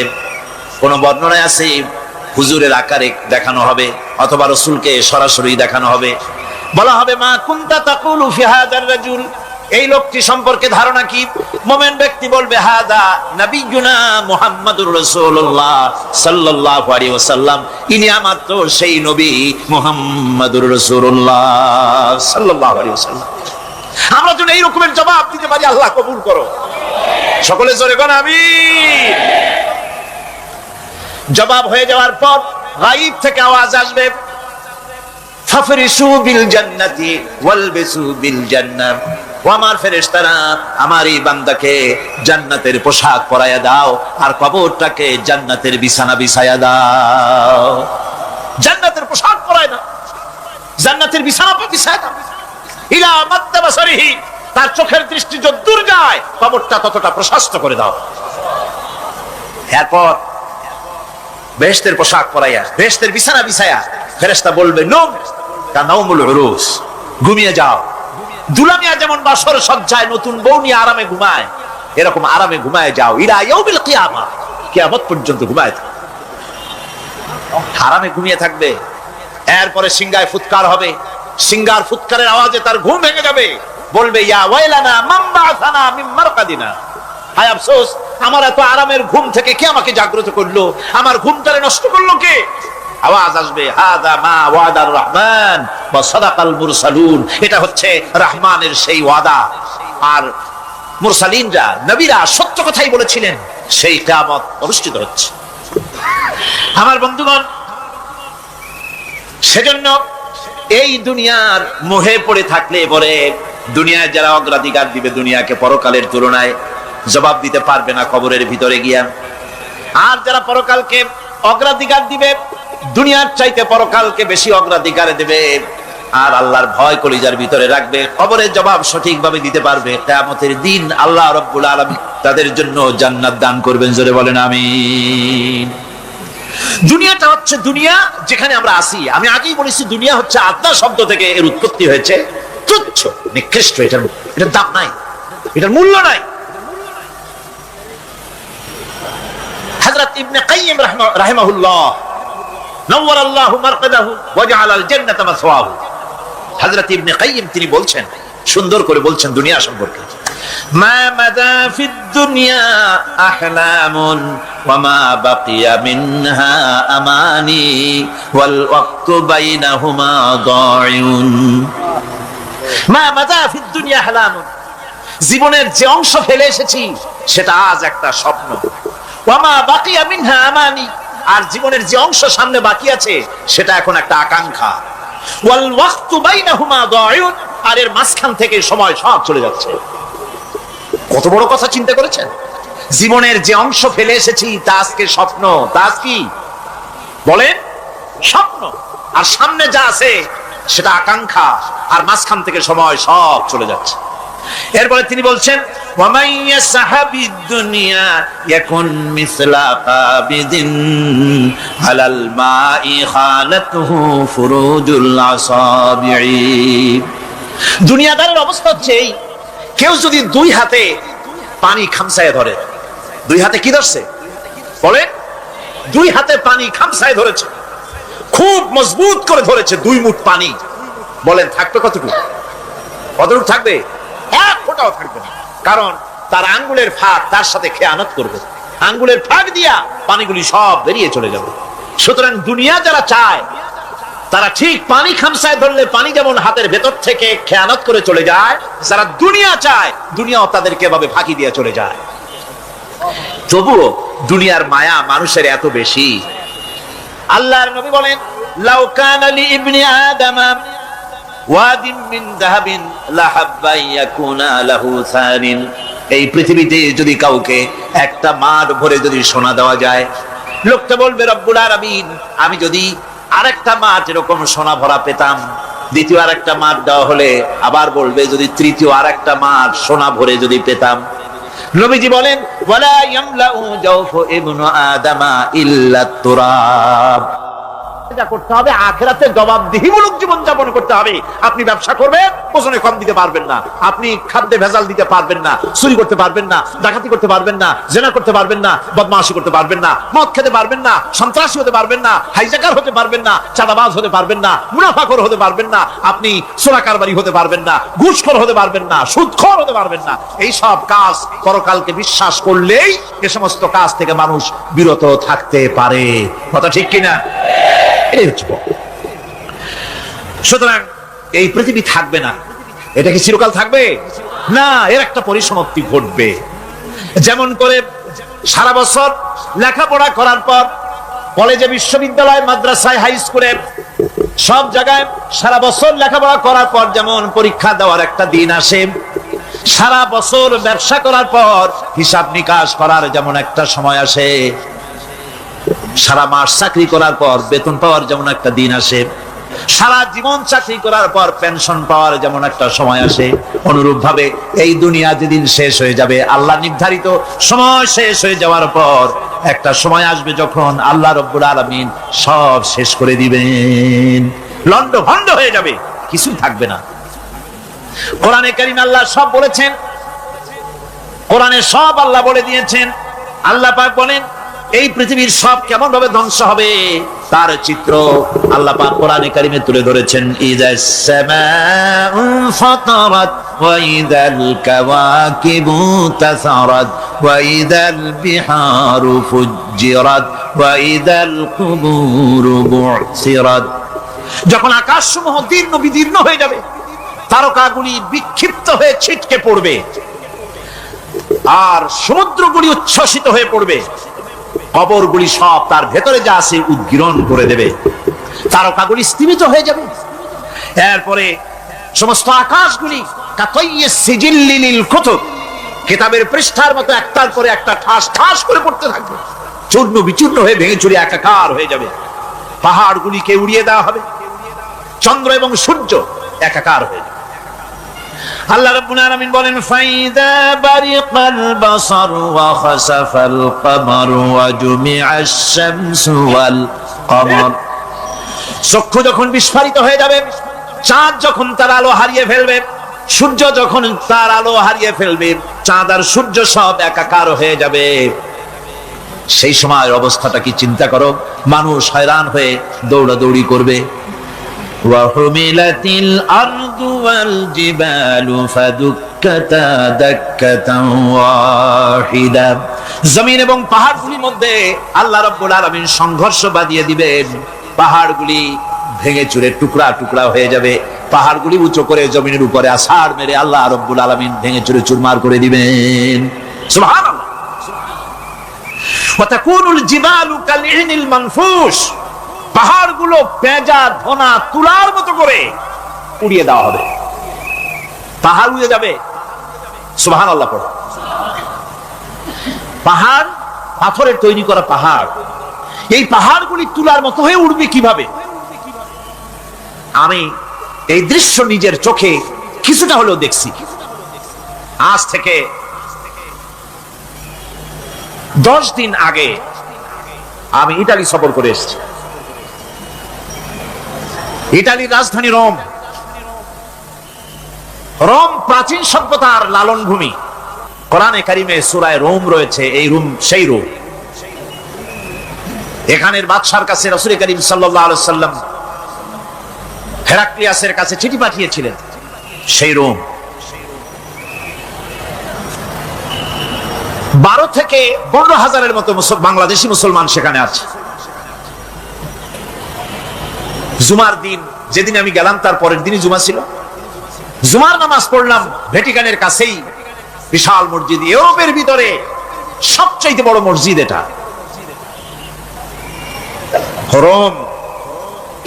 কোন বর্ণনায় আছে হুজুরের আকারে দেখানো হবে, অথবা রাসূলকে সরাসরি দেখানো হবে। বলা হবে মা কুনতা তাকুলু ফি হাদার রাজুল, এই লোকটি সম্পর্কে ধারণা কি? মুমিন ব্যক্তি বলবে হাদা নবিয়ুনা মুহাম্মাদুর রাসূলুল্লাহ সাল্লাল্লাহু আলাইহি ওয়াসাল্লাম, ইনি আমার তো সেই নবী মুহাম্মাদুর রাসূলুল্লাহ সাল্লাল্লাহু আলাইহি ওয়াসাল্লাম। আমরা যেন এই রকমের জবাব দিতে পারি, আল্লাহ কবুল করো। সকলে জোরে বলেন আমিন। জবাব হয়ে যাওয়ার পর গায়ব থেকে আওয়াজ আসবে, ফাফরিশু বিল জান্নাতি ওয়ালবিসু বিল জান্নাহ। ও আমার ফেরেশতারা, আমার এই বান্দাকে জান্নাতের পোশাক পরাইয়া দাও আর কবরটাকে জান্নাতের বিছানা বিছাইয়া দাও। জান্নাতের পোশাক পরায় দাও, জান্নাতের বিছানা বিছাইয়া দাও। ইলা মাদ্দা বাসারিহি, তার চোখের দৃষ্টি যতদূর যায় কবরটা ততটা প্রশস্ত করে দাও। এরপর বেহেশতের পোশাক পরাইয়া, বেহেশতের বিছানা বিছাইয়া ফেরেশতা বলবে নুম কানাউমুল উরুস, ঘুমিয়ে যাও। দুলামিয়া যেমন বাসর সজ্জায় নতুন বউ নিয়ে আরামে ঘুমায়, এরকম আরামে ঘুমায় যাও। ইলা ইয়াউমিল কিয়ামা, কিয়ামত পর্যন্ত ঘুমায় থাকবে, আরামে ঘুমিয়ে থাকবে। এরপরে সিংহায় ফুৎকার হবে, সিংহার ফুৎকারের আওয়াজে তার ঘুম ভেঙে যাবে। বলবে ইয়া ওয়াইলানা মান বা'সানা মিন মারকাদিনা, হায় আফসোস, আমার এত আরামের ঘুম থেকে কে আমাকে জাগ্রত করলো, আমার ঘুমটারে নষ্ট করলো কে? আওয়াজ আসবে হাদা মা ওয়াদার রহমান ওয়া সাদাকাল মুরসালুন, এটা হচ্ছে রহমানের সেই ওয়াদা, আর মুরসালিনরা নবীরা সত্য কথাই বলেছিলেন, সেই কিয়ামত অনুষ্ঠিত হচ্ছে। আমার বন্ধুগণ, সেজন্য এই দুনিয়ার মোহে পড়ে থাকলে পরে দুনিয়ায় যারা অগ্রাধিকার দিবে দুনিয়াকে পরকালের তুলনায়, জবাব দিতে পারবে না কবরের ভিতরে গিয়া। আর যারা পরকালকে অগ্রাধিকার দিবে, দুনিয়ার চাইতে পরকালকে বেশি অগ্রাধিকার দেবে, আর আল্লাহর ভয় কলিজার ভিতরে রাখবে, কবরের জবাব সঠিকভাবে দিতে পারবে, কিয়ামতের দিন আল্লাহ রাব্বুল আলামিন তাদের জন্য জান্নাত দান করবেন। জোরে বলেন আমিন। দুনিয়াটা হচ্ছে দুনিয়া যেখানে আমরা আসি। আমি আগেই বলেছি দুনিয়া হচ্ছে আদনা শব্দ থেকে এর উৎপত্তি হয়েছে, তুচ্ছ নিকৃষ্ট, এটার দাম নাই, এটার মূল্য নাই। হযরত ইবনে কাইয়িম রাহিমাহুল্লাহ নওয়ারাল্লাহু মারকাদাহু ওয়া জাআলাল জান্নাতা মাসওয়াহু, হযরত ইবনে কাইয়িম তিনি বলছেন, সুন্দর করে বলছেন দুনিয়া সম্পর্কে, মা মাদা ফিদ দুনিয়া আহলামুন ওয়া মা বাকিয়া মিনহা আমানি ওয়াল ওয়াক্তু বাইনাহুমা দাইউন। মা মাদা ফিদ দুনিয়া আহলামুন, জীবনের যে অংশ ফেলে এসেছি সেটা আজ একটা স্বপ্ন। ওয়া মা বাকিয়া মিনহা আমানি, আর জীবনের যে অংশ সামনে বাকি আছে সেটা এখন একটা আকাঙ্ক্ষা। ওয়াল ওয়াক্তু বাইনাহুমা দাইউন, আর এর মাঝখান থেকে সময় সব চলে যাচ্ছে। কত বড় কথা চিন্তা করেছেন? জীবনের যে অংশ ফেলে এসেছি তা আজকে স্বপ্ন, তা আজ কি বলেন? স্বপ্ন। আর সামনে যা আছে সেটা আকাঙ্ক্ষা, আর মাঝখান থেকে সময় সব চলে যাচ্ছে। এরপরে তিনি বলছেন ওয়ামাইয়া সাহাবিদ দুনিয়া ইয়াকুন মিসলা কাবিদিন আলাল মাই খালাতুহু ফুরুজুল আসাবিঈ। দুনিয়াদারের অবস্থা হচ্ছে এই, কেউ যদি দুই হাতে পানি খামসায় ধরে, দুই হাতে কি ধরছে বলেন? দুই হাতে পানি খামসায় ধরেছে, খুব মজবুত করে ধরেছে, দুই মুঠ পানি, বলেন থাকবে কতটুকু? কতটুকু থাকবে? এক ফোঁটাও থাকবে না, কারণ তার আঙ্গুলের ফাঁক তার সাথে খেয়ানত করবে, আঙ্গুলের ফাঁক দিয়া পানিগুলি সব বেরিয়ে চলে যাবে। সুতরাং দুনিয়া যারা চায় তারা ঠিক পানি খামসায় ধরলে পানি যেমন হাতের ভেতর থেকে খেয়ানত করে চলে যায়, যারা দুনিয়া চায় দুনিয়াও তাদেরকে এভাবে ফাঁকি দিয়ে চলে যায়। তবুও দুনিয়ার মায়া মানুষের এত বেশি। আল্লাহর নবী বলেন লাউ কানা লি ইবনি আদামা ওয়াদিন মিন যাহাবিন লাহাব্বা ইয়াকুনা লাহু সানিন, এই পৃথিবীতে যদি কাউকে একটা মাঠ ভরে যদি সোনা দেওয়া যায়, লোকটা বলবে রব্বুল আলামিন, আমি যদি আরেকটা মাঠ এরকম সোনা ভরা পেতাম। দ্বিতীয় আরেকটা মাঠ দেওয়া হলে আবার বলবে যদি তৃতীয় আরেকটা মাঠ সোনা ভরে যদি পেতাম। নবীজি বলেন ওয়ালা ইয়ামলাউ জাওফু ইবনু আদামা ইল্লা তুরাব, যা করতে হবে আখিরাতে জবাবদিহিমূলক জীবন যাপন করতে হবে। আপনি ব্যবসা করবেন, ওজনে কম দিতে পারবেন না, আপনি খাদ্যে ভেজাল দিতে পারবেন না, চুরি করতে পারবেন না, ডাকাতি করতে পারবেন না, জেনা করতে পারবেন না, বদমাশি করতে পারবেন না, মদ খেতে পারবেন না, সন্ত্রাসী হতে পারবেন না, হাইজাকার হতে পারবেন না, চাঁদাবাজ হতে পারবেন না, মুনাফাখোর হতে পারবেন না, আপনি চোরা কারবারি হতে পারবেন না, ঘুষখোর হতে পারবেন না, সুদখোর হতে পারবেন না। এই সব কাজ পরকালকে বিশ্বাস করলেই এ সমস্ত কাজ থেকে মানুষ বিরত থাকতে পারে। কথা ঠিক কিনা? এই হচ্ছে। সুতরাং এই পৃথিবী থাকবে না, এটা কি চিরকাল থাকবে না, এর একটা পরিসমাপ্তি ঘটবে। যেমন করে সারা বছর লেখাপড়া করার পর কলেজে, বিশ্ববিদ্যালয়, মাদ্রাসায়, হাই স্কুলে, সব জায়গায় সারা বছর লেখাপড়া করার পর যেমন পরীক্ষা দেওয়ার একটা দিন আসে, সারা বছর ব্যবসা করার পর হিসাব নিকাশ করার যেমন একটা সময় আসে, সারা মাস চাকরি করার পর বেতন পাওয়ার যেমন একটা দিন আসে, সারা জীবন চাকরি করার পর পেনশন পাওয়ার যেমন একটা সময় আসে, অনুরূপ ভাবে এই দুনিয়া যেদিন শেষ হয়ে যাবে, আল্লাহ নির্ধারিত সময় শেষ হয়ে যাওয়ার পর একটা সময় আসবে যখন আল্লাহ রব্বুল আলামিন সব শেষ করে দিবেন, লন্ড ভন্ড হয়ে যাবে, কিছুই থাকবে না। কোরআনে কারীম আল্লাহ সব বলেছেন, কোরআনে সব আল্লাহ বলে দিয়েছেন। আল্লাহ পাক বলেন এই পৃথিবীর সব কেমন ভাবে ধ্বংস হবে তার চিত্র আল্লাহ পাক কোরআনে কারীমে তুলে ধরেছেন। ইযাস সামাউ ফাতারাত ওয়া ইযাল কাওয়াকিবু তাসারাত ওয়া ইযাল বিহারু ফুজ্জিরাত ওয়া ইযাল কুবুরু বু'সিরাত। যখন আকাশসমূহ দীর্ণ বিদীর্ণ হয়ে যাবে, তারকাগুলি বিক্ষিপ্ত হয়ে ছিটকে পড়বে, আর সমুদ্রগুলি উচ্ছ্বসিত হয়ে পড়বে, কবরগুলি সব তার ভেতরে যা আছে উদ্গীরণ করে দেবে, তারকাগুলি স্থিমিত হয়ে যাবে। এরপরে সমস্ত আকাশগুলি কাতাইয়িস সিজিল্লি লিল কুতুব, কিতাবের পৃষ্ঠার মতো একটার পরে একটা ঠাস ঠাস করে পড়তে থাকবে, চূর্ণ বিচূর্ণ হয়ে ভেঙে চুরে একাকার হয়ে যাবে। পাহাড়গুলিকে উড়িয়ে দেওয়া হবে, চন্দ্র এবং সূর্য একাকার হয়ে যাবে। আল্লাহ রাব্বুল আলামিন বলেন ফাইদা বারিকাল বাসার ওয়া খাসাফাল কমার ওয়া জুমিআশ শামসু ওয়াল কমার। চক্ষু যখন বিস্ফারিত হয়ে যাবে, চাঁদ যখন তার আলো হারিয়ে ফেলবে, সূর্য যখন তার আলো হারিয়ে ফেলবে, চাঁদ আর সূর্য সব একাকার হয়ে যাবে, সেই সময় অবস্থাটা কি চিন্তা করো। মানুষ হয়রান হয়ে দৌড়াদৌড়ি করবে। وحملت الأرض والجبال فدكتا دكة واحدة। জমিন এবং পাহাড়গুলির মধ্যে আল্লাহ রাব্বুল আলামিন সংঘর্ষ বাঁধিয়ে দিবেন, পাহাড়গুলি ভেঙে চুরে টুকরা টুকরা হয়ে যাবে, পাহাড়গুলি উঁচু করে জমিনের উপরে আছাড় মেরে আল্লাহ রাব্বুল আলামিন ভেঙে চুরে চুরমার করে দিবেন। সুবহানাল্লাহ। ওয়া তাকুনুল জিবালু কালইনিল মানফুশ, পাহাড়গুলো পেঁজা ধোনা তুলার মতো করে উড়িয়ে দেওয়া হবে, পাহাড় উড়ে যাবে। সুবহানাল্লাহ পড়ো। পাহাড় পাথরের তৈরি করা পাহাড়, এই পাহাড়গুলি তুলার মতো হয়ে উড়বে কিভাবে? আমি এই দৃশ্য নিজের চোখে কিছুটা হলেও দেখছি। আজ থেকে 10 দিন আগে আমি ইতালি সফর করে এসেছি। ইতালির রাজধানী রোম। রোম প্রাচীন সভ্যতার লালন ভূমি। কোরআনে কারিমে সূরায়ে রোম রয়েছে, এই রোম সেই রোম। এখানের বাদশার কাছে রাসূল করিম সাল্লাল্লাহু আলাইহি সাল্লাম হেরাক্লিয়াসের কাছে চিঠি পাঠিয়েছিলেন, সেই রোম। 12 থেকে 15,000-এর মতো বাংলাদেশি মুসলমান সেখানে আছে। জুমার দিন যেদিন আমি গেলাম তার পরের দিনই জুমা ছিল। জুমার নামাজ পড়লাম ভ্যাটিকানের কাছেই বিশাল মসজিদ, ইউরোপের ভিতরে সবচাইতে বড় মসজিদ এটা। রোম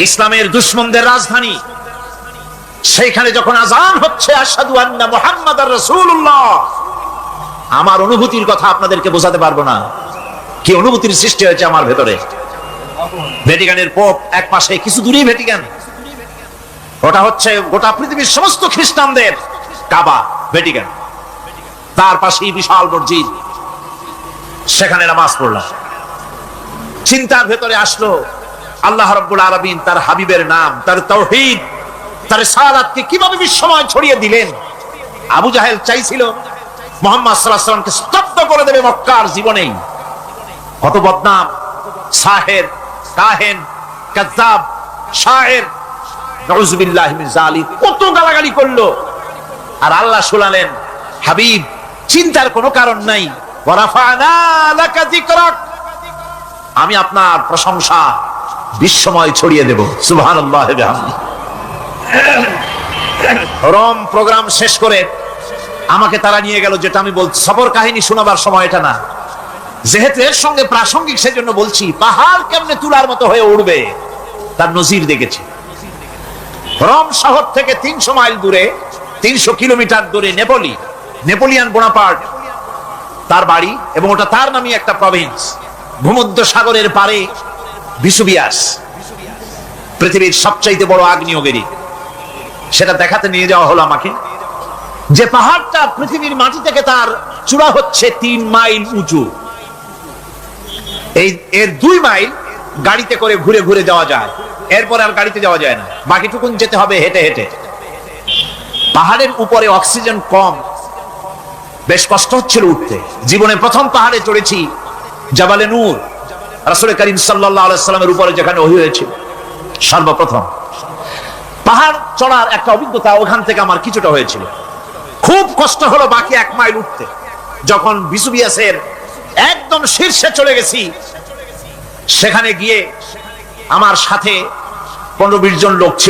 ইসলামের দুশমনদের রাজধানী। সেইখানে যখন আযান হচ্ছে আশহাদু আন্না মুহাম্মাদার রাসূলুল্লাহ, আমার অনুভূতির কথা আপনাদেরকে বোঝাতে পারবো না, কি অনুভূতির সৃষ্টি হয়েছে আমার ভেতরে। ভ্যাটিকানের পোপ এক পাশে, কিছু দূরেই ভ্যাটিকান, ওটা হচ্ছে গোটা পৃথিবীর সমস্ত খ্রিস্টানদের কাবা, ভ্যাটিকান। তার পাশেই বিশাল মসজিদ, সেখানে নামাজ পড়লাম। চিন্তার ভেতরে আসলো আল্লাহ রাব্বুল আলামিন তার হাবিবের নাম, তার তাওহীদ, তার রিসালাতকে কিভাবে বিশ্বময় ছড়িয়ে দিলেন। আবু জাহেল চাইছিল মুহাম্মদ সাল্লাল্লাহু আলাইহি ওয়াসাল্লামকে স্তব্ধ করে দেবে মক্কার জীবনেই। কত বদনাম, সাহের, কাহেন, কাযযাব, শায়ের, নাউযুবিল্লাহি মিন যালিক, কত গালাগালি করলো। আর আল্লাহ শুনালেন, হাবিব চিন্তার কোনো কারণ নাই, ওয়া রাফা'না লাকা যিকরাক, আমি আপনার প্রশংসা বিশ্বময় ছড়িয়ে দেব। সুবহানাল্লাহি ওয়া বিহামদিহি। রম প্রোগ্রাম শেষ করে আমাকে তারা নিয়ে গেল, যেটা আমি বলছি সফর কাহিনী শোনাবার সময় এটা না, যেহেতু এর সঙ্গে প্রাসঙ্গিক সেজন্য বলছি। পাহাড় কেমনে তুলার মতো হয়ে উঠবে তার নজির দেখেছি। রোম শহর থেকে 300 মাইল দূরে, 300 কিলোমিটার দূরে নেপোলিয়ান বোনাপার্ট তার বাড়ি, এবং ওটা তার নামই একটা প্রভিন্স। ভূমধ্য সাগরের পারে ভিসুভিয়াস, পৃথিবীর সবচাইতে বড় আগ্নেয়গিরি, সেটা দেখাতে নিয়ে যাওয়া হলো আমাকে। যে পাহাড়টা পৃথিবীর মাটি থেকে তার চূড়া হচ্ছে 3 মাইল উঁচু। এর 2 মাইল গাড়িতে করে ঘুরে ঘুরে যাওয়া যায়, এরপর আর গাড়িতে যাওয়া যায় না, বাকিটুকুন যেতে হবে হেঁটে হেঁটে। পাহাড়ের উপরে অক্সিজেন কম, বেশ কষ্ট হচ্ছিল উঠতে। জীবনে প্রথম পাহাড়ে চড়েছি, জাবালে নূর, রাসূল করিম সাল্লাল্লাহু আলাইহি সাল্লামের উপরে যেখানে ওহী হয়েছিল সর্বপ্রথম। পাহাড় চড়ার একটা অভিজ্ঞতা ওখান থেকে আমার কিছুটা হয়েছিল। খুব কষ্ট হলো বাকি 1 মাইল উঠতে। যখন ভিসুভিয়াসের একদম শীর্ষে চলে গেছি, সেখানে গিয়ে আমার সাথে 15-20 জন লোক ছিল।